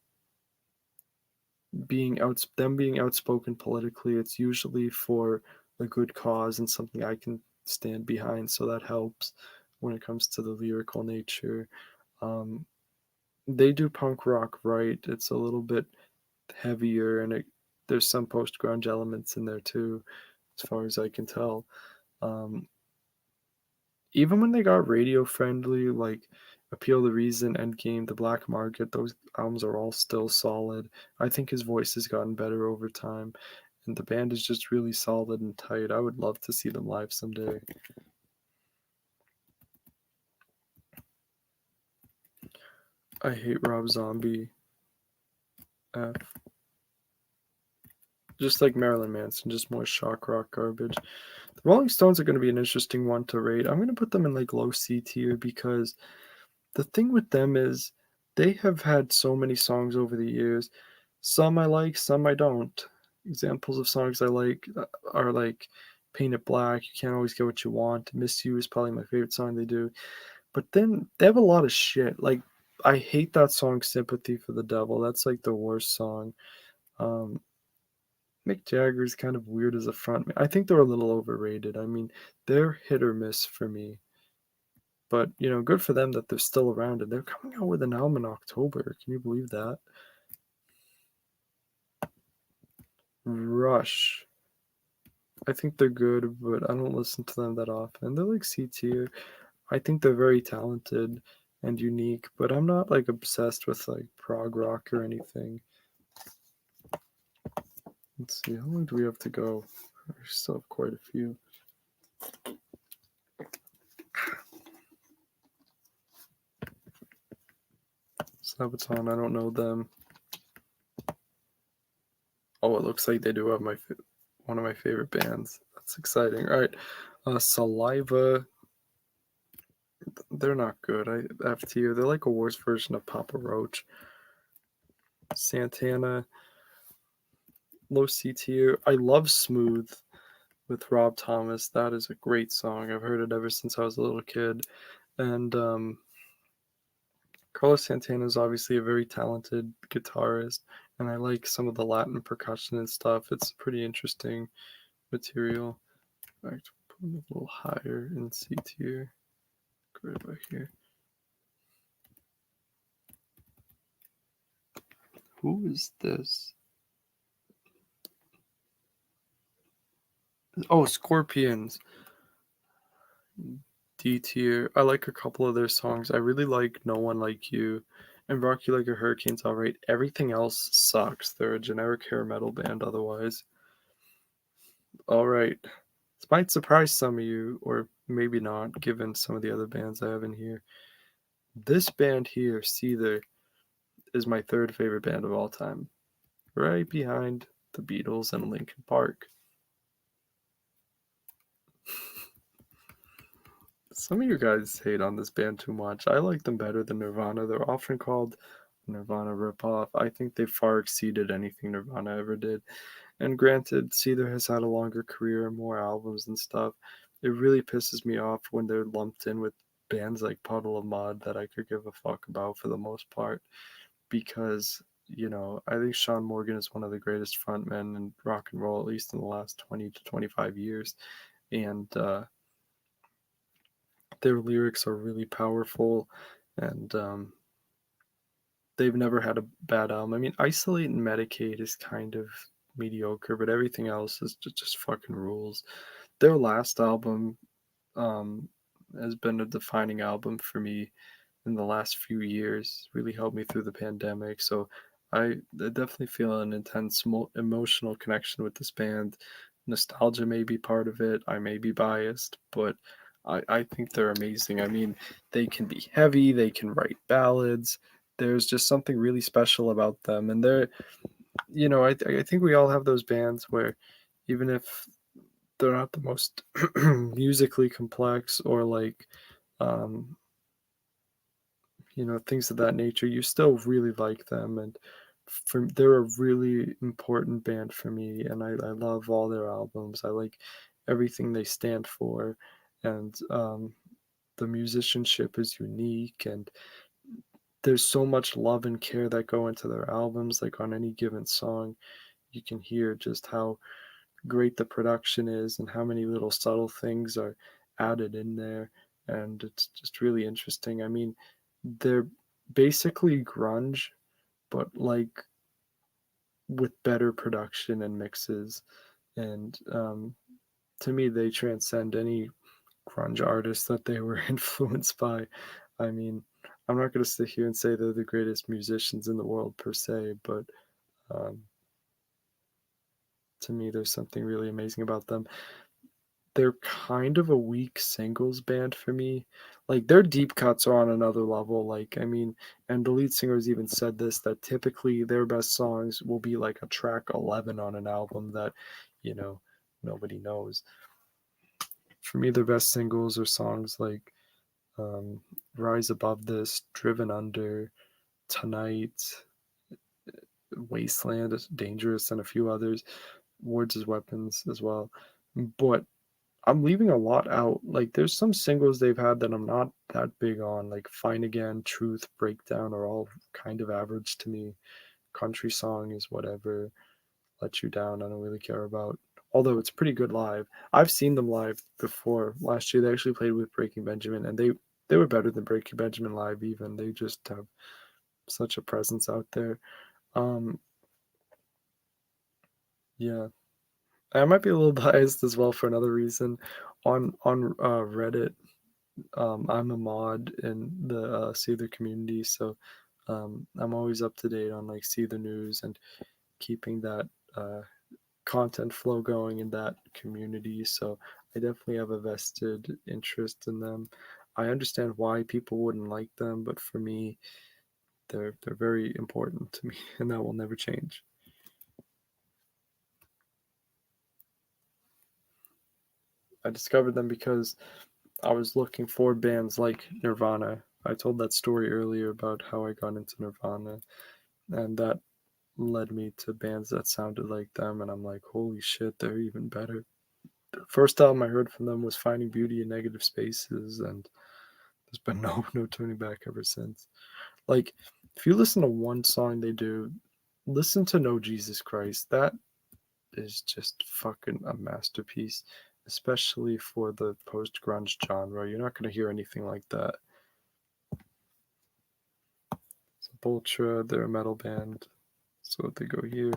being outspoken politically, it's usually for a good cause and something I can stand behind. So that helps when it comes to the lyrical nature. Um, they do punk rock right. It's a little bit heavier, and there's some post grunge elements in there too, as far as I can tell. Um, Even when they got radio friendly, like Appeal to Reason, Endgame, The Black Market, those albums are all still solid. I think his voice has gotten better over time, and the band is just really solid and tight. I would love to see them live someday. I hate Rob Zombie. F. Just like Marilyn Manson, just more shock rock garbage. The Rolling Stones are going to be an interesting one to rate. I'm going to put them in like low C tier because the thing with them is they have had so many songs over the years. Some I like, some I don't. Examples of songs I like are like Paint It Black, You Can't Always Get What You Want, Miss You is probably my favorite song they do. But then they have a lot of shit. Like, I hate that song Sympathy for the Devil. That's like the worst song. Um, Mick Jagger's kind of weird as a frontman. I think they're a little overrated. I mean, they're hit or miss for me. But, good for them that they're still around and they're coming out with an album in October. Can you believe that? Rush. I think they're good, but I don't listen to them that often. They're like C tier. I think they're very talented and unique, but I'm not like obsessed with like prog rock or anything. Let's see, how long do we have to go? We still have quite a few. Sabaton, I don't know them. Oh, it looks like they do have one of my favorite bands. That's exciting. All right, Saliva. They're not good. I have tier. They're like a worse version of Papa Roach. Santana, low C tier. I love Smooth with Rob Thomas. That is a great song. I've heard it ever since I was a little kid. And Carlos Santana is obviously a very talented guitarist, and I like some of the Latin percussion and stuff. It's pretty interesting material. In fact, put them a little higher in C tier. Go right back here. Who is this? Oh, Scorpions. D tier. I like a couple of their songs. I really like No One Like You and Rock You Like a Hurricane's alright. Everything else sucks. They're a generic hair metal band otherwise. Alright. This might surprise some of you, or maybe not, given some of the other bands I have in here. This band here, Seether, is my third favorite band of all time. Right behind the Beatles and Linkin Park. Some of you guys hate on this band too much. I like them better than Nirvana. They're often called Nirvana ripoff. I think they far exceeded anything Nirvana ever did. And granted, Seether has had a longer career, more albums and stuff. It really pisses me off when they're lumped in with bands like Puddle of Mud that I could give a fuck about for the most part because, I think Sean Morgan is one of the greatest frontmen in rock and roll, at least in the last 20 to 25 years. And their lyrics are really powerful, and they've never had a bad album. I mean, Isolate and Medicaid is kind of mediocre, but everything else is just fucking rules. Their last album um, has been a defining album for me in the last few years. Really helped me through the pandemic. So I definitely feel an intense emotional connection with this band. Nostalgia may be part of it. I may be biased, but I think they're amazing. I mean, they can be heavy, they can write ballads. There's just something really special about them. And I think we all have those bands where even if they're not the most musically complex or like um, things of that nature, you still really like them. And they're a really important band for me, and I love all their albums. I like everything they stand for, and the musicianship is unique, and there's so much love and care that go into their albums. Like on any given song, you can hear just how great the production is and how many little subtle things are added in there. And it's just really interesting. I mean, they're basically grunge, but like with better production and mixes. And to me, they transcend any grunge artist that they were influenced by. I mean, I'm not going to sit here and say they're the greatest musicians in the world per se, but um, to me, there's something really amazing about them. They're kind of a weak singles band for me. Like their deep cuts are on another level. Like I mean, and the lead singers even said this that typically their best songs will be like a track 11 on an album that, you know, nobody knows. For me, their best singles are songs like um, "Rise Above This," "Driven Under," "Tonight," "Wasteland," "Dangerous," and a few others. "Words as Weapons" as well. But I'm leaving a lot out. Like, there's some singles they've had that I'm not that big on, like Fine Again, Truth, Breakdown are all kind of average to me. Country Song is whatever. Let You Down, I don't really care about. Although it's pretty good live. I've seen them live before. Last year they actually played with Breaking Benjamin, and they were better than Breaking Benjamin live even. They just have such a presence out there. Um yeah. I might be a little biased as well for another reason. On Reddit, I'm a mod in the Seether community, so I'm always up to date on like Seether news and keeping that uh, content flow going in that community. So I definitely have a vested interest in them. I understand why people wouldn't like them, but for me, they're very important to me, and that will never change. I discovered them because I was looking for bands like Nirvana. I told that story earlier about how I got into Nirvana, and that led me to bands that sounded like them, and I'm like, holy shit, they're even better. The first album I heard from them was Finding Beauty in Negative Spaces, and there's been no turning back ever since. Like, if you listen to one song they do, listen to No Jesus Christ. That is just fucking a masterpiece, especially for the post grunge genre. You're not gonna hear anything like that. Sepultura, they're a metal band, so they go here.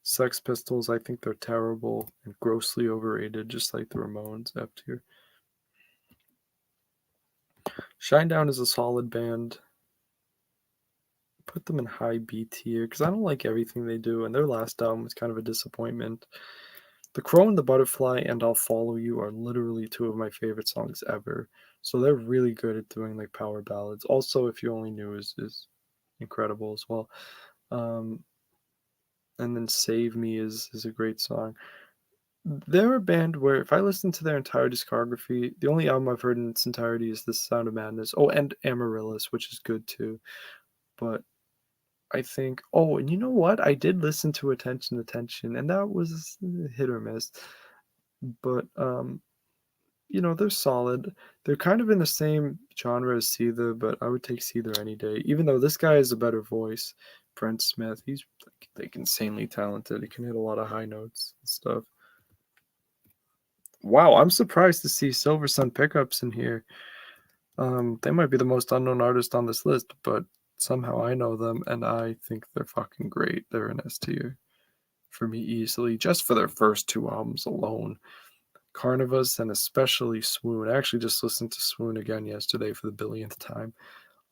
Sex Pistols, I think they're terrible and grossly overrated, just like the Ramones F tier. Shinedown is a solid band. Put them in high B tier because I don't like everything they do, and their last album was kind of a disappointment. The Crow and the Butterfly and I'll Follow You are literally two of my favorite songs ever. So they're really good at doing like power ballads. Also, If You Only Knew is incredible as well. Um, and then Save Me is a great song. They're a band where if I listen to their entire discography, the only album I've heard in its entirety is The Sound of Madness. Oh, and Amaryllis, which is good too. But I think oh, and you know what? I did listen to Attention, Attention, and that was hit or miss, but, you know, they're solid. They're kind of in the same genre as Seether, but I would take Seether any day, even though this guy has a better voice. Brent Smith, he's, like, insanely talented. He can hit a lot of high notes and stuff. Wow, I'm surprised to see Silver Sun Pickups in here. They might be the most unknown artist on this list, but somehow I know them, and I think they're fucking great. They're an S tier for me easily, just for their first 2 albums alone. Carnivus and especially Swoon. I actually just listened to Swoon again yesterday for the billionth time.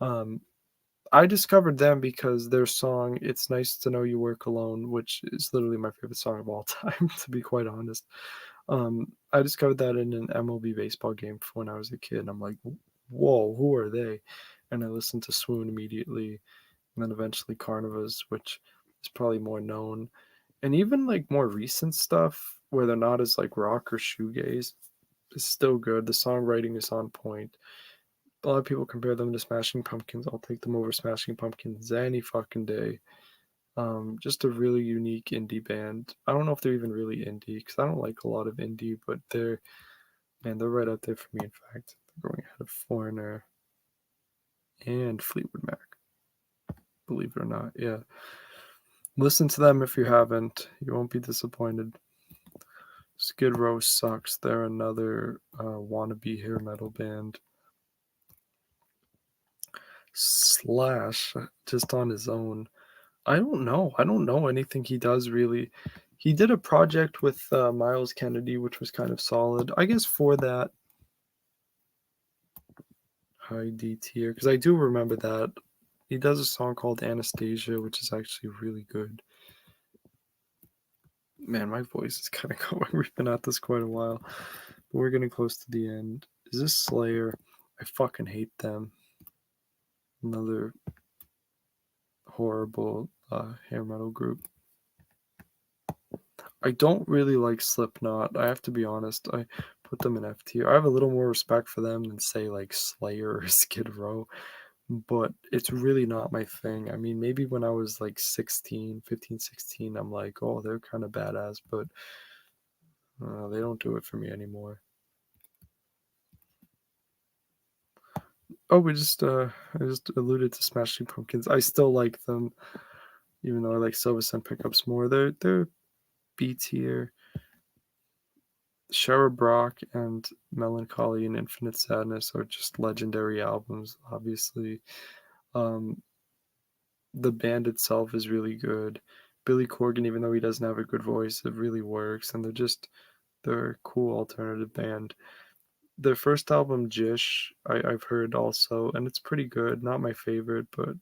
Um, I discovered them because their song "It's Nice to Know You Work Alone," which is literally my favorite song of all time, to be quite honest. I discovered that in an MLB baseball game when I was a kid, and I'm like, "Whoa, who are they?" And I listened to Swoon immediately, and then eventually Carnivus, which is probably more known, and even like more recent stuff where they're not as like rock or shoegaze is still good. The songwriting is on point. A lot of people compare them to Smashing Pumpkins. I'll take them over Smashing Pumpkins any fucking day. Just a really unique indie band. I don't know if they're even really indie because I don't like a lot of indie, but they're right up there for me. In fact, they're going ahead of Foreigner and Fleetwood Mac. Believe it or not, yeah. Listen to them if you haven't. You won't be disappointed. Skid Row sucks. They're another wannabe hair metal band. Slash, just on his own. I don't know. I don't know anything he does really. He did a project with Miles Kennedy, which was kind of solid. I guess for that high D tier, because I do remember that. He does a song called Anastasia, which is actually really good. Man, my voice is kind of going. We've been at this quite a while, but we're getting close to the end. Is this Slayer? I fucking hate them. Another horrible hair metal group. I don't really like Slipknot. I have to be honest. I put them in F tier. I have a little more respect for them than say like Slayer or Skid Row, but it's really not my thing. I mean, maybe when I was like 16, 15, 16, I'm like, oh, they're kind of badass, but they don't do it for me anymore. Oh, I just alluded to Smashing Pumpkins. I still like them, even though I like Silver Sun Pickups more. They're B tier. Shara Brock and Melancholy and Infinite Sadness are just legendary albums, obviously. Um, the band itself is really good. Billy Corgan, even though he doesn't have a good voice, it really works, and they're a cool alternative band. Their first album, Jish, I've heard also, and it's pretty good. Not my favorite, but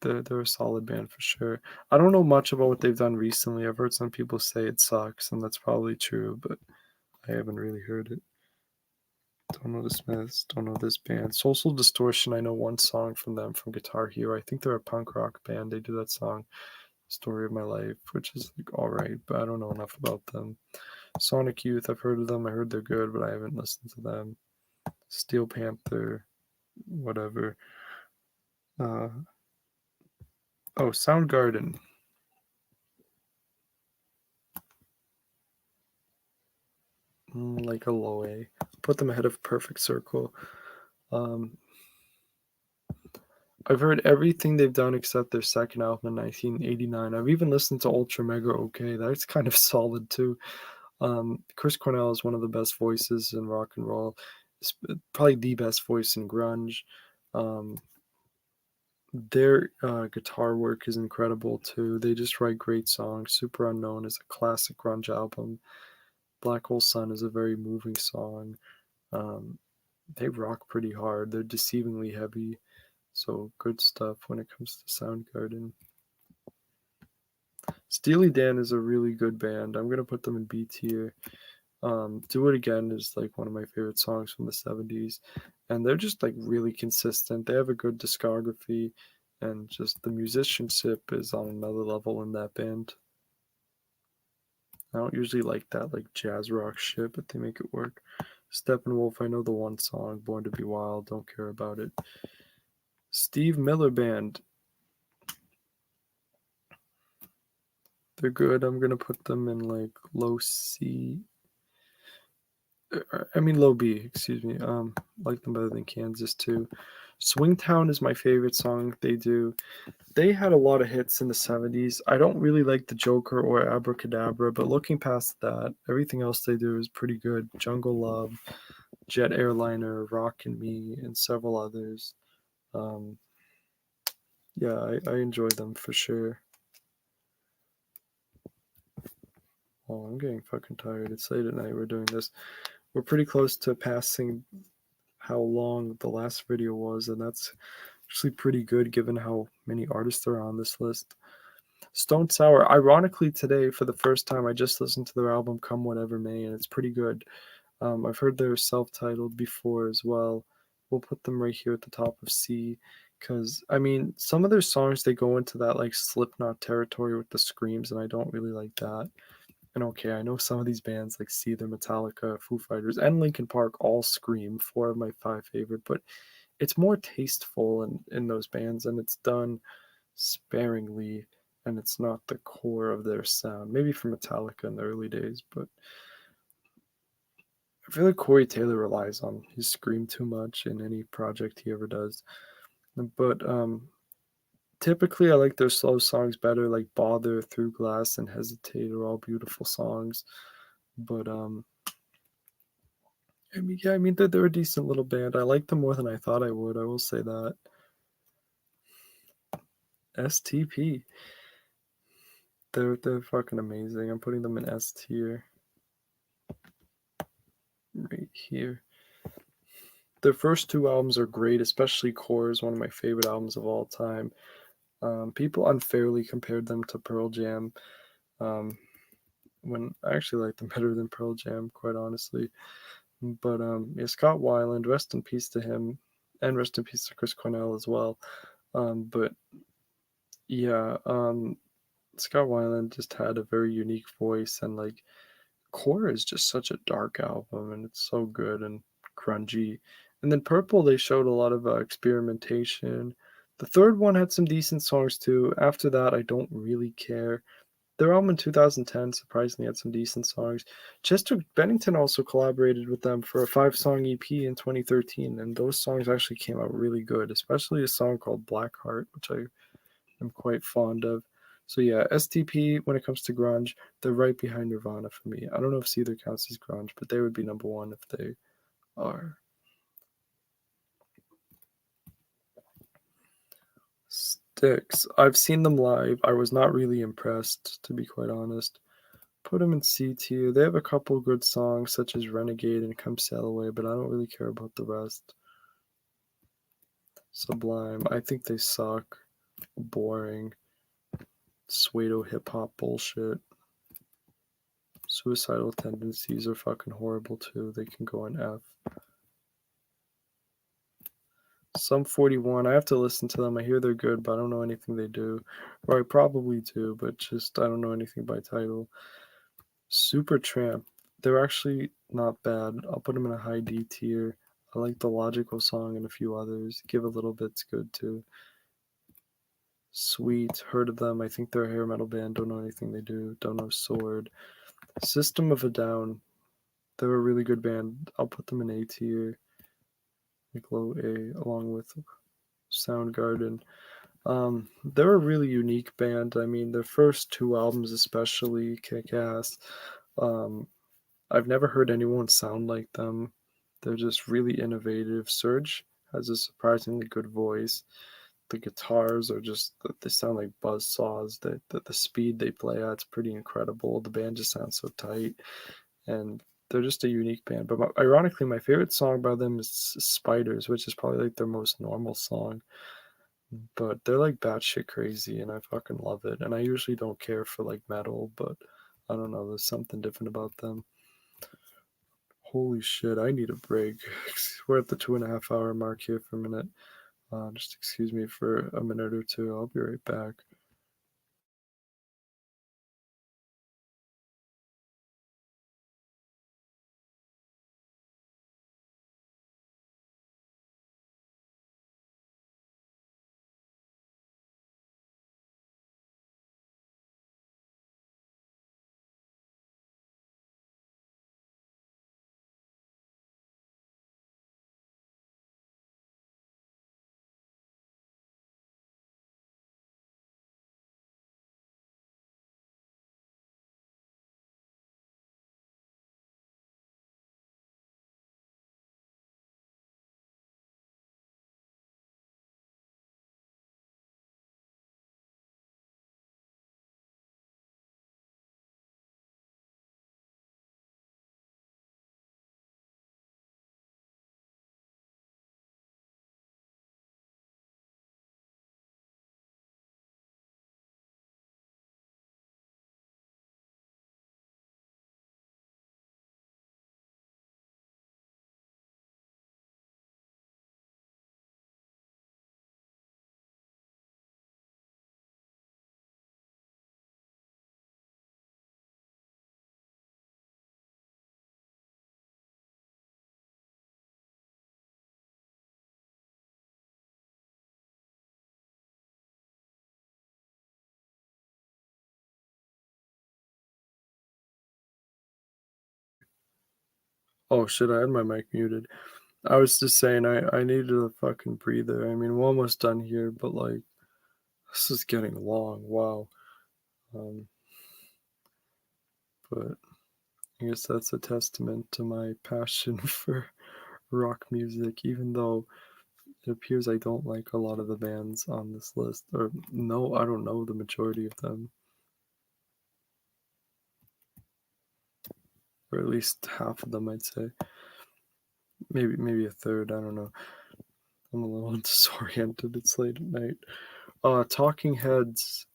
they're a solid band for sure. I don't know much about what they've done recently. I've heard some people say it sucks, and that's probably true, but I haven't really heard it. Don't know the Smiths. Don't know this band. Social Distortion. I know one song from them from Guitar Hero. I think they're a punk rock band. They do that song, "Story of My Life," which is like all right, but I don't know enough about them. Sonic Youth. I've heard of them. I heard they're good, but I haven't listened to them. Steel Panther. Whatever. Uh, oh, Soundgarden. Like a low A. Put them ahead of Perfect Circle. Um, I've heard everything they've done except their second album in 1989. I've even listened to Ultra Mega OK. That's kind of solid too. Chris Cornell is one of the best voices in rock and roll. It's probably the best voice in grunge. Um, their guitar work is incredible too. They just write great songs. Super Unknown is a classic grunge album. Black Hole Sun is a very moving song. Um, they rock pretty hard. They're deceivingly heavy. So good stuff when it comes to Soundgarden. Steely Dan is a really good band. I'm gonna put them in B tier. Do It Again is like one of my favorite songs from the 70s, and they're just like really consistent. They have a good discography, and just the musicianship is on another level in that band. I don't usually like that like jazz rock shit, but they make it work. Steppenwolf, I know the one song, Born to Be Wild, don't care about it. Steve Miller Band. They're good. I'm gonna put them in like low C. I mean low B. Excuse me. Like them better than Kansas too. Swingtown is my favorite song they do. They had a lot of hits in the 70s. I don't really like the Joker or Abracadabra, but looking past that, everything else they do is pretty good. Jungle Love, Jet Airliner, Rockin' Me, and several others. Um, yeah, I enjoy them for sure. Oh, I'm getting fucking tired. It's late at night. We're doing this. We're pretty close to passing how long the last video was, and that's actually pretty good given how many artists are on this list. Stone Sour, ironically, today for the first time, I just listened to their album "Come Whatever May," and it's pretty good. I've heard their self-titled before as well. We'll put them right here at the top of C, because I mean, some of their songs they go into that like Slipknot territory with the screams, and I don't really like that. And okay, I know some of these bands like Seether, Metallica, Foo Fighters, and Linkin Park all scream, four of my five favorite, but it's more tasteful in those bands, and it's done sparingly, and it's not the core of their sound. Maybe for Metallica in the early days, but I feel like Corey Taylor relies on his scream too much in any project he ever does. But typically, I like their slow songs better, like "Bother," "Through Glass," and "Hesitate" are all beautiful songs. But I mean, yeah, I mean they're a decent little band. I like them more than I thought I would. I will say that. STP, they're fucking amazing. I'm putting them in S tier right here. Their first two albums are great, especially Core is one of my favorite albums of all time. People unfairly compared them to Pearl Jam, um, when I actually like them better than Pearl Jam, quite honestly. But yeah, Scott Weiland, rest in peace to him, and rest in peace to Chris Cornell as well. But yeah, Scott Weiland just had a very unique voice, and like Core is just such a dark album, and it's so good and grungy. And then Purple, they showed a lot of experimentation. The third one had some decent songs too. After that, I don't really care. Their album in 2010 surprisingly had some decent songs. Chester Bennington also collaborated with them for a five-song EP in 2013, and those songs actually came out really good, especially a song called Blackheart, which I am quite fond of. So yeah, STP, when it comes to grunge, they're right behind Nirvana for me. I don't know if Seether counts as grunge, but they would be number one if they are. Styx, I've seen them live. I was not really impressed, to be quite honest. Put them in C tier. They have a couple good songs, such as Renegade and Come Sail Away, but I don't really care about the rest. Sublime, I think they suck. Boring. Pseudo hip hop bullshit. Suicidal Tendencies are fucking horrible too. They can go in F. Sum 41, I have to listen to them. I hear they're good, but I don't know anything they do. Or I probably do, but just I don't know anything by title. Supertramp, they're actually not bad. I'll put them in a high D tier. I like the Logical song and a few others. Give a Little Bit's good too. Sweet, heard of them. I think they're a hair metal band. Don't know anything they do. Don't know Sword. System of a Down, they're a really good band. I'll put them in A tier, like low A, along with Soundgarden. They're a really unique band. I mean, their first two albums especially kick ass. Um, I've never heard anyone sound like them. They're just really innovative. Surge has a surprisingly good voice. The guitars are just they sound like buzz saws. The speed they play at is pretty incredible. The band just sounds so tight, and they're just a unique band. But ironically, my favorite song by them is Spiders, which is probably like their most normal song. But they're like batshit crazy, and I fucking love it. And I usually don't care for like metal, but I don't know. There's something different about them. Holy shit, I need a break. We're at the 2.5 hour mark here for a minute. Just excuse me for a minute or two. I'll be right back. Oh shit, I had my mic muted. I was just saying I needed a fucking breather. I mean, we're almost done here, but like this is getting long. Wow. Um, but I guess that's a testament to my passion for rock music, even though it appears I don't like a lot of the bands on this list. Or no, I don't know the majority of them, or at least half of them, I'd say. Maybe a third. I don't know. I'm a little disoriented. It's late at night. Talking Heads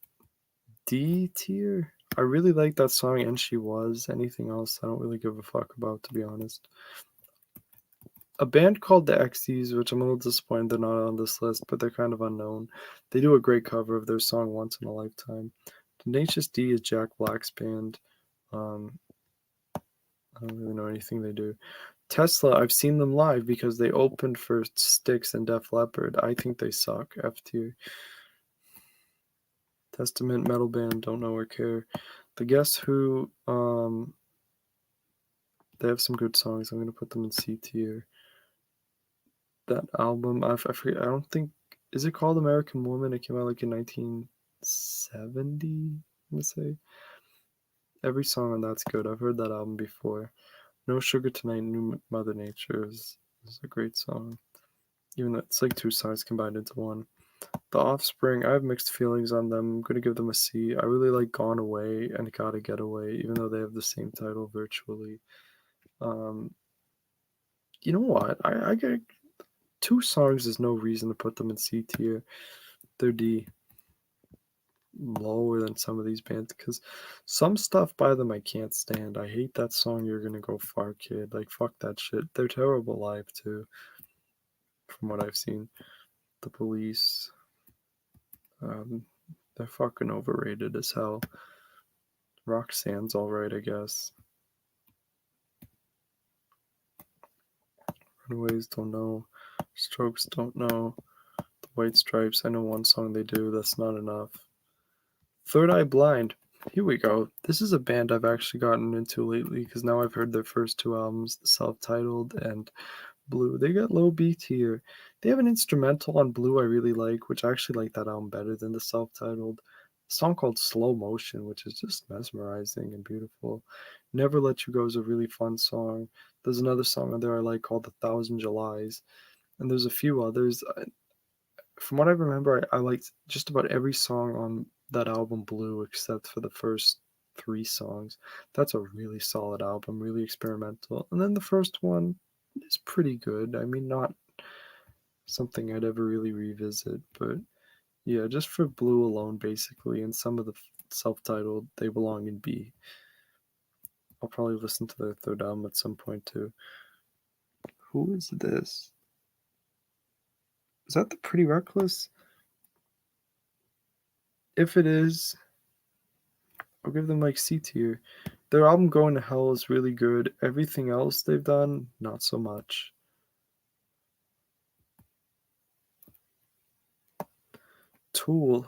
D tier. I really like that song, and She Was. Anything else, I don't really give a fuck about, to be honest. A band called the Xyz, which I'm a little disappointed they're not on this list, but they're kind of unknown. They do a great cover of their song "Once in a Lifetime." Tenacious D is Jack Black's band. Um, I don't really know anything they do. Tesla, I've seen them live because they opened for Styx and Def Leppard. I think they suck. F tier. Testament metal band, don't know or care. The Guess Who, they have some good songs. I'm gonna put them in C tier. That album, I forget. I don't think, is it called American Woman? It came out like in 1970. I'm gonna say every song on that's good. I've heard that album before. No Sugar Tonight, New Mother Nature is a great song. Even though it's like two songs combined into one. The Offspring, I have mixed feelings on them. I'm gonna give them a C. I really like Gone Away and Gotta Get Away, even though they have the same title virtually. Um, you know what? I get two songs is no reason to put them in C tier. They're D, lower than some of these bands because some stuff by them I can't stand. I hate that song "You're Gonna Go Far, Kid." Like fuck that shit. They're terrible live too, from what I've seen. The Police, um, they're fucking overrated as hell. Roxanne's alright, I guess. Runaways, don't know. Strokes, don't know. The White Stripes, I know one song they do. That's not enough. Third Eye Blind. Here we go. This is a band I've actually gotten into lately because now I've heard their first two albums, self-titled and Blue. They got low B tier. They have an instrumental on Blue I really like, which I actually like that album better than the self-titled. A song called Slow Motion, which is just mesmerizing and beautiful. Never Let You Go is a really fun song. There's another song on there I like called A Thousand Julys. And there's a few others. From what I remember, I liked just about every song on that album Blue except for the first three songs. That's a really solid album, really experimental. And then the first one is pretty good. I mean, not something I'd ever really revisit, but yeah, just for Blue alone, basically, and some of the self-titled, they belong in B. I'll probably listen to their third album at some point too. Who is this? Is that the Pretty Reckless? If it is, I'll give them like C tier. Their album Going to Hell is really good. Everything else they've done, not so much. Tool.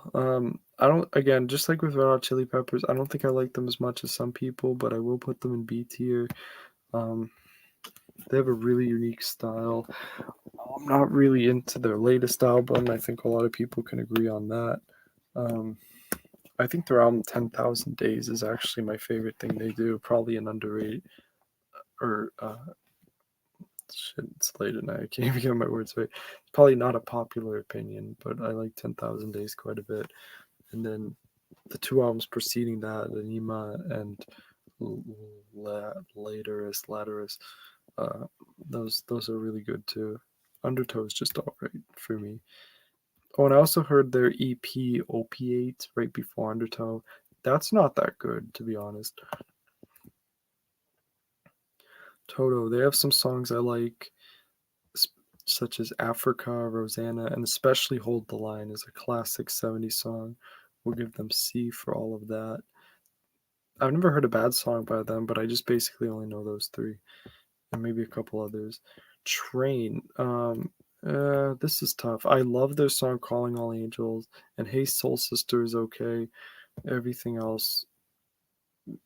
I don't, again, just like with Red Hot Chili Peppers, I don't think I like them as much as some people, but I will put them in B tier. Um, they have a really unique style. I'm not really into their latest album. I think a lot of people can agree on that. Um, I think their album 10,000 Days is actually my favorite thing they do. Probably an underrated, or shit, it's late at night. I can't even get my words right. It's probably not a popular opinion, but I like 10,000 Days quite a bit. And then the two albums preceding that, Anima and Laterus, uh, those are really good too. Undertow is just alright for me. Oh, and I also heard their EP Opiate right before Undertow. That's not that good, to be honest. Toto, they have some songs I like, such as Africa, Rosanna, and especially Hold the Line is a classic 70s song. We'll give them C for all of that. I've never heard a bad song by them, but I just basically only know those three and maybe a couple others. Train. This is tough. I love their song Calling All Angels, and Hey Soul Sister is okay. Everything else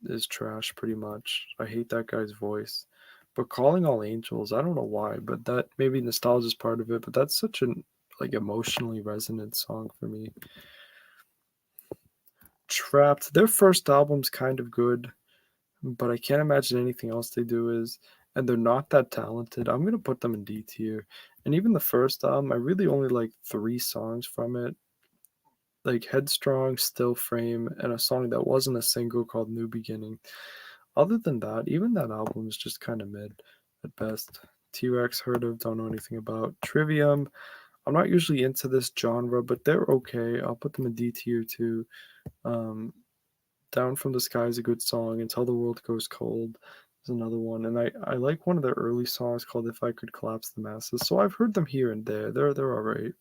is trash pretty much. I hate that guy's voice. But Calling All Angels, I don't know why, but that maybe nostalgia is part of it, but that's such an like emotionally resonant song for me. Trapped, their first album's kind of good, but I can't imagine anything else they do is, and they're not that talented. I'm gonna put them in D tier. And even the first album, I really only like 3 songs from it, like Headstrong, Still Frame, and a song that wasn't a single called New Beginning. Other than that, even that album is just kind of mid at best. T Rex heard of, don't know anything about. Trivium, I'm not usually into this genre, but they're okay. I'll put them in D tier too. Um, Down from the Sky is a good song. Until the World Goes Cold is another one. And I like one of their early songs called If I Could Collapse the Masses. So I've heard them here and there. They're alright.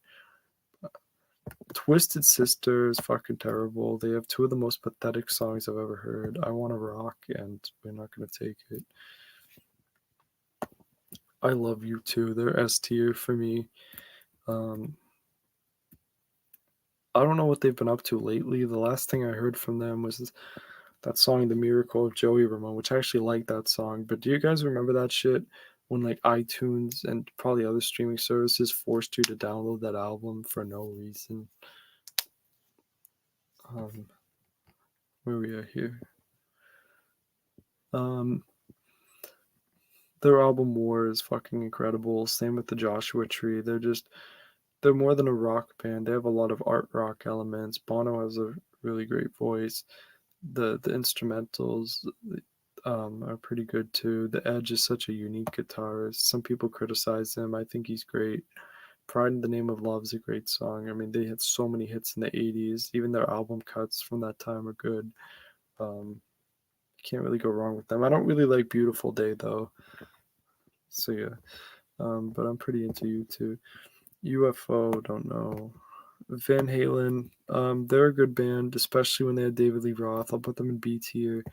Twisted Sister is fucking terrible. They have 2 of the most pathetic songs I've ever heard. I Wanna Rock and We're Not Gonna Take It. I love you too. They're S tier for me. Um, I don't know what they've been up to lately. The last thing I heard from them was that song "The Miracle of Joey Ramone," which I actually like that song. But do you guys remember that shit when like iTunes and probably other streaming services forced you to download that album for no reason? Um, where we at here? Um, their album War is fucking incredible. Same with the Joshua Tree. They're more than a rock band. They have a lot of art rock elements. Bono has a really great voice. The instrumentals are pretty good too. The Edge is such a unique guitarist. Some people criticize him. I think he's great. Pride in the Name of Love is a great song. I mean, they had so many hits in the 80s. Even their album cuts from that time are good. Um, can't really go wrong with them. I don't really like Beautiful Day though. So yeah. But I'm pretty into you too. UFO, don't know. Van Halen, they're a good band, especially when they had David Lee Roth. I'll put them in B tier.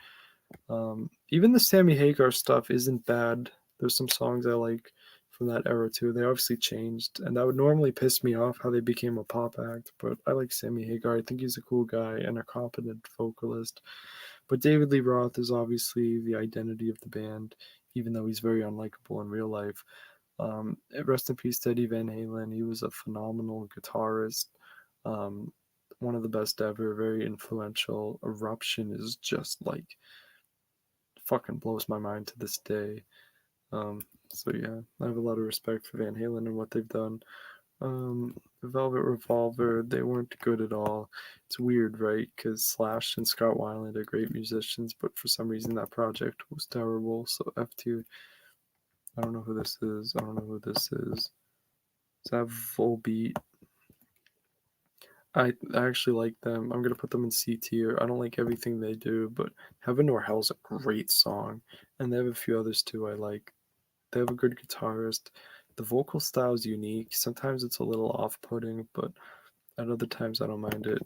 Even the Sammy Hagar stuff isn't bad. There's some songs I like from that era too. They obviously changed, and that would normally piss me off how they became a pop act. But I like Sammy Hagar. I think he's a cool guy and a competent vocalist. But David Lee Roth is obviously the identity of the band, even though he's very unlikable in real life. Rest in peace, Eddie Van Halen. He was a phenomenal guitarist. Um, one of the best ever, very influential. Eruption is just like fucking blows my mind to this day. So yeah, I have a lot of respect for Van Halen and what they've done. Velvet Revolver, they weren't good at all. It's weird, right? Because Slash and Scott Weiland are great musicians, but for some reason that project was terrible. So F tier. I don't know who this is. I don't know who this is. Is that Volbeat? I actually like them. I'm gonna put them in C tier. I don't like everything they do, but Heaven or Hell's a great song, and they have a few others too I like. They have a good guitarist. The vocal style is unique. Sometimes it's a little off-putting, but at other times I don't mind it.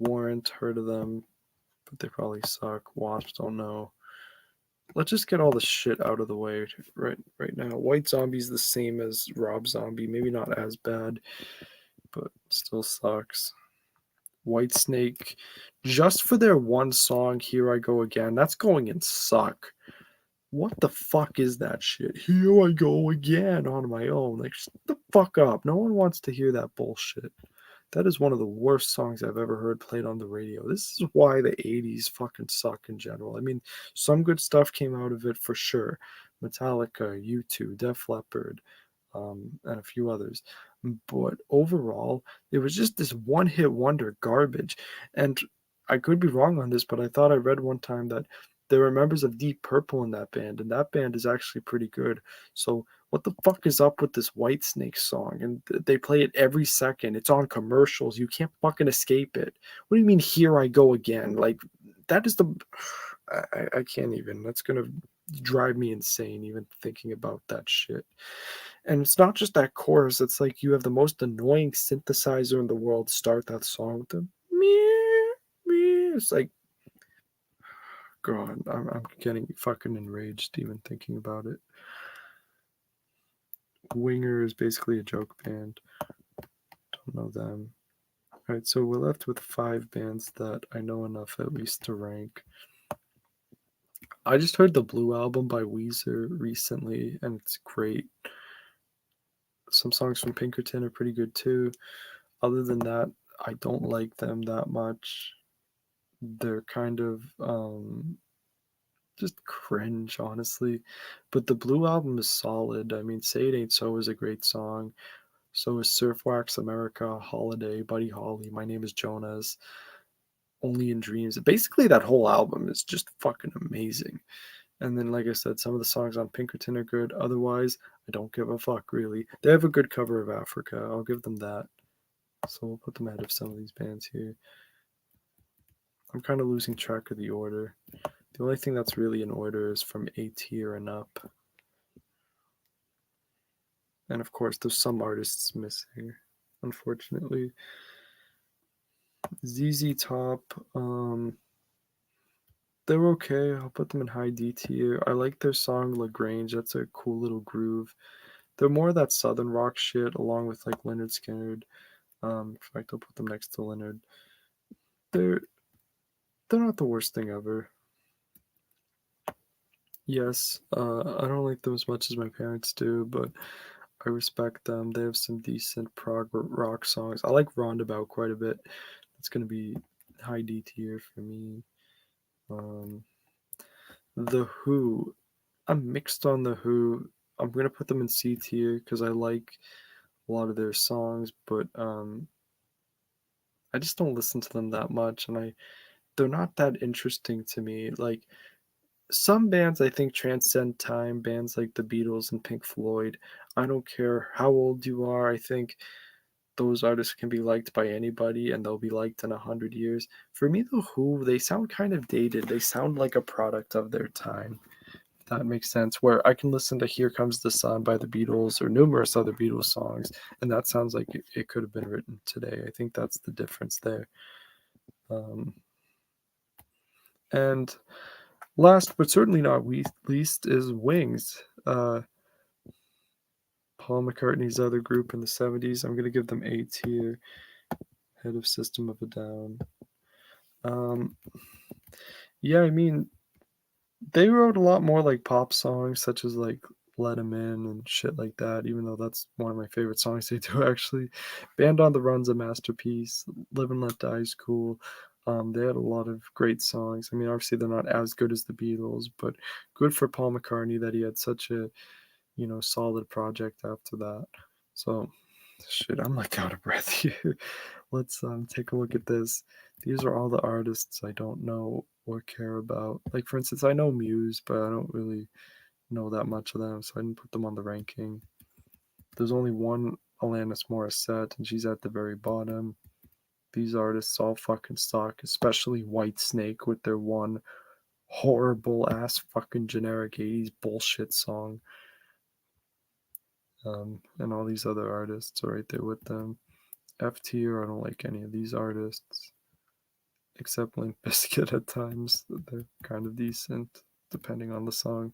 Warrant, heard of them, but they probably suck. Wasp, don't know. Let's just get all the shit out of the way right now. White Zombie's the same as Rob Zombie, maybe not as bad, but still sucks. Whitesnake, just for their one song, Here I Go Again, that's going in suck. What the fuck is that shit? Here I go again on my own. Like, shut the fuck up. No one wants to hear that bullshit. That is one of the worst songs I've ever heard played on the radio. This is why the 80s fucking suck in general. I mean, some good stuff came out of it for sure. Metallica, U2, Def Leppard, and a few others. But overall, it was just this one hit wonder garbage. And I could be wrong on this, but I thought I read one time that there are members of Deep Purple in that band, and that band is actually pretty good. So what the fuck is up with this Whitesnake song? And they play it every second. It's on commercials. You can't fucking escape it. What do you mean, here I go again? Like, that is the. I can't even. That's going to drive me insane even thinking about that shit. And it's not just that chorus, it's like you have the most annoying synthesizer in the world start that song with the meow, meow. It's like, God, I'm getting fucking enraged even thinking about it. Winger is basically a joke band. Don't know them. Alright, so we're left with 5 bands that I know enough at least to rank. I just heard the Blue album by Weezer recently, and it's great. Some songs from Pinkerton are pretty good too. Other than that, I don't like them that much. They're kind of just cringe, honestly. But the Blue album is solid. I mean, Say It Ain't So is a great song. So is Surf Wax America, Holiday, Buddy Holly, My Name is Jonas, Only in Dreams. Basically, that whole album is just fucking amazing. And then, like I said, some of the songs on Pinkerton are good. Otherwise, I don't give a fuck, really. They have a good cover of Africa. I'll give them that. So we'll put them ahead of some of these bands here. I'm kind of losing track of the order. The only thing that's really in order is from A tier and up. And of course, there's some artists missing, unfortunately. ZZ Top, they're okay. I'll put them in high D tier. I like their song Lagrange. That's a cool little groove. They're more of that southern rock shit, along with like Leonard Skinner. In fact, I'll put them next to Leonard. They're they're not the worst thing ever. Yes, I don't like them as much as my parents do, but I respect them. They have some decent prog rock songs. I like Roundabout quite a bit. It's gonna be high D tier for me. Um, the Who, I'm mixed on the Who. I'm gonna put them in C tier because I like a lot of their songs, but I just don't listen to them that much, and they're not that interesting to me. Like some bands I think transcend time, bands like the Beatles and Pink Floyd. I don't care how old you are, I think those artists can be liked by anybody and they'll be liked in 100 years. For me, The Who, they sound kind of dated. They sound like a product of their time. If that makes sense. Where I can listen to Here Comes the Sun by the Beatles or numerous other Beatles songs, and that sounds like it could have been written today. I think that's the difference there. Um, and last but certainly not least is Wings. Paul McCartney's other group in the 70s. I'm going to give them A tier, head of System of a Down. Um, yeah, I mean, they wrote a lot more like pop songs, such as like Let 'Em In and shit like that, even though that's one of my favorite songs they do, actually. Band on the Run's a masterpiece. Live and Let Die is cool. They had a lot of great songs. I mean, obviously, they're not as good as the Beatles, but good for Paul McCartney that he had such a solid project after that. So, shit, I'm like out of breath here. Let's take a look at this. These are all the artists I don't know or care about. Like for instance, I know Muse, but I don't really know that much of them, so I didn't put them on the ranking. There's only one Alanis Morissette, and she's at the very bottom. These artists all fucking suck, especially Whitesnake with their one horrible ass fucking generic 80s bullshit song. And all these other artists are right there with them. F tier, I don't like any of these artists, except Limp Bizkit at times. They're kind of decent, depending on the song.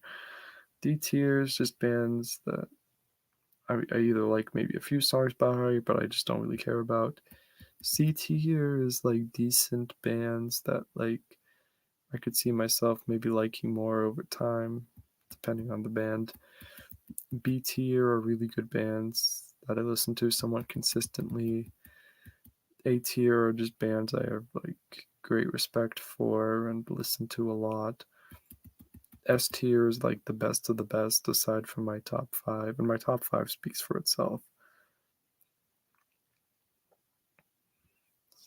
D tier is just bands that I either like maybe a few songs by, but I just don't really care about. C tier is like decent bands that like I could see myself maybe liking more over time, depending on the band. B tier are really good bands that I listen to somewhat consistently. A tier are just bands I have like great respect for and listen to a lot. S tier is like the best of the best aside from my top five, and my top five speaks for itself.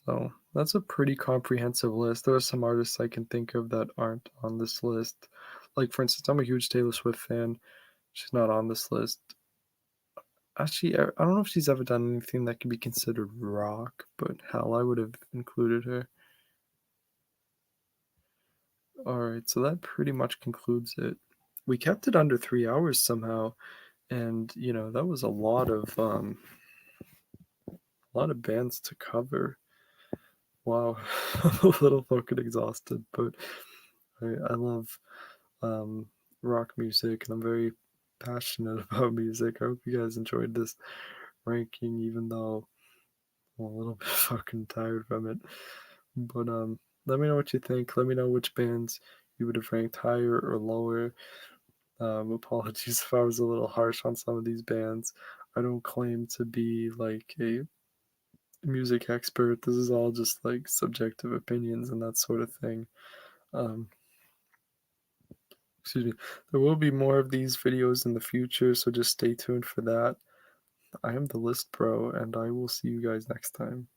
So that's a pretty comprehensive list. There are some artists I can think of that aren't on this list. Like for instance, I'm a huge Taylor Swift fan. She's not on this list. Actually, I don't know if she's ever done anything that could be considered rock, but hell, I would have included her. Alright, so that pretty much concludes it. We kept it under 3 hours somehow, and, that was a lot of bands to cover. Wow. I'm a little fucking exhausted, but I love, um, rock music, and I'm very passionate about music. I hope you guys enjoyed this ranking, even though I'm a little bit fucking tired from it. But, let me know what you think. Let me know which bands you would have ranked higher or lower. Apologies if I was a little harsh on some of these bands. I don't claim to be like a music expert. This is all just like subjective opinions and that sort of thing. Um, excuse me. There will be more of these videos in the future, so just stay tuned for that. I am the List Bro, and I will see you guys next time.